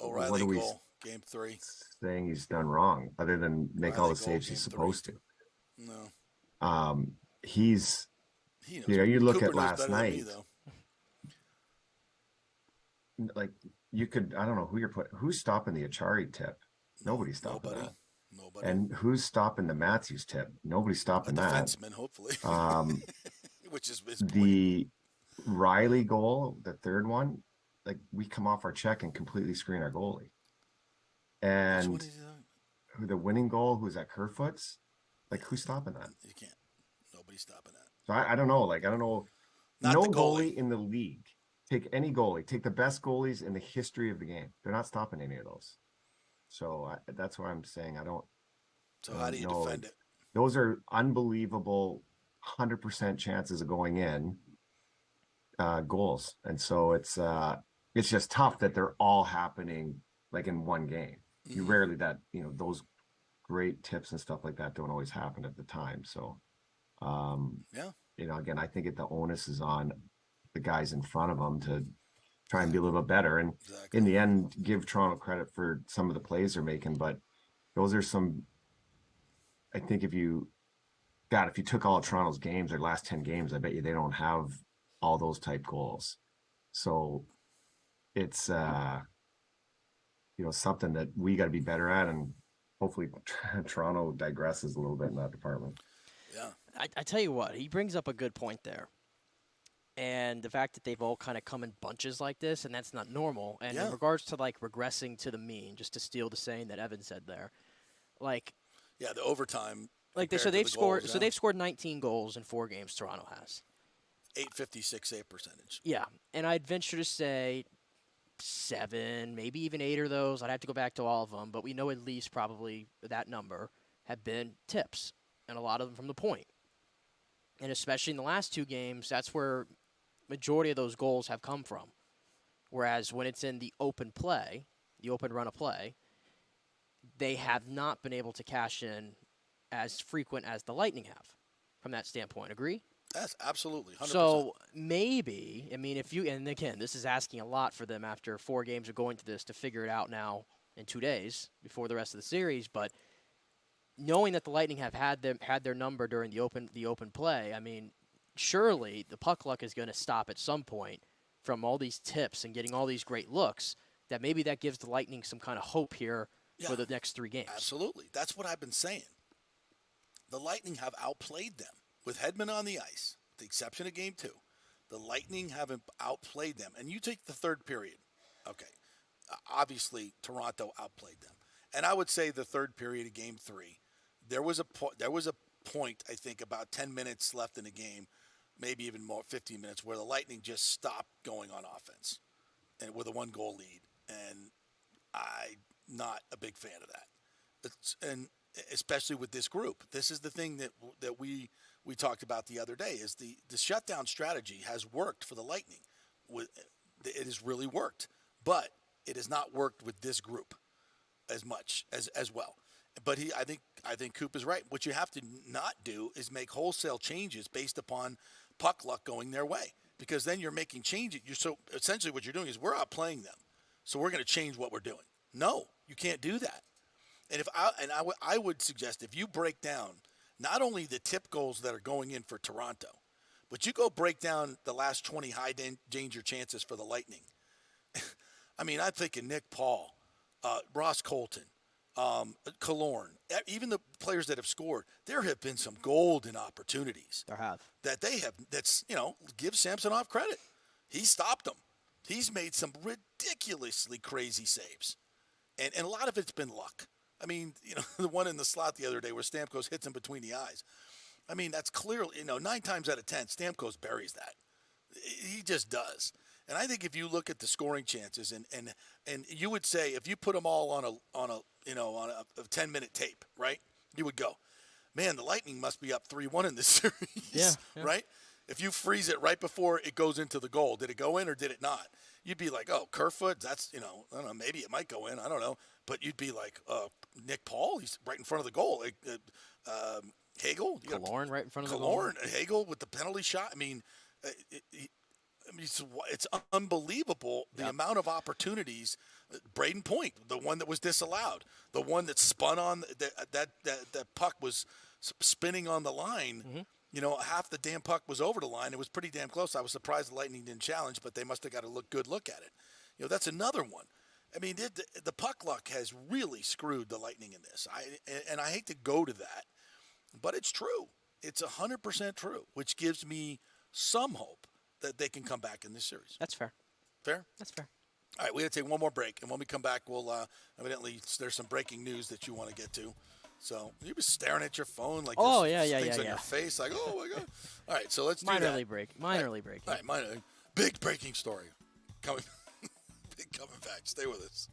O'Reilly goal, game 3. Saying he's done wrong other than make all the saves he's supposed to? No. He's you look Cooper at last night. Like you could, I don't know who's stopping the Achari tip. Nobody's stopping that. Nobody. And who's stopping the Matthews tip? Nobody's stopping that. Defenseman, hopefully. Which is the Riley goal, the third one. Like we come off our check and completely screen our goalie. And the winning goal, who's at Kerfoot's, like who's stopping that? You can't. Nobody's stopping that. So I don't know. Like I don't know. Not no the goalie in the league. Take any goalie. Take the best goalies in the history of the game. They're not stopping any of those. So that's why I'm saying I don't. So how do you defend it? Those are unbelievable 100% chances of going in goals, and so it's just tough that they're all happening like in one game. Mm-hmm. You rarely those great tips and stuff like that don't always happen at the time. So again, I think the onus is on the guys in front of them to try and be a little bit better. And in the end, give Toronto credit for some of the plays they're making. But those are some, I think if you took all of Toronto's games, their last 10 games, I bet you they don't have all those type goals. So it's something that we got to be better at, and hopefully Toronto digresses a little bit in that department. Yeah. I tell you what, he brings up a good point there. And the fact that they've all kind of come in bunches like this, and that's not normal. And in regards to, like, regressing to the mean, just to steal the saying that Evan said there, like, yeah, the overtime. Like they've scored. So they've scored 19 goals in 4 games. Toronto has 856 save percentage. Yeah, and I'd venture to say 7, maybe even 8 of those. I'd have to go back to all of them, but we know at least probably that number have been tips, and a lot of them from the point. And especially in the last 2 games, that's where majority of those goals have come from. Whereas when it's in the open play, the open run of play, they have not been able to cash in as frequent as the Lightning have from that standpoint. Agree? That's absolutely 100%. So maybe, I mean, if you, and again, this is asking a lot for them after 4 games of going to this to figure it out now in 2 days before the rest of the series, but knowing that the Lightning have had their number during the open play, I mean, surely the puck luck is going to stop at some point from all these tips and getting all these great looks, that maybe that gives the Lightning some kind of hope here for the next 3 games. Absolutely. That's what I've been saying. The Lightning have outplayed them with Hedman on the ice, with the exception of Game 2. The Lightning haven't outplayed them. And you take the third period. Okay. Obviously, Toronto outplayed them. And I would say the third period of Game 3, there was a point, I think, about 10 minutes left in the game, maybe even more, 15 minutes, where the Lightning just stopped going on offense and with a 1-goal lead. And I'm not a big fan of that. And especially with this group. This is the thing that we talked about the other day, is the shutdown strategy has worked for the Lightning. It has really worked, but it has not worked with this group as much as well. But I think Coop is right. What you have to not do is make wholesale changes based upon puck luck going their way, because then you're making changes. So essentially what you're doing is we're outplaying them, so we're going to change what we're doing. No, you can't do that. And I would suggest, if you break down not only the tip goals that are going in for Toronto, but you go break down the last 20 high danger chances for the Lightning. I mean, I'm thinking Nick Paul, Ross Colton, Killorn, even the players that have scored. There have been some golden opportunities. There have. That they have. That's, give Samsonov credit. He stopped them. He's made some ridiculously crazy saves, and a lot of it's been luck. I mean, the one in the slot the other day where Stamkos hits him between the eyes. I mean, that's clearly, 9 times out of 10, Stamkos buries that. He just does. And I think if you look at the scoring chances, and you would say, if you put them all on a 10-minute tape, right? You would go, man, the Lightning must be up 3-1 in this series, yeah. Right? If you freeze it right before it goes into the goal, did it go in or did it not? You'd be like, oh, Kerfoot, that's, I don't know, maybe it might go in, I don't know. But you'd be like, Nick Paul, he's right in front of the goal. Hagel. Killorn right in front of the goal. Killorn, Hagel with the penalty shot. I mean, it's unbelievable the amount of opportunities. Braden Point, the one that was disallowed, the one that spun on that puck was spinning on the line. Mm-hmm. Half the damn puck was over the line. It was pretty damn close. I was surprised the Lightning didn't challenge, but they must have got a good look at it. That's another one. I mean, the puck luck has really screwed the Lightning in this. I hate to go to that, but it's true. It's 100% true, which gives me some hope that they can come back in this series. That's fair. Fair? That's fair. All right, we got to take one more break, and when we come back, we'll evidently there's some breaking news that you want to get to. So you be staring at your phone like things on your face, like, oh my god. All right, so let's do that. Minorly breaking. All right, big breaking story coming. Coming back. Stay with us.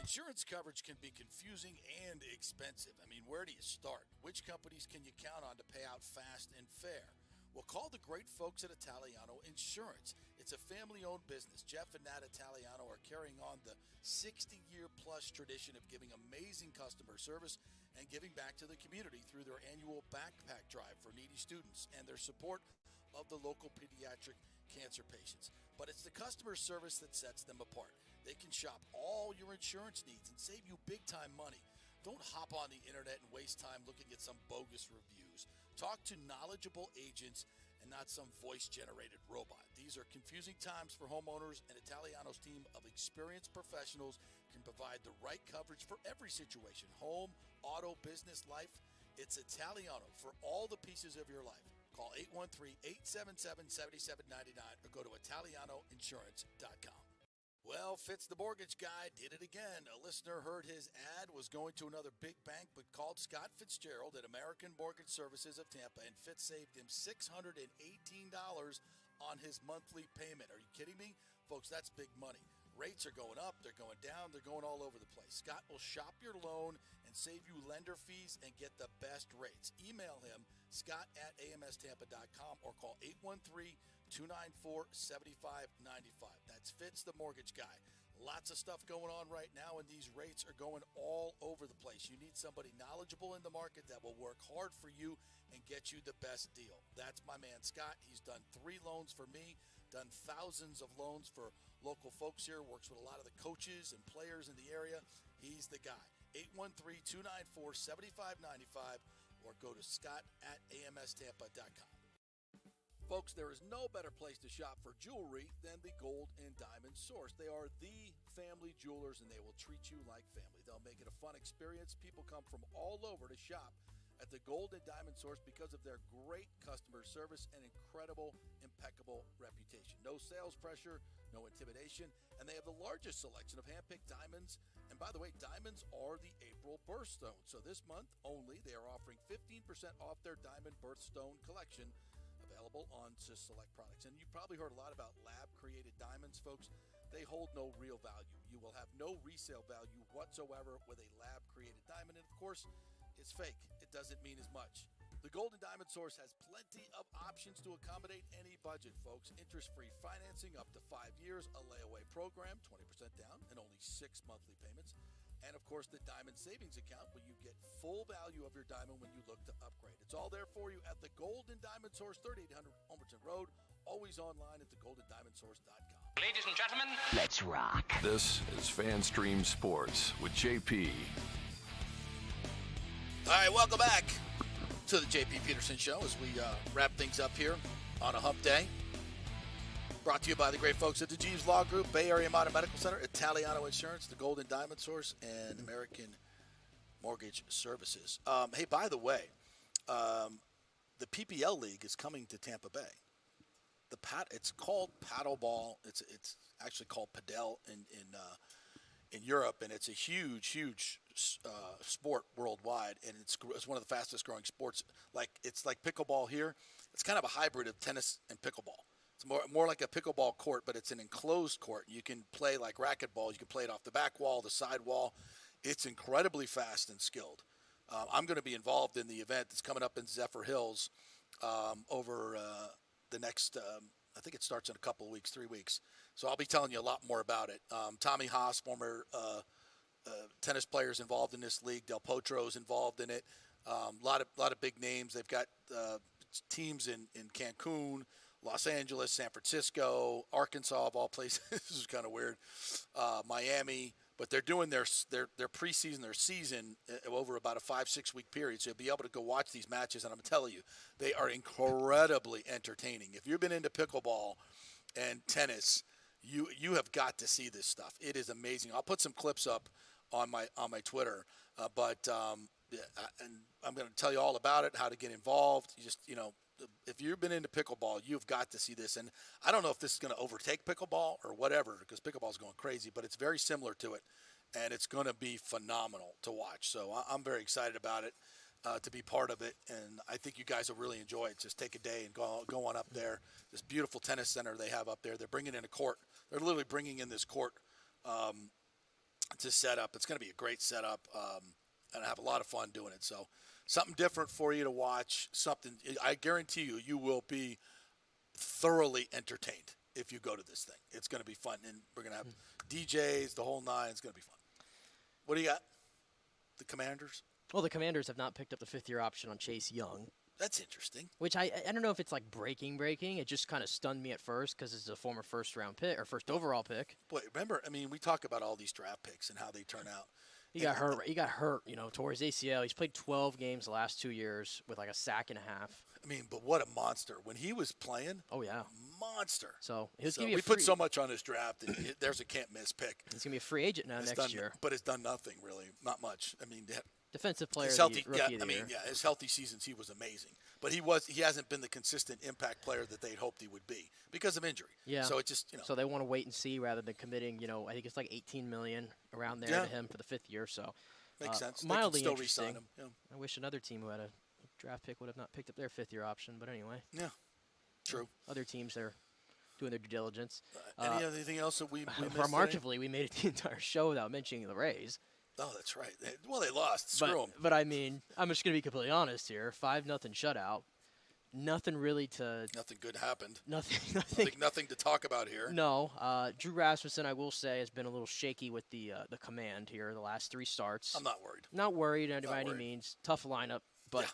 Insurance coverage can be confusing and expensive. I mean, where do you start? Which companies can you count on to pay out fast and fair? Well, call the great folks at Italiano Insurance. It's a family-owned business. Jeff and Nat Italiano are carrying on the 60-year-plus tradition of giving amazing customer service and giving back to the community through their annual backpack drive for needy students and their support of the local pediatric cancer patients. But it's the customer service that sets them apart. They can shop all your insurance needs and save you big-time money. Don't hop on the internet and waste time looking at some bogus reviews. Talk to knowledgeable agents and not some voice-generated robot. These are confusing times for homeowners, and Italiano's team of experienced professionals can provide the right coverage for every situation. Home, auto, business, life. It's Italiano for all the pieces of your life. Call 813-877-7799 or go to italianoinsurance.com. Well, Fitz the mortgage guy did it again. A listener heard his ad, was going to another big bank, but called Scott Fitzgerald at American Mortgage Services of Tampa, and Fitz saved him $618 on his monthly payment. Are you kidding me? Folks, that's big money. Rates are going up, they're going down, they're going all over the place. Scott will shop your loan and save you lender fees and get the best rates. Email him, scott@amstampa.com, or call 813-294-7595. That's Fitz the mortgage guy. Lots of stuff going on right now, and these rates are going all over the place. You need somebody knowledgeable in the market that will work hard for you and get you the best deal. That's my man, Scott. He's done 3 loans for me, done thousands of loans for local folks here, works with a lot of the coaches and players in the area. He's the guy. 813-294-7595, or go to scott@amstampa.com. Folks, there is no better place to shop for jewelry than the Gold and Diamond Source. They are the family jewelers, and they will treat you like family. They'll make it a fun experience. People come from all over to shop at the Gold and Diamond Source because of their great customer service and incredible, impeccable reputation. No sales pressure, no intimidation, and they have the largest selection of hand-picked diamonds. And by the way, diamonds are the April birthstone. So this month only, they are offering 15% off their diamond birthstone collection, available on just select products. And you probably heard a lot about lab-created diamonds, folks. They hold no real value. You will have no resale value whatsoever with a lab-created diamond. And of course, it's fake. It doesn't mean as much. The Golden Diamond Source has plenty of options to accommodate any budget, folks. Interest-free financing up to 5 years, a layaway program, 20% down, and only 6 monthly payments. And, of course, the Diamond Savings Account, where you get full value of your diamond when you look to upgrade. It's all there for you at the Golden Diamond Source, 3800 Homerton Road. Always online at thegoldendiamondsource.com. Ladies and gentlemen, let's rock. This is FanStream Sports with JP. All right, welcome back to the JP Peterson Show as we wrap things up here on a hump day. Brought to you by the great folks at the Jeeves Law Group, Bay Area Modern Medical Center, Italiano Insurance, the Golden Diamond Source, and American Mortgage Services. Hey, by the way, the PPL League is coming to Tampa Bay. It's called paddleball. It's actually called padel in Europe, and it's a huge sport worldwide, and it's one of the fastest growing sports. It's like pickleball here. It's kind of a hybrid of tennis and pickleball. It's more like a pickleball court, but it's an enclosed court. You can play like racquetball. You can play it off the back wall, the side wall. It's incredibly fast and skilled. I'm going to be involved in the event that's coming up in Zephyr Hills over the next, I think it starts in a couple of weeks, 3 weeks. So I'll be telling you a lot more about it. Tommy Haas, former tennis players involved in this league. Del Potro's involved in it. A lot of big names. They've got teams in Cancun, Los Angeles, San Francisco, Arkansas, of all places. This is kind of weird. Miami. But they're doing their preseason, their season over about a 5-6 week period. So you'll be able to go watch these matches. And I'm telling you, they are incredibly entertaining. If you've been into pickleball and tennis, you have got to see this stuff. It is amazing. I'll put some clips up on my Twitter. And I'm going to tell you all about it, how to get involved. If you've been into pickleball, you've got to see this. And I don't know if this is going to overtake pickleball or whatever, because pickleball is going crazy, but it's very similar to it, and it's going to be phenomenal to watch. So I'm very excited about it, to be part of it, and I think you guys will really enjoy it. Just take a day and go on up there. This beautiful tennis center they have up there. They're bringing in a court. They're literally bringing in this court to set up. It's going to be a great setup, and I have a lot of fun doing it. So something different for you to watch. Something I guarantee you will be thoroughly entertained if you go to this thing. It's going to be fun, and we're going to have DJs, the whole nine. It's going to be fun. What do you got? The Commanders? Well, the Commanders have not picked up the 5th-year option on Chase Young. That's interesting. Which I don't know if it's like breaking. It just kind of stunned me at first because it's a former first-round pick or first overall pick. Boy, remember, we talk about all these draft picks and how they turn out. He got hurt. He got hurt, tore his ACL. He's played 12 games the last 2 years with like a sack and a half. I mean, but what a monster. When he was playing, oh, yeah. Monster. So we put so much on his draft, and there's a can't-miss pick. He's going to be a free agent now next year. But it's done nothing, really. Not much. I mean, defensive player his rookie of the year. His healthy seasons, he was amazing. But he hasn't been the consistent impact player that they'd hoped he would be because of injury. Yeah. So it just, So they want to wait and see rather than committing, I think it's like $18 million around there to him for the 5th year. So makes sense. Mildly still interesting. re-sign him. Yeah. I wish another team who had a draft pick would have not picked up their 5th year option. But anyway. Yeah. True. Other teams, they're doing their due diligence. Anything else that we missed remarkably, we made it the entire show without mentioning the Rays. Oh, that's right. Well, they lost. Screw them. But I mean, I'm just going to be completely honest here. 5-0 shutout. Nothing really to. Nothing good happened. Nothing to talk about here. No. Drew Rasmussen, I will say, has been a little shaky with the command here the last 3 starts. I'm not worried. Not worried by any means. Tough lineup, but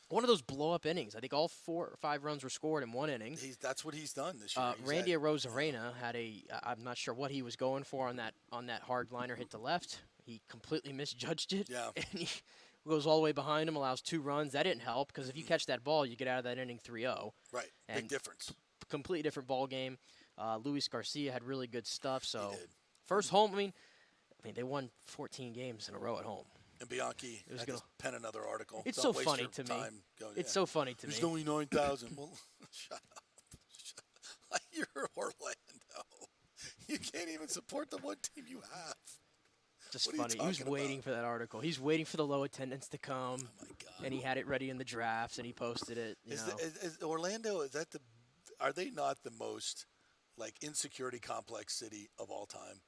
one of those blow-up innings. I think all 4 or 5 runs were scored in 1 inning. That's what he's done this year. Randy Arozarena had I'm not sure what he was going for on that hard liner hit to left. He completely misjudged it. Yeah. And he goes all the way behind him, allows 2 runs. That didn't help because if you catch that ball, you get out of that inning 3-0. Right. Big difference. Completely different ball game. Luis Garcia had really good stuff. So first home, I mean, they won 14 games in a row at home. And Bianchi had to pen another article. It's so funny to me. It's so funny to me. There's only 9,000. Well, shut up. You're Orlando. You can't even support the one team you have. Just funny. He was waiting for that article. He's waiting for the low attendance to come. Oh my God. And he had it ready in the drafts, and he posted it. Is Orlando? Are they not the most insecurity complex city of all time?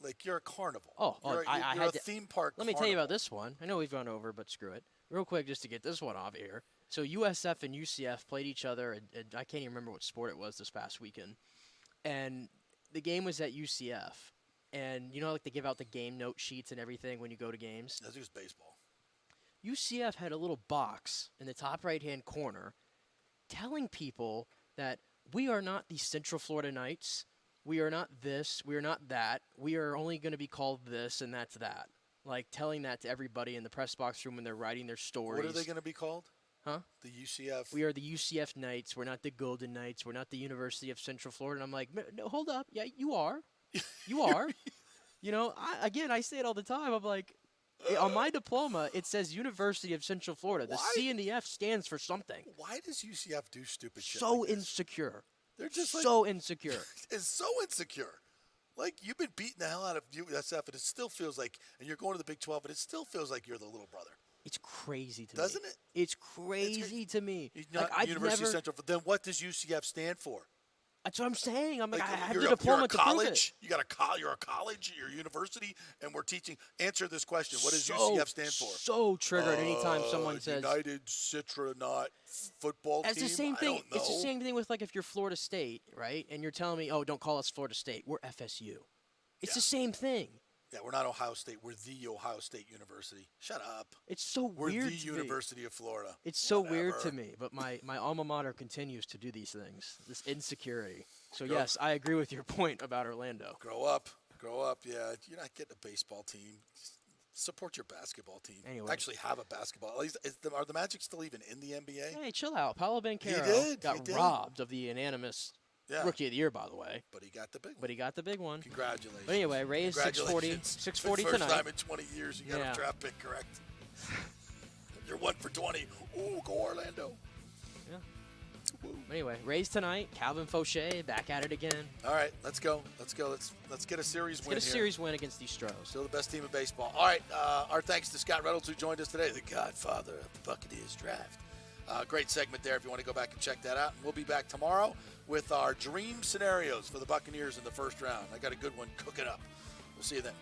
Like you're a carnival. You're a theme park. Let me tell you about this one. I know we've gone over, but screw it. Real quick, just to get this one off here. So USF and UCF played each other, and I can't even remember what sport it was this past weekend. And the game was at UCF. And they give out the game note sheets and everything when you go to games? I think it was baseball. UCF had a little box in the top right-hand corner telling people that we are not the Central Florida Knights. We are not this. We are not that. We are only going to be called this, and that's that. Like telling that to everybody in the press box room when they're writing their stories. What are they going to be called? Huh? The UCF. We are the UCF Knights. We're not the Golden Knights. We're not the University of Central Florida. And I'm like, no, hold up. Yeah, you are. You are. I say it all the time. I'm like, on my diploma, it says University of Central Florida. The C and the F stands for something. Why does UCF do stupid shit? So insecure. They're just so insecure. It's so insecure. Like, you've been beating the hell out of USF, and it still feels like, and you're going to the Big 12, and it still feels like you're the little brother. It's crazy to me. Doesn't it? It's crazy to me. University of Central. Then what does UCF stand for? That's what I'm saying. I'm like, I have the diploma to prove it. You're a college, you're a university, and we're teaching. Answer this question. What does UCF stand for? So triggered anytime someone says United Citronaut football team. It's the same thing. I don't know. It's the same thing with if you're Florida State, right? And you're telling me, oh, don't call us Florida State. We're FSU. It's the same thing. Yeah, we're not Ohio State. We're the Ohio State University. Shut up. It's so we're weird. We're the University of Florida. It's so weird to me, but my alma mater continues to do these things. This insecurity. So yes, I agree with your point about Orlando. Grow up. Yeah, you're not getting a baseball team. Support your basketball team. Anyway. Actually have a basketball. At least, are the Magic still even in the NBA? Hey, chill out. Paulo Banchero got robbed of the unanimous Rookie of the Year, by the way. But he got the big one. Congratulations. But anyway, Rays 640 tonight. First time in 20 years you got a draft pick correct. You're 1 for 20. Ooh, go Orlando. Yeah. Anyway, Rays tonight. Calvin Fauché back at it again. All right, let's go. Let's get a series win. Get a series win against these Stros. Still the best team in baseball. All right, our thanks to Scott Reynolds who joined us today, the godfather of the Buccaneers draft. Great segment there if you want to go back and check that out. We'll be back tomorrow with our dream scenarios for the Buccaneers in the first round. I got a good one cooking up. We'll see you then.